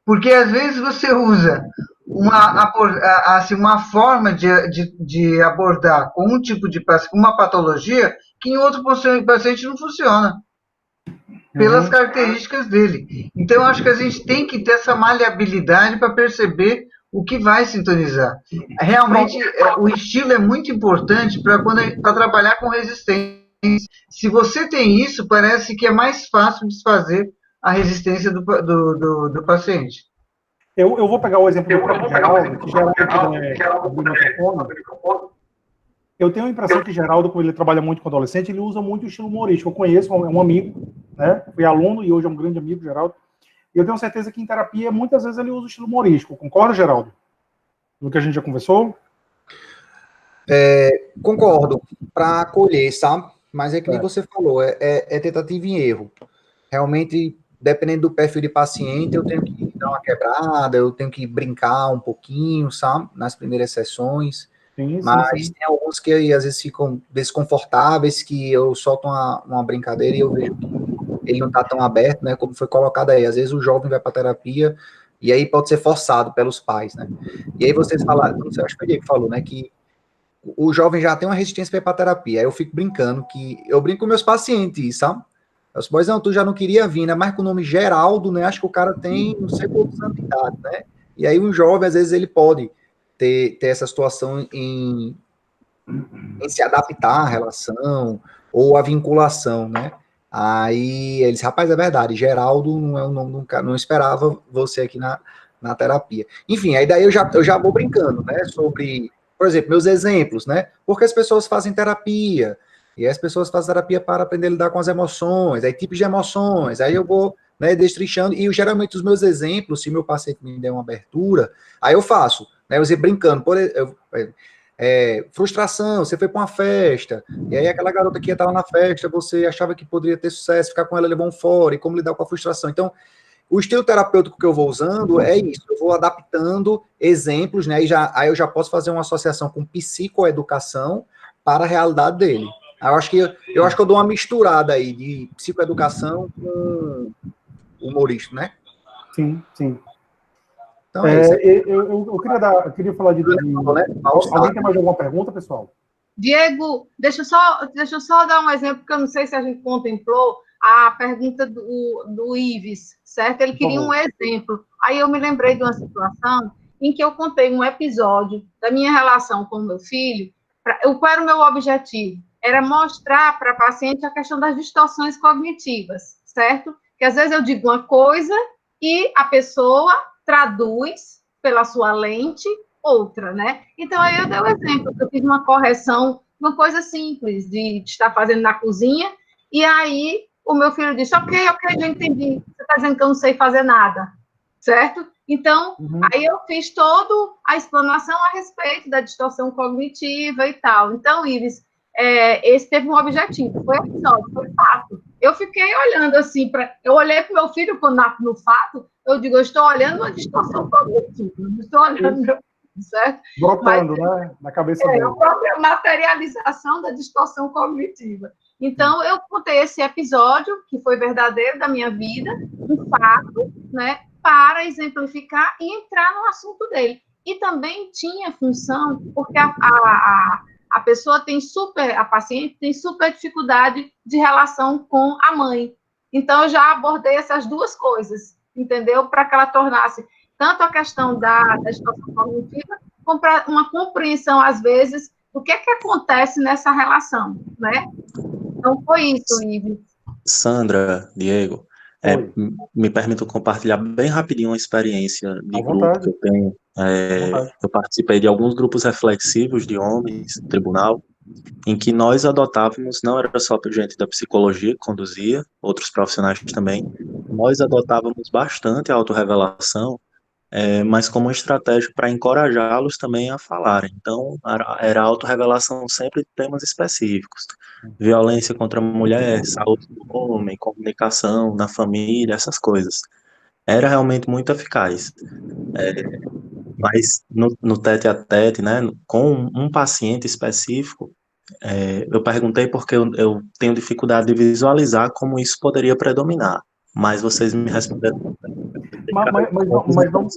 Porque às vezes você usa uma forma de abordar com um tipo de uma patologia que em outro paciente não funciona, pelas características dele. Então, eu acho que a gente tem que ter essa maleabilidade para perceber o que vai sintonizar. Realmente, o estilo é muito importante para trabalhar com resistência. Se você tem isso, parece que é mais fácil desfazer a resistência do paciente. Eu vou pegar o exemplo do próprio Geraldo, que Geraldo abrir o microfone. Eu tenho a impressão que Geraldo, como ele trabalha muito com adolescente, ele usa muito o estilo humorístico. Eu conheço, é um amigo, né? Fui aluno e hoje é um grande amigo, Geraldo. E eu tenho certeza que em terapia, muitas vezes ele usa o estilo humorístico. Concorda, Geraldo? No que a gente já conversou? Concordo, para acolher, sabe? Mas é que nem você falou, é tentativa e erro. Realmente, dependendo do perfil de paciente, eu tenho que dar uma quebrada, eu tenho que brincar um pouquinho, sabe? Nas primeiras sessões. Mas tem alguns que às vezes ficam desconfortáveis, que eu solto uma brincadeira e eu vejo que ele não está tão aberto, né? Como foi colocado aí. Às vezes o jovem vai para terapia e aí pode ser forçado pelos pais, né? E aí vocês falaram, não sei, acho que foi o Diego que falou, né? Que o jovem já tem uma resistência para ir para terapia. Aí eu fico brincando, que eu brinco com meus pacientes, sabe? Os boys, não, tu já não queria vir, né? Mas com o nome Geraldo, né? Acho que o cara tem não sei quantos anos de idade, né? E aí um jovem, às vezes, ele pode ter essa situação em se adaptar à relação ou à vinculação, né? Aí eles, rapaz, é verdade, Geraldo não é o nome de um cara, não esperava você aqui na terapia. Enfim, aí daí eu já vou brincando, né? Sobre, por exemplo, meus exemplos, né? Porque as pessoas fazem terapia, e as pessoas fazem terapia para aprender a lidar com as emoções, aí tipos de emoções, aí eu vou, né, destrinchando, e geralmente os meus exemplos, se meu paciente me der uma abertura, aí eu faço, né, eu ia brincando, frustração, você foi para uma festa, e aí aquela garota que ia estar lá na festa, você achava que poderia ter sucesso, ficar com ela, levar um fora, e como lidar com a frustração. Então, o estilo terapêutico que eu vou usando é isso, eu vou adaptando exemplos, né, aí eu já posso fazer uma associação com psicoeducação para a realidade dele. Eu acho que eu dou uma misturada aí de psicoeducação com humorístico, né? Sim, sim. Então eu queria falar de alguém tem mais alguma pergunta, pessoal? Diego, deixa eu só dar um exemplo, porque eu não sei se a gente contemplou a pergunta do Ives, certo? Ele queria um exemplo. Aí eu me lembrei de uma situação em que eu contei um episódio da minha relação com o meu filho. Qual era o meu objetivo? Era mostrar para a paciente a questão das distorções cognitivas, certo? Que às vezes eu digo uma coisa e a pessoa traduz pela sua lente outra, né? Então, aí eu dei o exemplo, que eu fiz uma correção, uma coisa simples, de estar fazendo na cozinha, e aí o meu filho disse, ok, já entendi, você está dizendo que eu não sei fazer nada, certo? Então, aí eu fiz toda a explanação a respeito da distorção cognitiva e tal. Então, Ives, esse teve um objetivo, foi episódio, foi fato. Eu fiquei olhando assim, eu olhei para o meu filho no fato, eu digo, eu estou olhando uma distorção cognitiva, não estou olhando meu filho, certo? Brotando, né, na cabeça dele. A própria materialização da distorção cognitiva. Então, eu contei esse episódio, que foi verdadeiro da minha vida, um fato, né, para exemplificar e entrar no assunto dele. E também tinha função, porque a pessoa a paciente tem super dificuldade de relação com a mãe. Então, eu já abordei essas duas coisas, entendeu? Para que ela tornasse tanto a questão da distorção cognitiva, como uma compreensão, às vezes, do que acontece nessa relação, né? Então, foi isso, Ives. Sandra, Diego, me permito compartilhar bem rapidinho uma experiência de grupo que eu tenho. Eu participei de alguns grupos reflexivos de homens no tribunal, em que nós adotávamos, não era só gente da psicologia que conduzia, outros profissionais também, nós adotávamos bastante a autorrevelação mas como uma estratégia para encorajá-los também a falarem. Então, era autorrevelação sempre de temas específicos. Violência contra a mulher, saúde do homem, comunicação na família, essas coisas. Era realmente muito eficaz. Mas no tete a tete, né, com um paciente específico, eu perguntei porque eu tenho dificuldade de visualizar como isso poderia predominar. Mas vocês me responderam.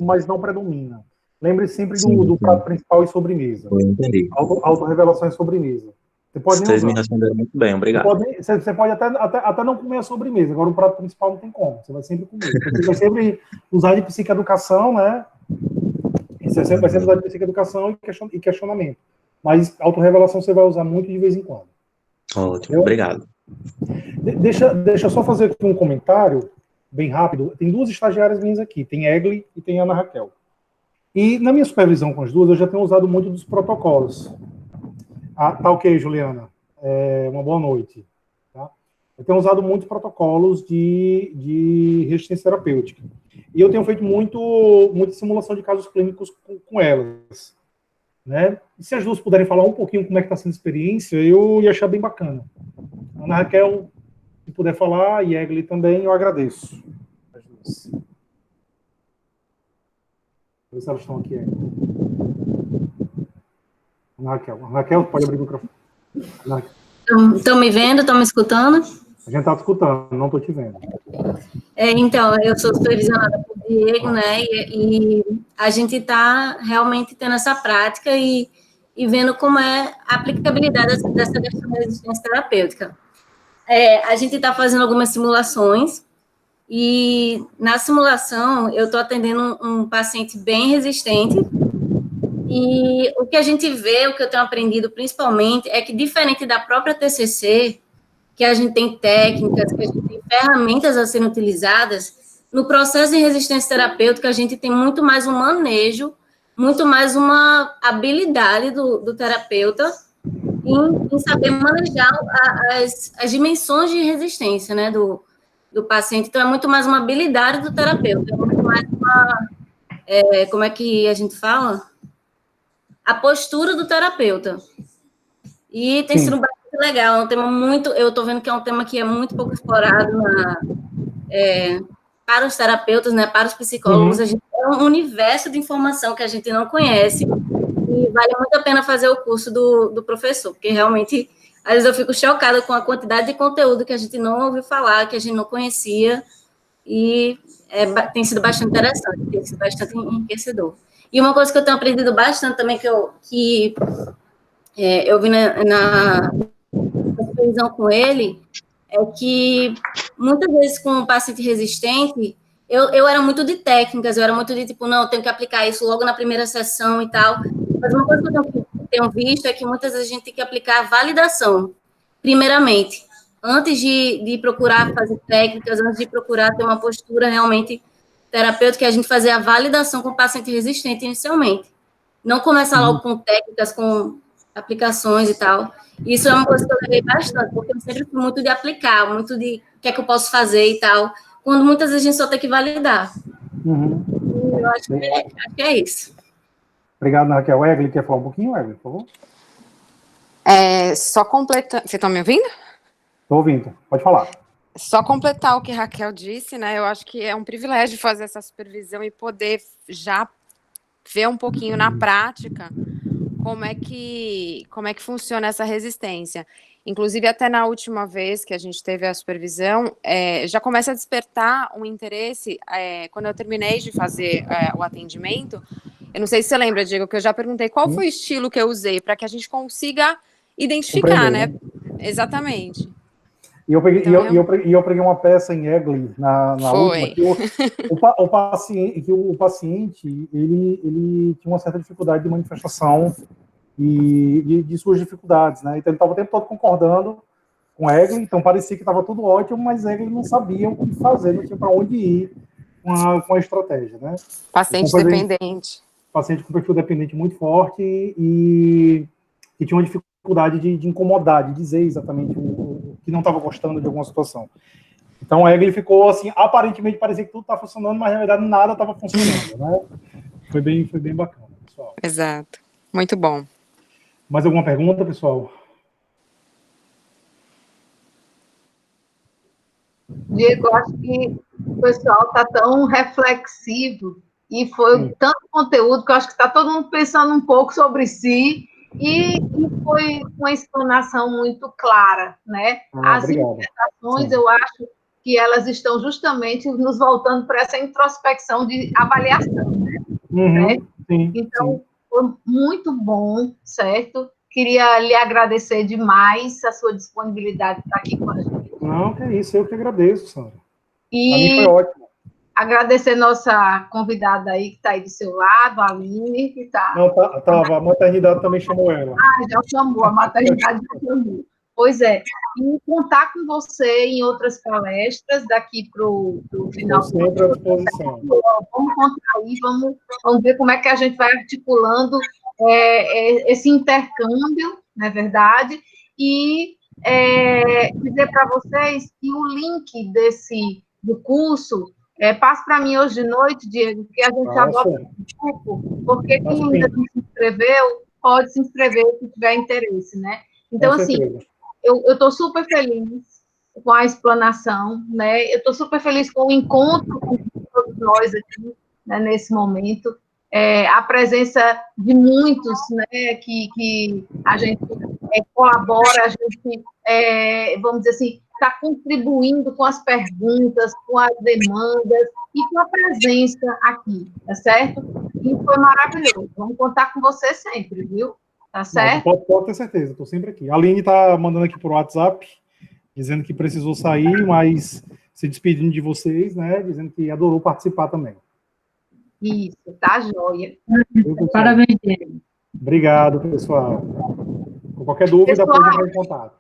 Mas não predomina. Lembre sempre Sim, do prato principal e sobremesa. eu entendi. Autorrevelação e sobremesa. Você pode nem Vocês me usar. responderam muito bem, obrigado. Você pode até não comer a sobremesa, agora o prato principal não tem como, você vai sempre comer. Você vai sempre usar de psicoeducação, né? Você vai sempre usar de psicoeducação e questionamento. Mas autorrevelação você vai usar muito de vez em quando. Ótimo, obrigado. Deixa eu só fazer aqui um comentário, bem rápido. Tem duas estagiárias minhas aqui, tem Egli e tem Ana Raquel. E na minha supervisão com as duas, eu já tenho usado muito dos protocolos. Tá ok, Juliana. Uma boa noite. Tá? Eu tenho usado muitos protocolos de resistência terapêutica. E eu tenho feito muita simulação de casos clínicos com elas. Né? E se as duas puderem falar um pouquinho como é que está sendo a experiência, eu ia achar bem bacana. Ana Raquel, se puder falar, e Egli também, eu agradeço. As duas. Ver se elas estão aqui ainda. Ana Raquel, pode abrir o microfone. Estão me vendo? Estão me escutando? A gente está te escutando, não estou te vendo. Então, eu sou supervisionada por Diego, né? E a gente está realmente tendo essa prática e vendo como é a aplicabilidade dessa questão da resistência terapêutica. A gente está fazendo algumas simulações e na simulação eu estou atendendo um paciente bem resistente. E o que a gente vê, o que eu tenho aprendido principalmente, é que diferente da própria TCC, que a gente tem técnicas, que a gente tem ferramentas a serem utilizadas, no processo de resistência terapêutica a gente tem muito mais um manejo, muito mais uma habilidade do terapeuta em saber manejar as dimensões de resistência, né, do paciente. Então, é muito mais uma habilidade do terapeuta, é muito mais uma... como é que a gente fala? A postura do terapeuta. E tem sido bastante legal, é um tema muito... Eu estou vendo que é um tema que é muito pouco explorado para os terapeutas, né, para os psicólogos. A gente é um universo de informação que a gente não conhece e vale muito a pena fazer o curso do professor, porque realmente, às vezes eu fico chocada com a quantidade de conteúdo que a gente não ouviu falar, que a gente não conhecia, e tem sido bastante interessante, tem sido bastante enriquecedor. E uma coisa que eu tenho aprendido bastante também, que eu vi na supervisão com ele, é que muitas vezes com um paciente resistente, eu era muito de técnicas, eu era muito de tipo, não, eu tenho que aplicar isso logo na primeira sessão e tal. Mas uma coisa que eu tenho visto é que muitas vezes a gente tem que aplicar a validação, primeiramente, antes de procurar fazer técnicas, antes de procurar ter uma postura realmente terapêutica, a gente fazer a validação com o paciente resistente inicialmente. Não começar logo com técnicas, com aplicações e tal. Isso é uma coisa que eu levei bastante, porque eu sempre fui muito de aplicar, muito de o que é que eu posso fazer e tal, quando muitas vezes a gente só tem que validar. Eu acho que é isso. Obrigado, Raquel. Egli, quer falar um pouquinho, Egli, por favor? Só completando... Vocês estão me ouvindo? Estou ouvindo, pode falar. Só completar o que a Raquel disse, né? Eu acho que é um privilégio fazer essa supervisão e poder já ver um pouquinho na prática como é que funciona essa resistência. Inclusive, até na última vez que a gente teve a supervisão, já começa a despertar um interesse, quando eu terminei de fazer o atendimento. Eu não sei se você lembra, Diego, que eu já perguntei qual foi o estilo que eu usei, para que a gente consiga identificar, né? Exatamente. E eu peguei uma peça em Egli na última, que o paciente ele tinha uma certa dificuldade de manifestação e de suas dificuldades, né? Então ele estava o tempo todo concordando com Egli, então parecia que estava tudo ótimo, mas Egli não sabia o que fazer, não tinha para onde ir com a estratégia, né? Paciente dependente. Paciente com perfil dependente muito forte e tinha uma dificuldade de incomodar, de dizer exatamente o que não estava gostando de alguma situação. Então, a Egli ficou assim, aparentemente parecia que tudo estava funcionando, mas na verdade nada estava funcionando, né? Foi bem bacana, pessoal. Exato. Muito bom. Mais alguma pergunta, pessoal? Diego, eu acho que o pessoal está tão reflexivo e foi tanto conteúdo que eu acho que está todo mundo pensando um pouco sobre si e foi uma explanação muito clara, né? As interpretações, eu acho que elas estão justamente nos voltando para essa introspecção de avaliação, né? Então, foi muito bom, certo? Queria lhe agradecer demais a sua disponibilidade para estar aqui com a gente. Não, que é isso, eu que agradeço, Sandra. E a mim foi ótimo. Agradecer nossa convidada aí, que está aí do seu lado, a Aline, que está... Não, tava, a maternidade também chamou ela. Já chamou, a maternidade já chamou. Pois é, e contar com você em outras palestras daqui para o final. Estou sempre à disposição. Vamos contar aí, vamos ver como é que a gente vai articulando esse intercâmbio, não é verdade? E dizer para vocês que o link do curso passe para mim hoje de noite, Diego, que a gente já bota no grupo, porque quem ainda não se inscreveu, pode se inscrever se tiver interesse, né? Então, assim, eu estou super feliz com a explanação, né? Eu estou super feliz com o encontro com todos nós aqui, né, nesse momento. A presença de muitos, né, que a gente colabora, a gente, vamos dizer assim, está contribuindo com as perguntas, com as demandas e com a presença aqui, tá certo? E foi maravilhoso. Vamos contar com você sempre, viu? Tá certo? Não, pode ter certeza, estou sempre aqui. A Aline está mandando aqui por WhatsApp, dizendo que precisou sair, mas se despedindo de vocês, né? Dizendo que adorou participar também. Isso, tá joia. Parabéns, Diego. Obrigado, pessoal. Com qualquer dúvida, pode entrar em contato.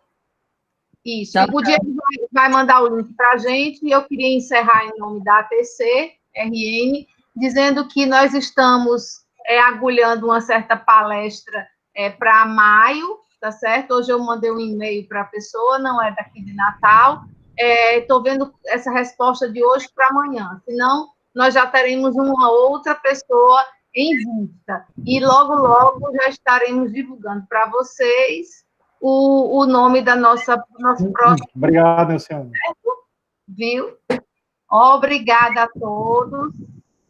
Isso. O Diego vai mandar o link para a gente, e eu queria encerrar em nome da ATC, RN, dizendo que nós estamos agulhando uma certa palestra para maio, tá certo? Hoje eu mandei um e-mail para a pessoa, não é daqui de Natal. Estou vendo essa resposta de hoje para amanhã, senão nós já teremos uma outra pessoa em vista. E logo, logo já estaremos divulgando para vocês o nome da nosso próximo... Obrigado, Luciano. Viu? Obrigada a todos.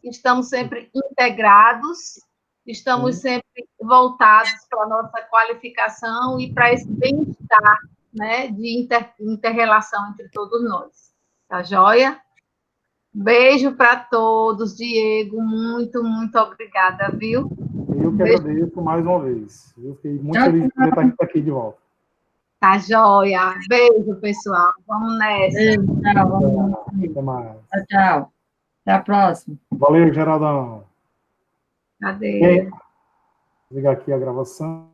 Estamos sempre integrados, estamos sempre voltados para a nossa qualificação e para esse bem-estar, né, de inter-relação entre todos nós. Tá joia? Beijo para todos, Diego. Muito, muito obrigada, viu? Eu que agradeço mais uma vez. Eu fiquei muito feliz de poder estar aqui de volta. Tá joia. Beijo, pessoal. Vamos nessa. Beijo, tchau. Até mais. Tchau. Até a próxima. Valeu, Geraldão. Cadê? Vou ligar aqui a gravação.